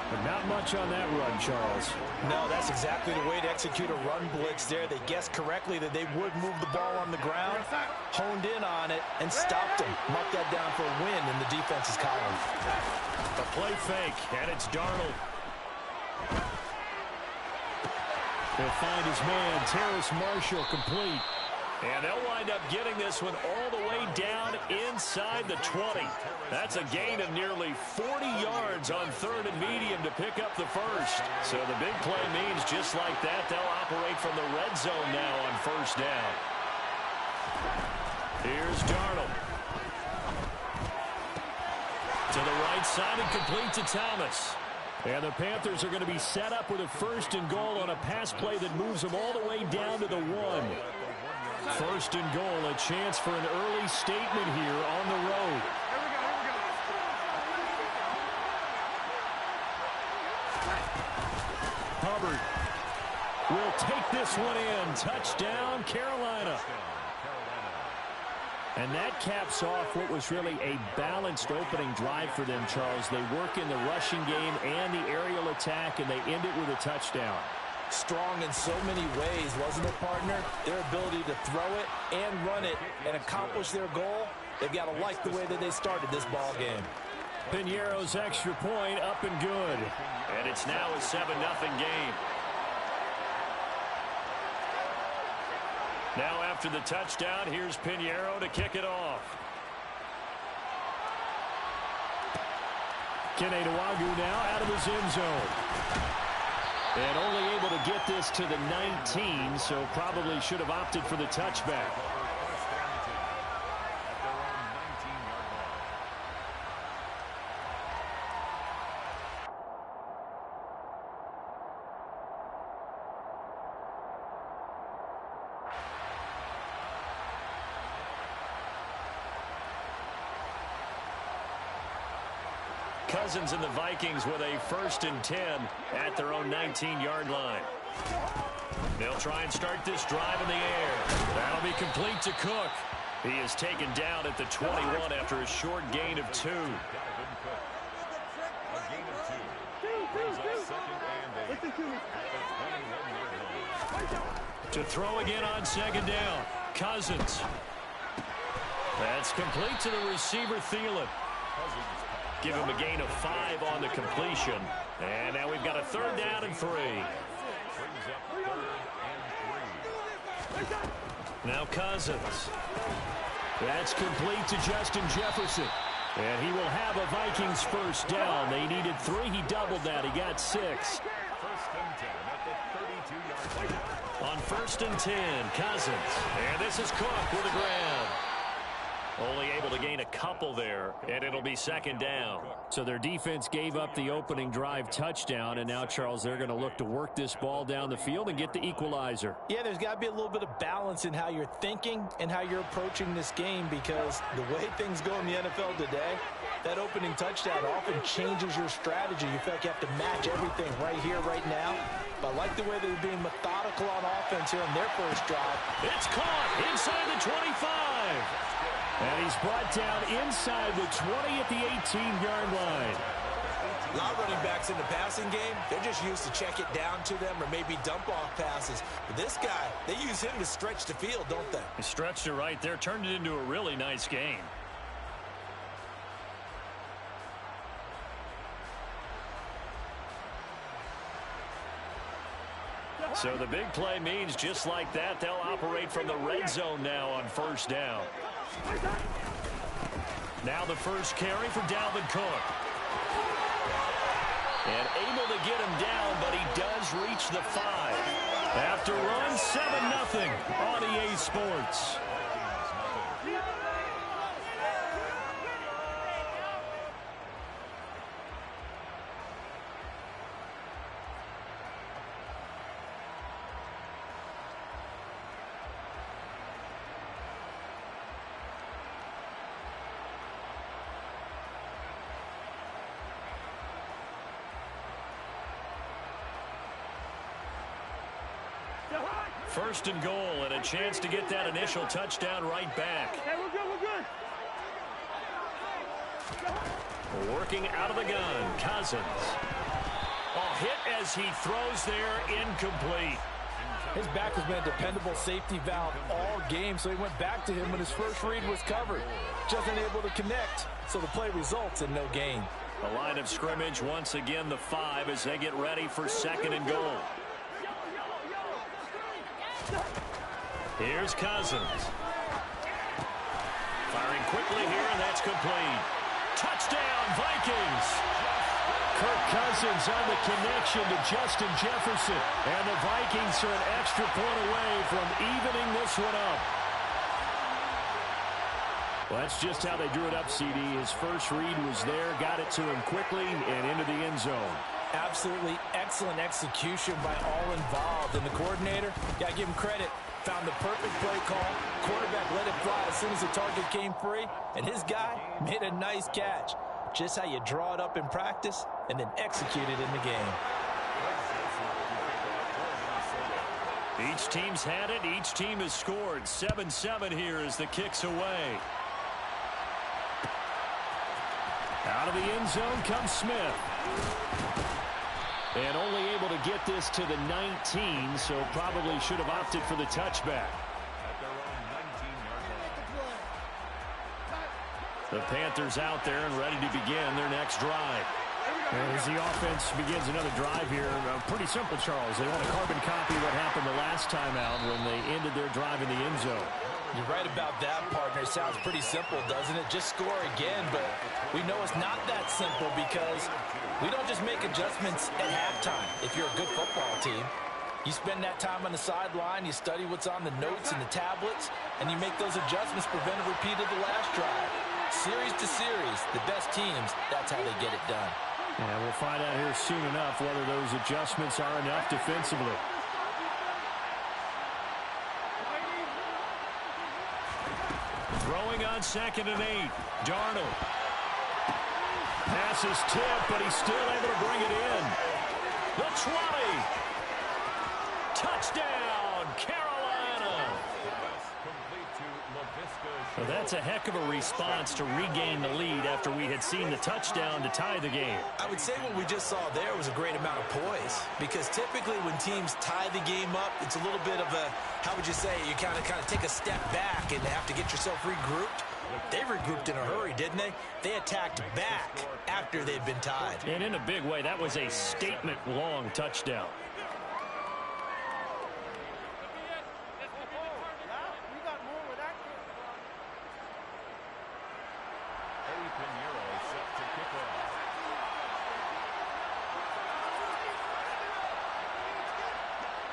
But not much on that run, Charles. No, that's exactly the way to execute a run blitz there. They guessed correctly that they would move the ball on the ground, honed in on it, and stopped him. Marked that down for a win in the defense's column. A play fake, and it's Darnold. He'll find his man, Terrace Marshall, complete. And they'll wind up getting this one all the way down inside the 20. That's a gain of nearly 40 yards on third and medium to pick up the first. So the big play means just like that, they'll operate from the red zone now on first down. Here's Darnold. To the right side and complete to Thomas. And the Panthers are going to be set up with a first and goal on a pass play that moves them all the way down to the 1. First and goal, a chance for an early statement here on the road. Hubbard will take this one in. Touchdown, Carolina. And that caps off what was really a balanced opening drive for them, Charles. They work in the rushing game and the aerial attack, and they end it with a touchdown. Strong in so many ways, wasn't it, partner? Their ability to throw it and run it and accomplish their goal, they've got to like the way that they started this ball game. Piñeiro's extra point up and good. And it's now a 7-0 game. Now after the touchdown, here's Piñeiro to kick it off. Kene Nwangwu now out of his end zone. And only able to get this to the 19, so probably should have opted for the touchback. Cousins and the Vikings with a 1st and 10 at their own 19-yard line. They'll try and start this drive in the air. That'll be complete to Cook. He is taken down at the 21 after a short gain of 2. To throw again on second down. Cousins. That's complete to the receiver, Thielen. Give him a gain of 5 on the completion. And now we've got a 3rd down and 3. Now Cousins. That's complete to Justin Jefferson. And he will have a Vikings 1st down. They needed 3. He doubled that. He got 6. On 1st and 10, Cousins. And this is Cook with a grab. Only able to gain a couple there, and it'll be second down. So their defense gave up the opening drive touchdown, and now, Charles, they're going to look to work this ball down the field and get the equalizer. Yeah, there's got to be a little bit of balance in how you're thinking and how you're approaching this game, because the way things go in the NFL today, that opening touchdown often changes your strategy. You feel like you have to match everything right here, right now. But I like the way they're being methodical on offense here on their first drive. It's caught inside the 25. And he's brought down inside the 20 at the 18-yard line. A lot of running backs in the passing game, they're just used to check it down to them or maybe dump off passes. But this guy, they use him to stretch the field, don't they? He stretched it right there, turned it into a really nice game. So the big play means just like that, they'll operate from the red zone now on first down. Now the first carry for Dalvin Cook. And able to get him down, but he does reach the 5. After run, 7-0 on EA Sports. First and goal, and a chance to get that initial touchdown right back. Hey, we're good, we're good. Working out of the gun, Cousins. A hit as he throws there, incomplete. His back has been a dependable safety valve all game, so he went back to him when his first read was covered. Just unable to connect, so the play results in no gain. The line of scrimmage once again the 5 as they get ready for second and goal. Here's Cousins. Firing quickly here, and that's complete. Touchdown, Vikings! Kirk Cousins on the connection to Justin Jefferson. And the Vikings are an extra point away from evening this one up. Well, that's just how they drew it up, CD. His first read was there, got it to him quickly, and into the end zone. Absolutely excellent execution by all involved. And the coordinator, got to give him credit, found the perfect play call. Quarterback let it fly as soon as the target came free. And his guy made a nice catch. Just how you draw it up in practice and then execute it in the game. Each team's had it. Each team has scored. 7-7 here as the kick's away. Out of the end zone comes Smith. And only able to get this to the 19, so probably should have opted for the touchback. The Panthers out there and ready to begin their next drive. And as the offense begins another drive here, pretty simple, Charles. They want to carbon copy what happened the last time out when they ended their drive in the end zone. You're right about that, partner. It sounds pretty simple, doesn't it? Just score again, but we know it's not that simple because we don't just make adjustments at halftime. If you're a good football team, you spend that time on the sideline, you study what's on the notes and the tablets, and you make those adjustments, prevent a repeat of the last drive. Series to series, the best teams, that's how they get it done. Yeah, we'll find out here soon enough whether those adjustments are enough defensively. Throwing on 2nd and 8. Darnold. Pass is tipped, but he's still able to bring it in. The 20. Touchdown, Carolina. Well, that's a heck of a response to regain the lead after we had seen the touchdown to tie the game. I would say what we just saw there was a great amount of poise, because typically when teams tie the game up, it's a little bit of a, how would you say, you kind of take a step back and have to get yourself regrouped. They regrouped in a hurry, didn't they? They attacked back after they'd been tied. And in a big way, that was a statement-long touchdown.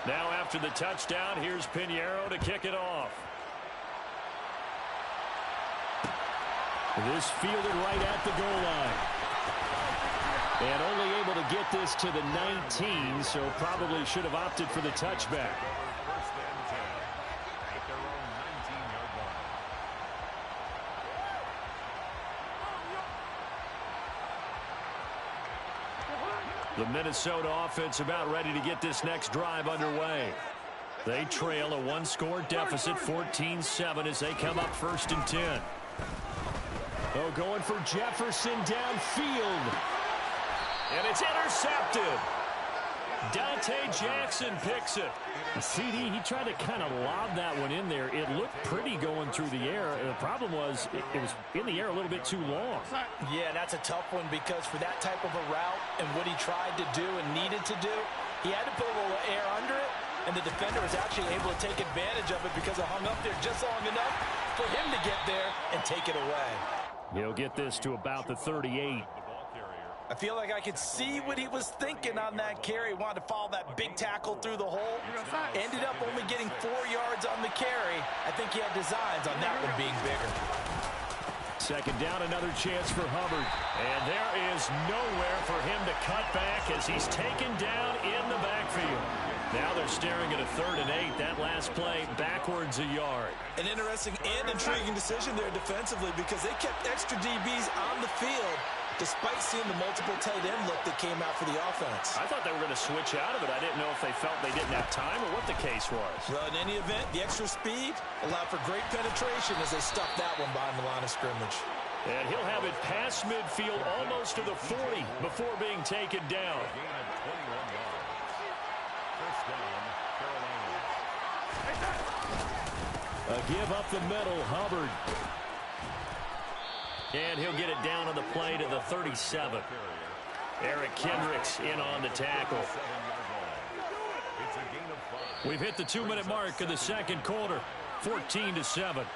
Now after the touchdown, here's Pinheiro to kick it off. This fielded right at the goal line. And only able to get this to the 19, so probably should have opted for the touchback. The Minnesota offense about ready to get this next drive underway. They trail a one-score deficit, 14-7, as they come up 1st and 10. Oh, going for Jefferson downfield. And it's intercepted. Dante Jackson picks it. CD, he tried to kind of lob that one in there. It looked pretty going through the air. The problem was it was in the air a little bit too long. Yeah, that's a tough one because for that type of a route and what he tried to do and needed to do, he had to put a little air under it, and the defender was actually able to take advantage of it because it hung up there just long enough for him to get there and take it away. He'll get this to about the 38. I feel like I could see what he was thinking on that carry. Wanted to follow that big tackle through the hole. Ended up only getting 4 yards on the carry. I think he had designs on that one being bigger. 2nd down, another chance for Hubbard. And there is nowhere for him to cut back as he's taken down in the backfield. Now they're staring at a 3rd and 8. That last play backwards a yard. An interesting and intriguing decision there defensively because they kept extra DBs on the field despite seeing the multiple tight end look that came out for the offense. I thought they were going to switch out of it. I didn't know if they felt they didn't have time or what the case was. Well, in any event, the extra speed allowed for great penetration as they stuffed that one behind the line of scrimmage. And he'll have it past midfield almost to the 40 before being taken down. A give up the middle, Hubbard. And he'll get it down on the play to the 37. Eric Kendricks in on the tackle. We've hit the 2-minute mark of the 2nd quarter, 14-7.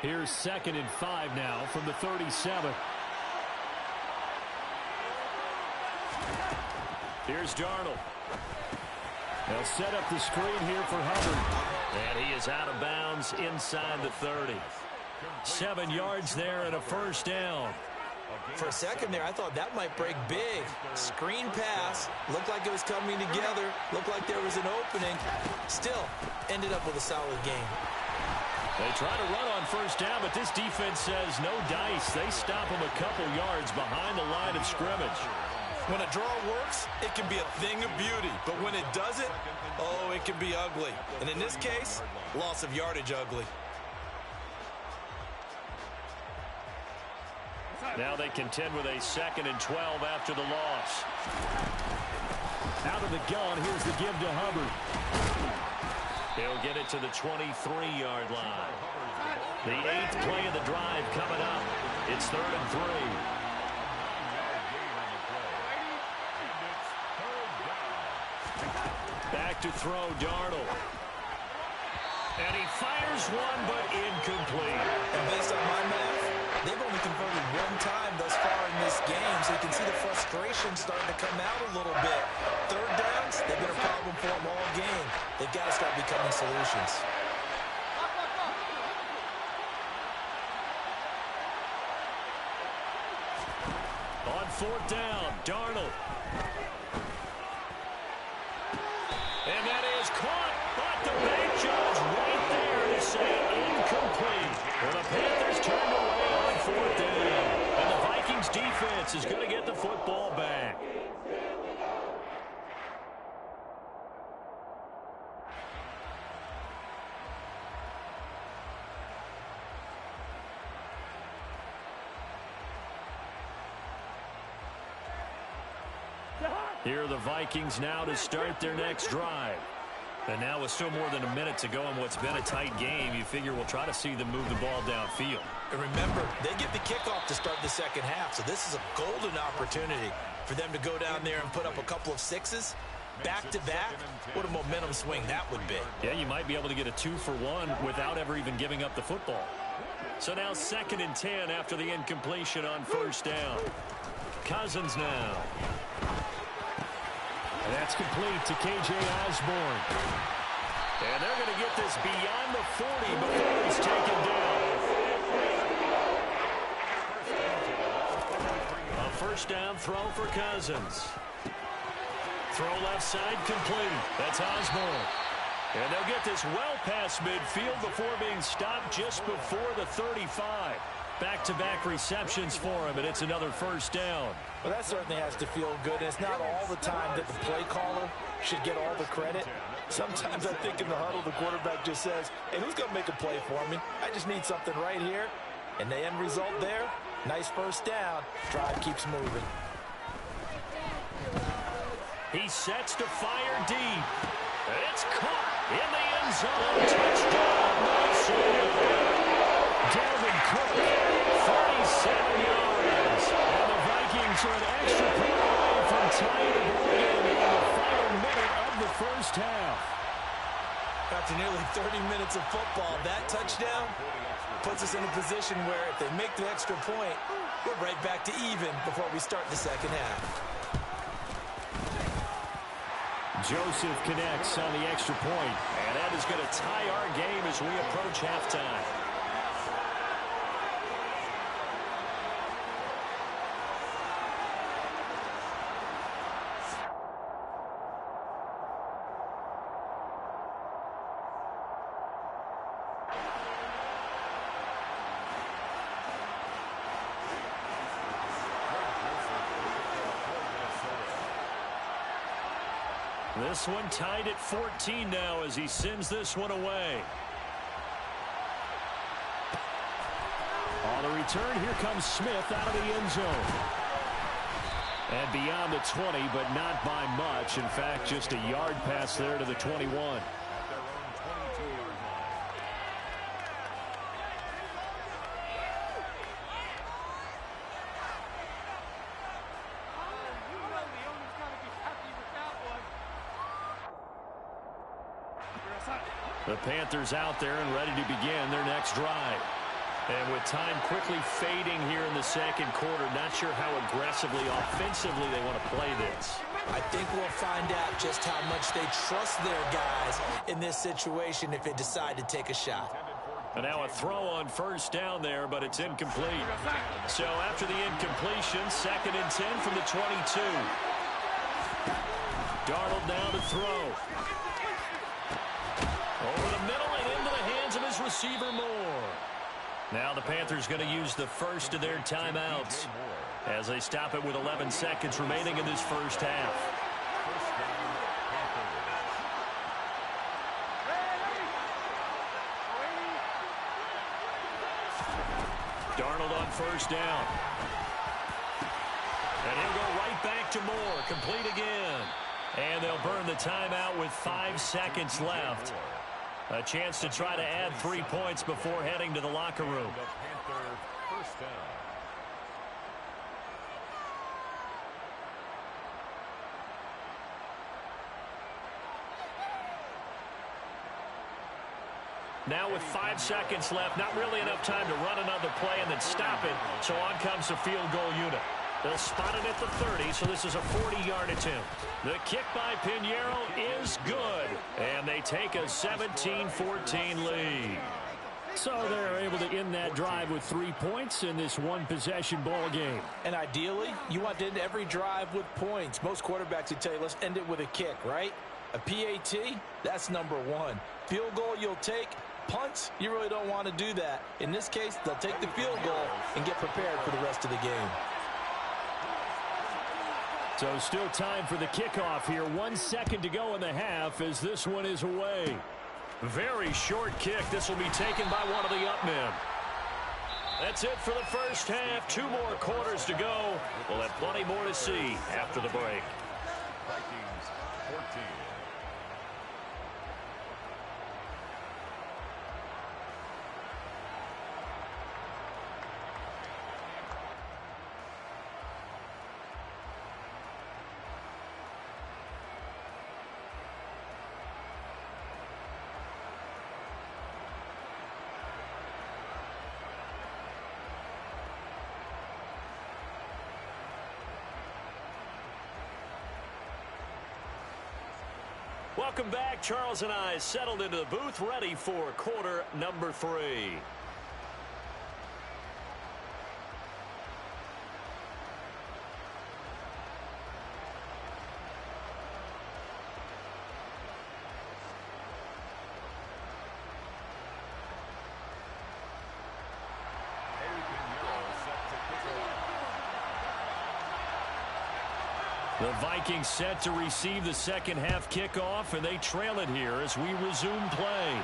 Here's 2nd and 5 now from the 37. Here's Darnold. They'll set up the screen here for Hubbard. And he is out of bounds inside the 30. 7 yards there and a 1st down. For a second there, I thought that might break big. Screen pass. Looked like it was coming together. Looked like there was an opening. Still, ended up with a solid game. They try to run on 1st down, but this defense says no dice. They stop him a couple yards behind the line of scrimmage. When a draw works, it can be a thing of beauty. But when it doesn't, oh, it can be ugly. And in this case, loss of yardage ugly. Now they contend with a 2nd and 12 after the loss. Out of the gun, here's the give to Hubbard. He'll get it to the 23-yard line. The 8th play of the drive coming up. It's 3rd and 3. Back to throw, Darnold. And he fires one, but incomplete. And based on my math, they've only converted 1 time thus far in this game, so you can see the frustration starting to come out a little bit. 3rd downs, they've been a problem for them all game. They've got to start becoming solutions. On 4th down, Darnold. And that is caught, but the bank judge right there to say incomplete. Well, the Panthers turned away on 4th down. And the Vikings defense is going to get the football back. Here are the Vikings now to start their next drive. And now with still more than a minute to go in what's been a tight game, you figure we'll try to see them move the ball downfield. And remember, they get the kickoff to start the 2nd half, so this is a golden opportunity for them to go down there and put up a couple of 6s. Back-to-back, what a momentum swing that would be. Yeah, you might be able to get a 2-for-1 without ever even giving up the football. So now 2nd and 10 after the incompletion on 1st down. Cousins now. And that's complete to K.J. Osborne. And they're going to get this beyond the 40 before he's taken down. A first down throw for Cousins. Throw left side complete. That's Osborne. And they'll get this well past midfield before being stopped just before the 35. Back-to-back receptions for him, and it's another first down. Well, that certainly has to feel good. It's not all the time that the play caller should get all the credit. Sometimes I think in the huddle, the quarterback just says, hey, who's going to make a play for me? I just need something right here. And the end result there, nice first down. Drive keeps moving. He sets to fire deep. It's caught in the end zone. Touchdown, Minnesota. Dalvin Cook, 37 yards. And the Vikings are an extra point away from tying the ball game in the final minute of the first half. After nearly 30 minutes of football, that touchdown puts us in a position where if they make the extra point, we're right back to even before we start the second half. Joseph connects on the extra point, and that is going to tie our game as we approach halftime. This one tied at 14 now as he sends this one away. On the return, here comes Smith out of the end zone. And beyond the 20, but not by much. In fact, just a yard pass there to the 21. The Panthers out there and ready to begin their next drive. And with time quickly fading here in the second quarter, not sure how aggressively, offensively they want to play this. I think we'll find out just how much they trust their guys in this situation if they decide to take a shot. And now a throw on first down there, but it's incomplete. So after the incompletion, 2nd and 10 from the 22. Darnold now to throw. Over the middle and into the hands of his receiver Moore. Now the Panthers going to use the first of their timeouts as they stop it with 11 seconds remaining in this first half. Darnold on first down. And he'll go right back to Moore. Complete again. And they'll burn the timeout with 5 seconds left. A chance to try to add 3 points before heading to the locker room. Now with 5 seconds left, not really enough time to run another play and then stop it. So on comes the field goal unit. They'll spot it at the 30, so this is a 40-yard attempt. The kick by Pinheiro is good, and they take a 17-14 lead. So they're able to end that drive with 3 points in this one-possession ball game. And ideally, you want to end every drive with points. Most quarterbacks would tell you, let's end it with a kick, right? A PAT, that's number 1. Field goal you'll take. Punts, you really don't want to do that. In this case, they'll take the field goal and get prepared for the rest of the game. So still time for the kickoff here. 1 second to go in the half as this one is away. Very short kick. This will be taken by one of the up men. That's it for the first half. 2 more quarters to go. We'll have plenty more to see after the break. Vikings 14. Welcome back. Charles and I settled into the booth, ready for quarter number 3. The Vikings set to receive the second half kickoff, and they trail it here as we resume play.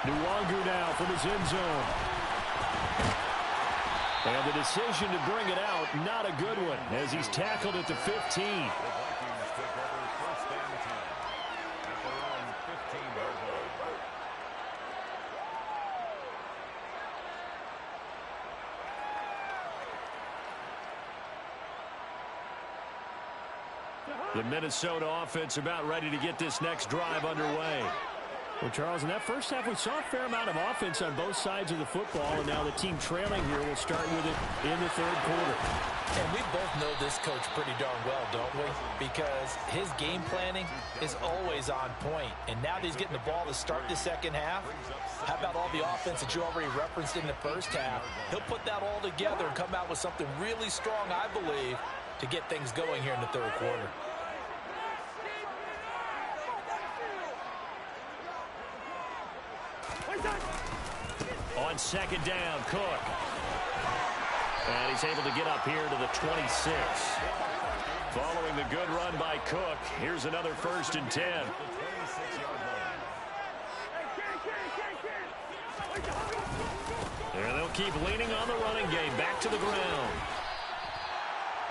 Nwangu now from his end zone. And the decision to bring it out, not a good one, as he's tackled at the 15. The Minnesota offense about ready to get this next drive underway. Well, Charles, in that first half, we saw a fair amount of offense on both sides of the football, and now the team trailing here will start with it in the third quarter. And we both know this coach pretty darn well, don't we? Because his game planning is always on point. And now that he's getting the ball to start the second half, how about all the offense that you already referenced in the first half? He'll put that all together and come out with something really strong, I believe, to get things going here in the third quarter. On second down, Cook. And he's able to get up here to the 26. Following the good run by Cook, here's another 1st and 10. And they'll keep leaning on the running game. Back to the ground.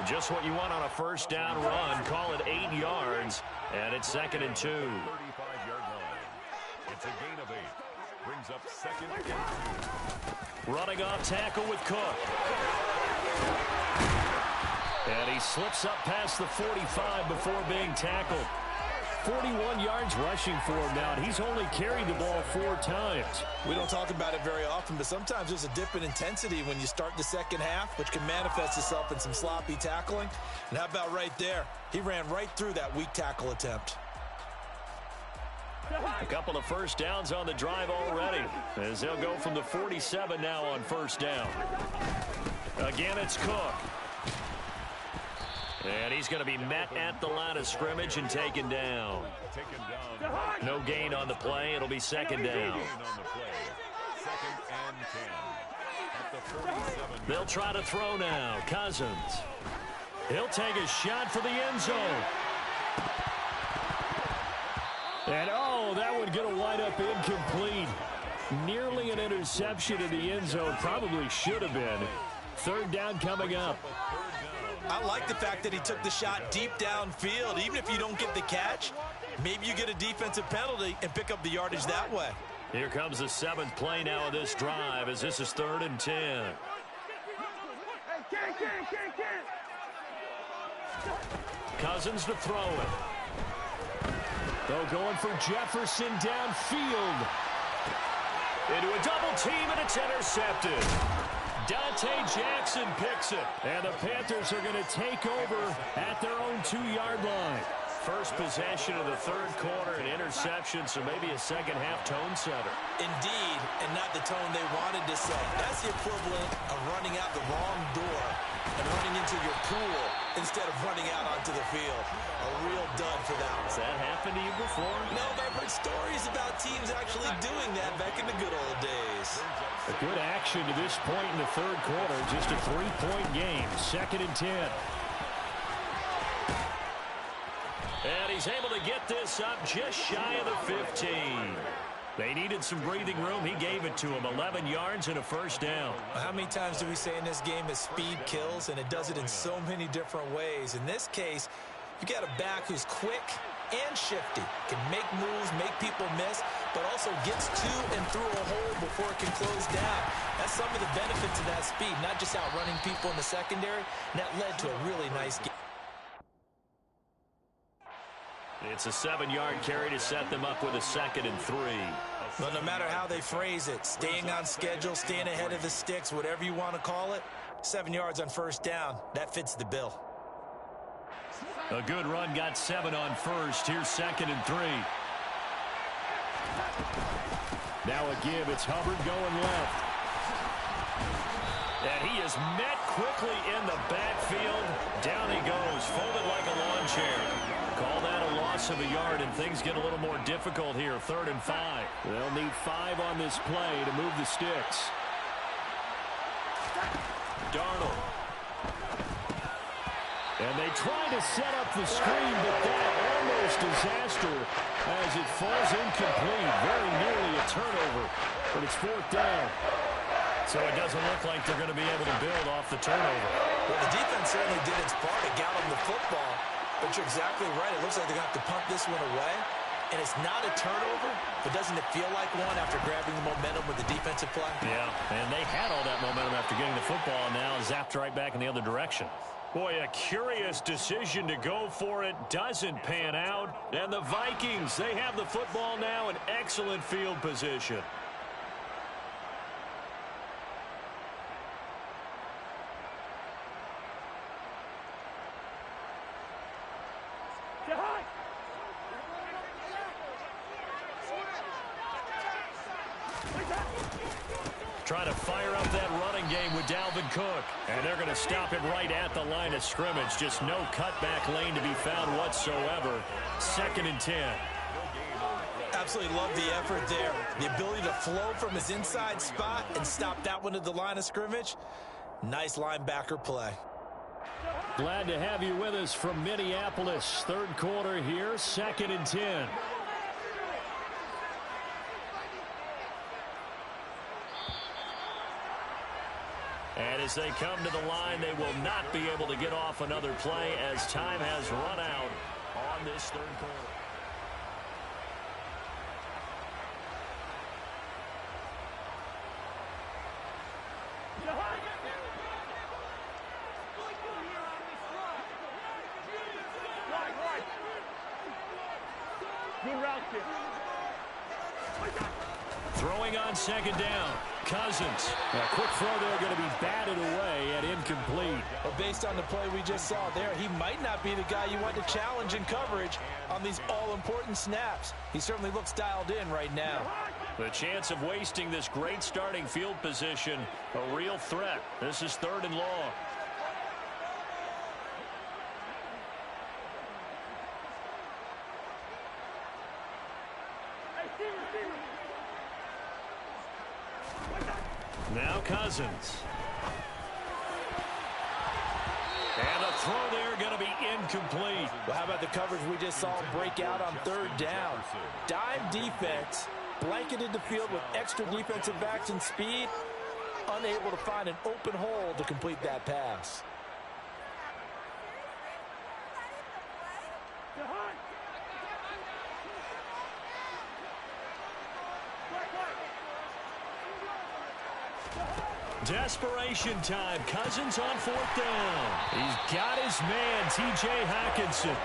Just what you want on a first down run. Call it 8 yards. And it's 2nd and 2. 35-yard line. It's a gain of 8. Brings up 2nd and 2. Running off tackle with Cook. And he slips up past the 45 before being tackled. 41 yards rushing for him now, and he's only carried the ball 4 times. We don't talk about it very often, but sometimes there's a dip in intensity when you start the second half, which can manifest itself in some sloppy tackling. And how about right there? He ran right through that weak tackle attempt. A couple of first downs on the drive already, as they'll go from the 47 now on first down. Again, it's Cook. And he's going to be met at the line of scrimmage and taken down. No gain on the play. It'll be 2nd down. They'll try to throw now. Cousins. He'll take a shot for the end zone. And, oh, that would get a wide-up incomplete. Nearly an interception in the end zone. Probably should have been. 3rd down coming up. I like the fact that he took the shot deep downfield. Even if you don't get the catch, maybe you get a defensive penalty and pick up the yardage that way. Here comes the 7th play now of this drive, as this is 3rd and 10. Cousins to throw it. They're going for Jefferson downfield. Into a double team, and it's intercepted. Dante Jackson picks it. And the Panthers are going to take over at their own 2-yard line. First possession of the 3rd quarter, an interception, so maybe a second-half tone setter. Indeed, and not the tone they wanted to set. That's the equivalent of running out the wrong door and running into your pool instead of running out onto the field. A real dud for that one. Has that happened to you before? No, but I've heard stories about teams actually doing that back in the good old days. A good action to this point in the 3rd quarter. Just a 3-point game. 2nd and 10. And he's able to get this up just shy of the 15. They needed some breathing room. He gave it to him. 11 yards and a first down. How many times do we say in this game that speed kills, and it does it in so many different ways? In this case, you got a back who's quick and shifty, can make moves, make people miss, but also gets to and through a hole before it can close down. That's some of the benefits of that speed, not just outrunning people in the secondary, and that led to a really nice game. It's a 7-yard carry to set them up with a 2nd and 3. Well, no matter how they phrase it, staying on schedule, staying ahead of the sticks, whatever you want to call it, 7 yards on first down, that fits the bill. A good run, got 7 on first. Here's 2nd and 3. Now a give. It's Hubbard going left. And he is met quickly in the backfield. Down he goes, folded like a lawn chair. Call that a loss of a yard, and things get a little more difficult here. 3rd and 5. They'll need 5 on this play to move the sticks. Darnold. And they try to set up the screen, but that almost disaster as it falls incomplete. Very nearly a turnover, but it's 4th down. So it doesn't look like they're going to be able to build off the turnover. Well, the defense certainly did its part to get them the football, but you're exactly right. It looks like they're going to have to punt this one away. And it's not a turnover, but doesn't it feel like one after grabbing the momentum with the defensive play? Yeah, and they had all that momentum after getting the football, and now zapped right back in the other direction. Boy, a curious decision to go for it. Doesn't pan out. And the Vikings, they have the football now in excellent field position. Trying to fire up that running game with Dalvin Cook. And they're going to stop it right at the line of scrimmage. Just no cutback lane to be found whatsoever. 2nd and 10. Absolutely love the effort there. The ability to flow from his inside spot and stop that one at the line of scrimmage. Nice linebacker play. Glad to have you with us from Minneapolis. 3rd quarter here, 2nd and 10. And as they come to the line, they will not be able to get off another play as time has run out on this 3rd quarter. Good route kick. Throwing on 2nd down. Cousins. A quick throw there going to be batted away and incomplete. Well, based on the play we just saw there, he might not be the guy you want to challenge in coverage on these all-important snaps. He certainly looks dialed in right now. The chance of wasting this great starting field position, a real threat. This is 3rd and long. Now Cousins. And the throw there going to be incomplete. Well, how about the coverage we just saw break out on 3rd down? Dime defense, blanketed the field with extra defensive backs and speed, unable to find an open hole to complete that pass. Desperation time. Cousins on 4th down. He's got his man, T.J. Hockenson.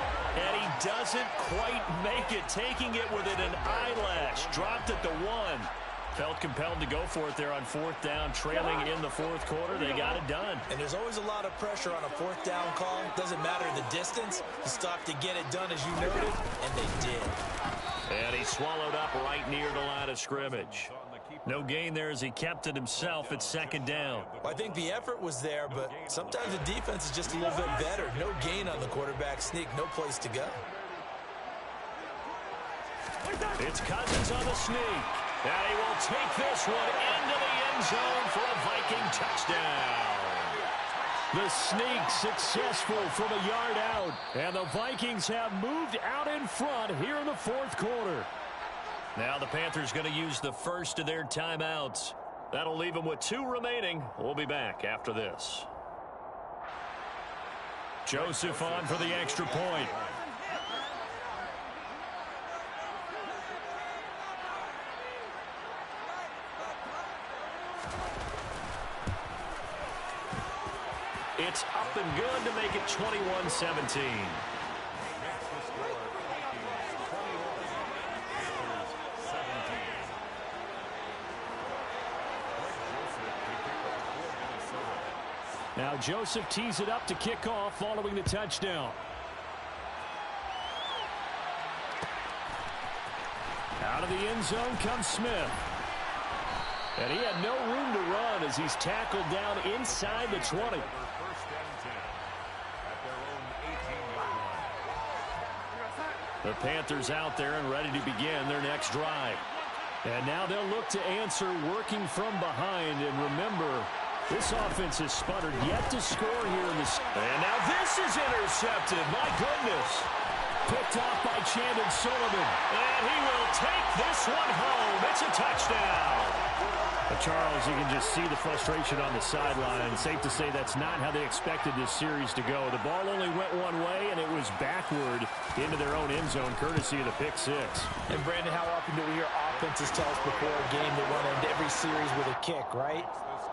And he doesn't quite make it. Taking it within an eyelash. Dropped at the 1. Felt compelled to go for it there on 4th down. Trailing in the 4th quarter. They got it done. And there's always a lot of pressure on a 4th down call. Doesn't matter the distance. You stop to get it done as you noted. And they did. And he swallowed up right near the line of scrimmage. No gain there as he kept it himself at 2nd down. Well, I think the effort was there, but sometimes the defense is just a little bit better. No gain on the quarterback sneak. No place to go. It's Cousins on the sneak. And he will take this one into the end zone for a Viking touchdown. The sneak successful from a yard out. And the Vikings have moved out in front here in the 4th quarter. Now the Panthers going to use the first of their timeouts. That'll leave them with 2 remaining. We'll be back after this. Joseph on for the extra point. It's up and good to make it 21-17. Now Joseph tees it up to kick off following the touchdown. Out of the end zone comes Smith. And he had no room to run as he's tackled down inside the 20. First and 10 at their own 18-yard line. The Panthers out there and ready to begin their next drive. And now they'll look to answer working from behind. And remember, this offense has sputtered yet to score here in this. And now this is intercepted. My goodness. Picked off by Chandon Sullivan. And he will take this one home. It's a touchdown. Charles, you can just see the frustration on the sideline. Safe to say that's not how they expected this series to go. The ball only went one way, and it was backward into their own end zone, courtesy of the pick six. And, Brandon, how often do we hear offenses tell us before a game they want to end every series with a kick, right?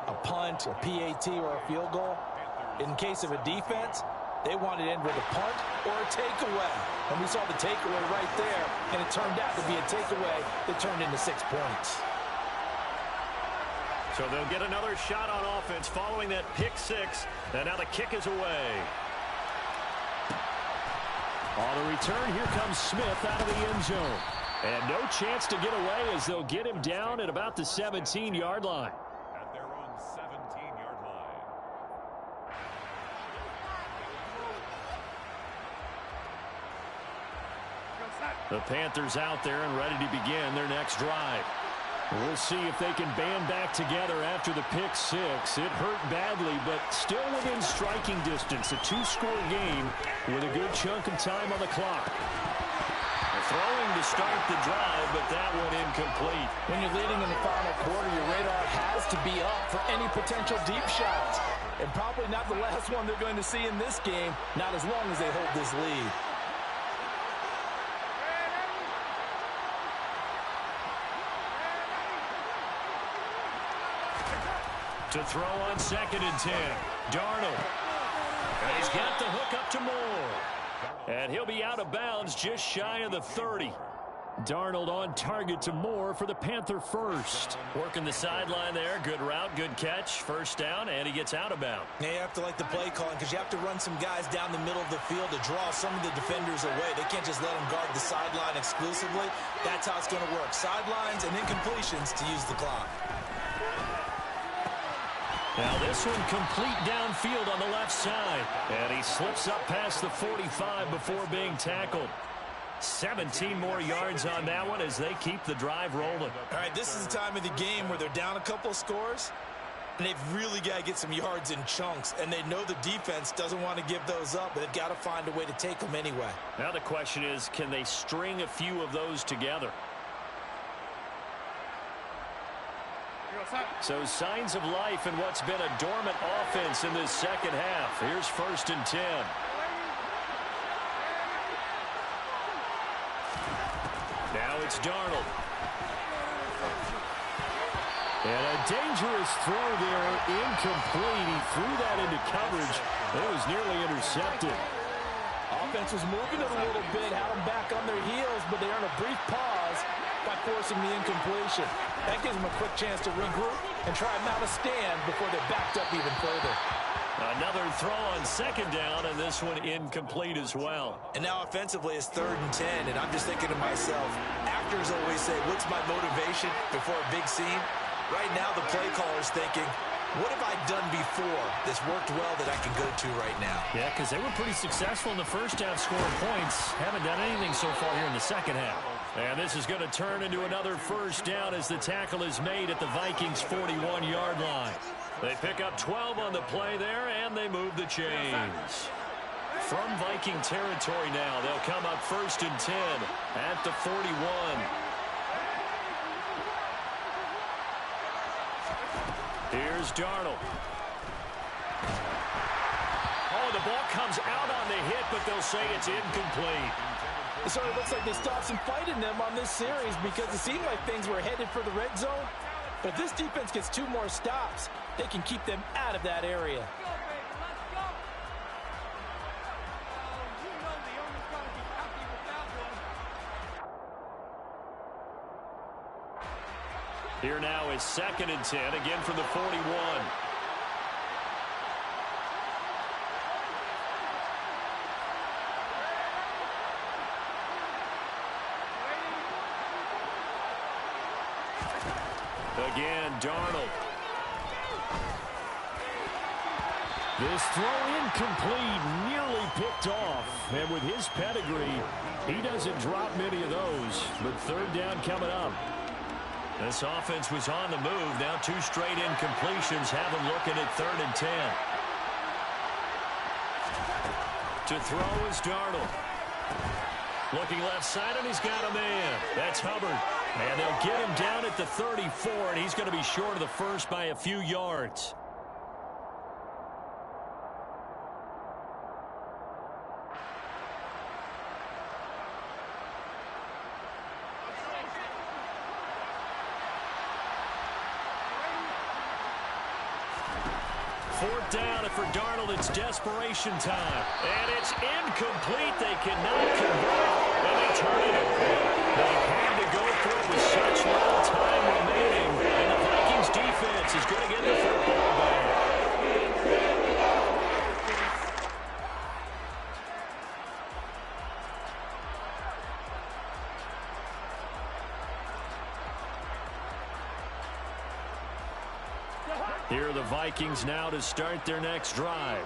A punt, a PAT, or a field goal. In case of a defense, they want it to end with a punt or a takeaway. And we saw the takeaway right there, and it turned out to be a takeaway that turned into 6 points. So they'll get another shot on offense following that pick six. And now the kick is away. On the return, here comes Smith out of the end zone. And no chance to get away as they'll get him down at about the 17-yard line. At their own 17-yard line. The Panthers out there and ready to begin their next drive. We'll see if they can band back together after the pick six. It hurt badly, but still within striking distance. A two-score game with a good chunk of time on the clock. Throwing to start the drive, but that one incomplete. When you're leading in the final quarter, your radar has to be up for any potential deep shots. And probably not the last one they're going to see in this game, not as long as they hold this lead. To throw on 2nd and 10. Darnold. And he's got the hook up to Moore. And he'll be out of bounds just shy of the 30. Darnold on target to Moore for the Panther first. Working the sideline there. Good route, good catch. First down, and he gets out of bounds. Yeah, you have to like the play calling because you have to run some guys down the middle of the field to draw some of the defenders away. They can't just let them guard the sideline exclusively. That's how it's going to work. Sidelines and incompletions to use the clock. Now this one complete downfield on the left side. And he slips up past the 45 before being tackled. 17 more yards on that one as they keep the drive rolling. All right, this is the time of the game where they're down a couple of scores, and they've really got to get some yards in chunks, and they know the defense doesn't want to give those up, but they've got to find a way to take them anyway. Now the question is, can they string a few of those together? So signs of life in what's been a dormant offense in this second half. Here's 1st and 10. Now it's Darnold. And a dangerous throw there, incomplete. He threw that into coverage, and it was nearly intercepted. Offense was moving it a little bit, had them back on their heels, but they earned a brief pause by forcing the incompletion. That gives them a quick chance to regroup and try and mount a stand before they're backed up even further. Another throw on 2nd down, and this one incomplete as well. And now offensively it's 3rd and 10, and I'm just thinking to myself, actors always say, what's my motivation before a big scene? Right now the play caller's thinking, what have I done before that's worked well that I can go to right now? Yeah, because they were pretty successful in the first half scoring points. Haven't done anything so far here in the second half. And this is going to turn into another first down as the tackle is made at the Vikings' 41-yard line. They pick up 12 on the play there, and they move the chains. From Viking territory now, they'll come up 1st and 10 at the 41. Here's Darnold. Oh, the ball comes out on the hit, but they'll say it's incomplete. It sort of looks like they stopped some fight in them on this series because it seemed like things were headed for the red zone. But if this defense gets 2 more stops, they can keep them out of that area. Here now is 2nd and 10, again from the 41. Again, Darnold. This throw incomplete, nearly picked off. And with his pedigree, he doesn't drop many of those. But third down coming up. This offense was on the move. Now 2 straight incompletions have them looking at 3rd and 10. To throw is Darnold. Looking left side, and he's got a man. That's Hubbard. And they'll get him down at the 34, and he's going to be short of the first by a few yards. Fourth down, and for Darnold, it's desperation time. And it's incomplete. They cannot convert, and they turn it over. They had to go for it with such little time remaining, and the Vikings defense is going to get the football back. Here are the Vikings now to start their next drive.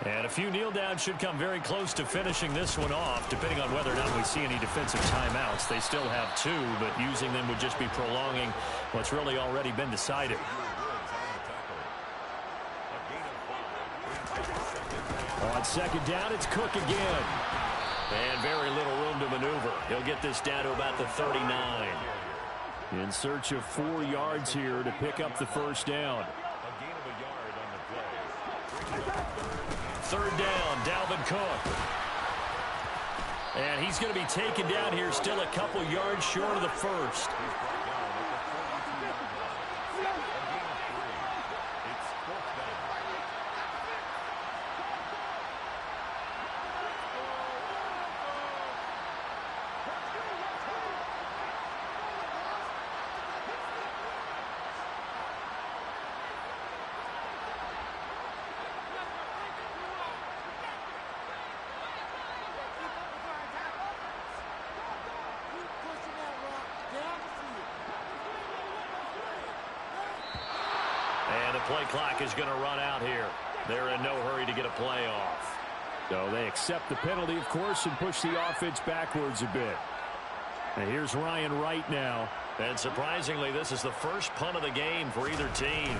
And a few kneel downs should come very close to finishing this one off, depending on whether or not we see any defensive timeouts. They still have 2, but using them would just be prolonging what's really already been decided. On second down, it's Cook again. And very little room to maneuver. He'll get this down to about the 39. In search of 4 yards here to pick up the first down. Third down, Dalvin Cook. And he's going to be taken down here, still a couple yards short of the first. And the play clock is going to run out here. They're in no hurry to get a play off. So they accept the penalty, of course, and push the offense backwards a bit. And here's Ryan Wright now. And surprisingly, this is the first punt of the game for either team.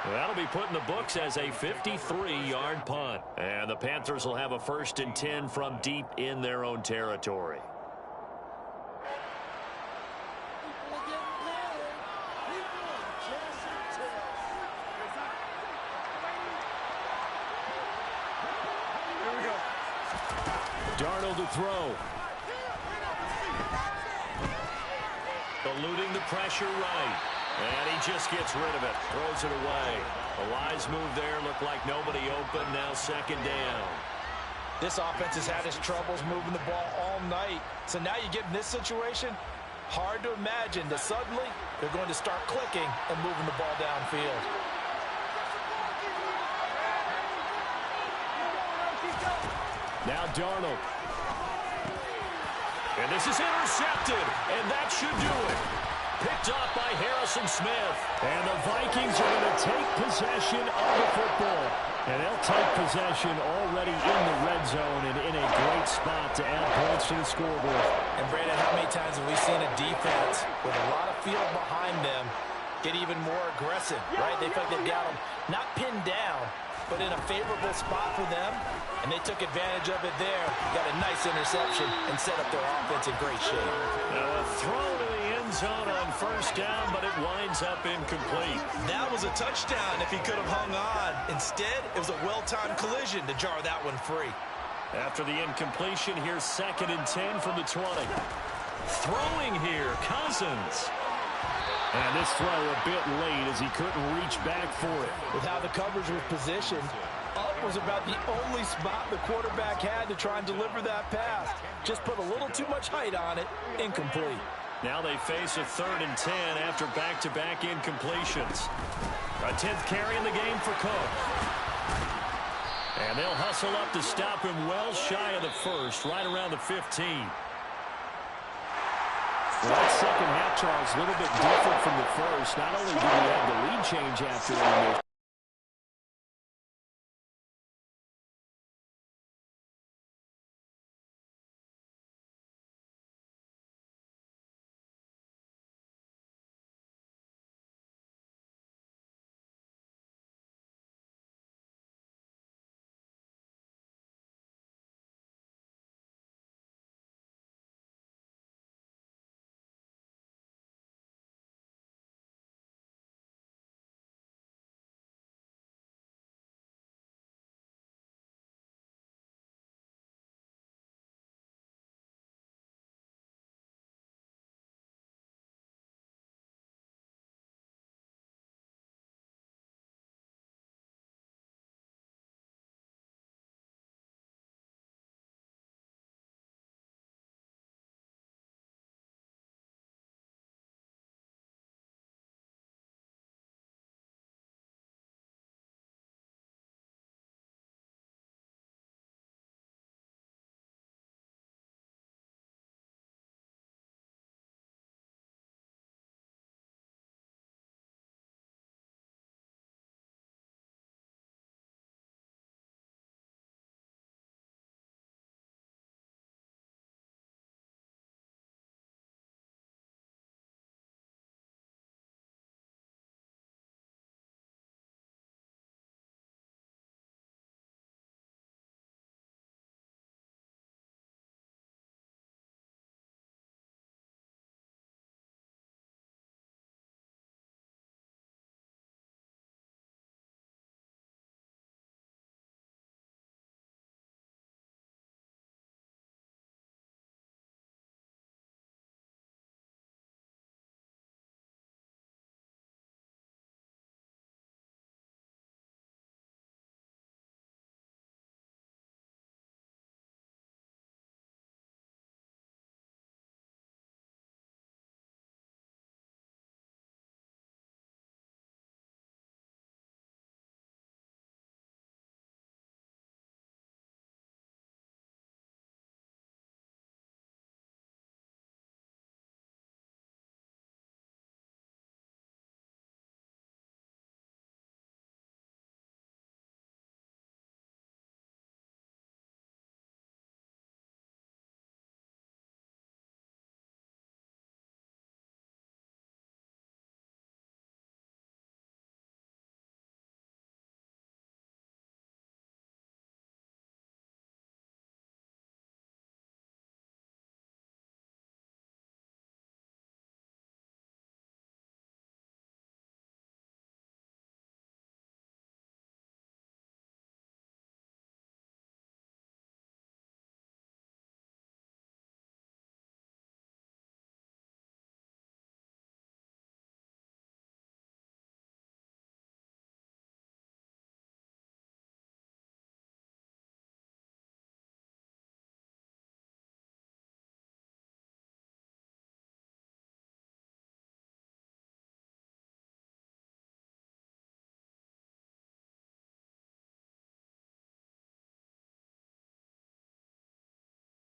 That'll be put in the books as a 53-yard punt. And the Panthers will have a 1st and 10 from deep in their own territory. Darnold to throw. Eluding the pressure right. And he just gets rid of it. Throws it away. A wise move there. Looked like nobody open. Now 2nd down. This offense has had its troubles moving the ball all night. So now you get in this situation, hard to imagine that suddenly they're going to start clicking and moving the ball downfield. Now Darnold. And this is intercepted. And that should do it. Picked off by Harrison Smith. And the Vikings are going to take possession of the football. And they'll take possession already in the red zone and in a great spot to add points to the scoreboard. And Brandon, how many times have we seen a defense with a lot of field behind them get even more aggressive, right? They feel like they've got them not pinned down, but in a favorable spot for them, and they took advantage of it there. Got a nice interception and set up their offense in great shape. Now a throw to the end zone on 1st down, but it winds up incomplete. That was a touchdown if he could have hung on. Instead, it was a well-timed collision to jar that one free. After the incompletion, here's 2nd and 10 from the 20. Throwing here, Cousins. And this throw a bit late as he couldn't reach back for it. With how the coverage was positioned, up was about the only spot the quarterback had to try and deliver that pass. Just put a little too much height on it. Incomplete. Now they face a 3rd and 10 after back-to-back incompletions. A 10th carry in the game for Cook. And they'll hustle up to stop him well shy of the first, right around the 15. Well, that second half, Charles, a little bit different from the first. Not only did we have the lead change after intermission,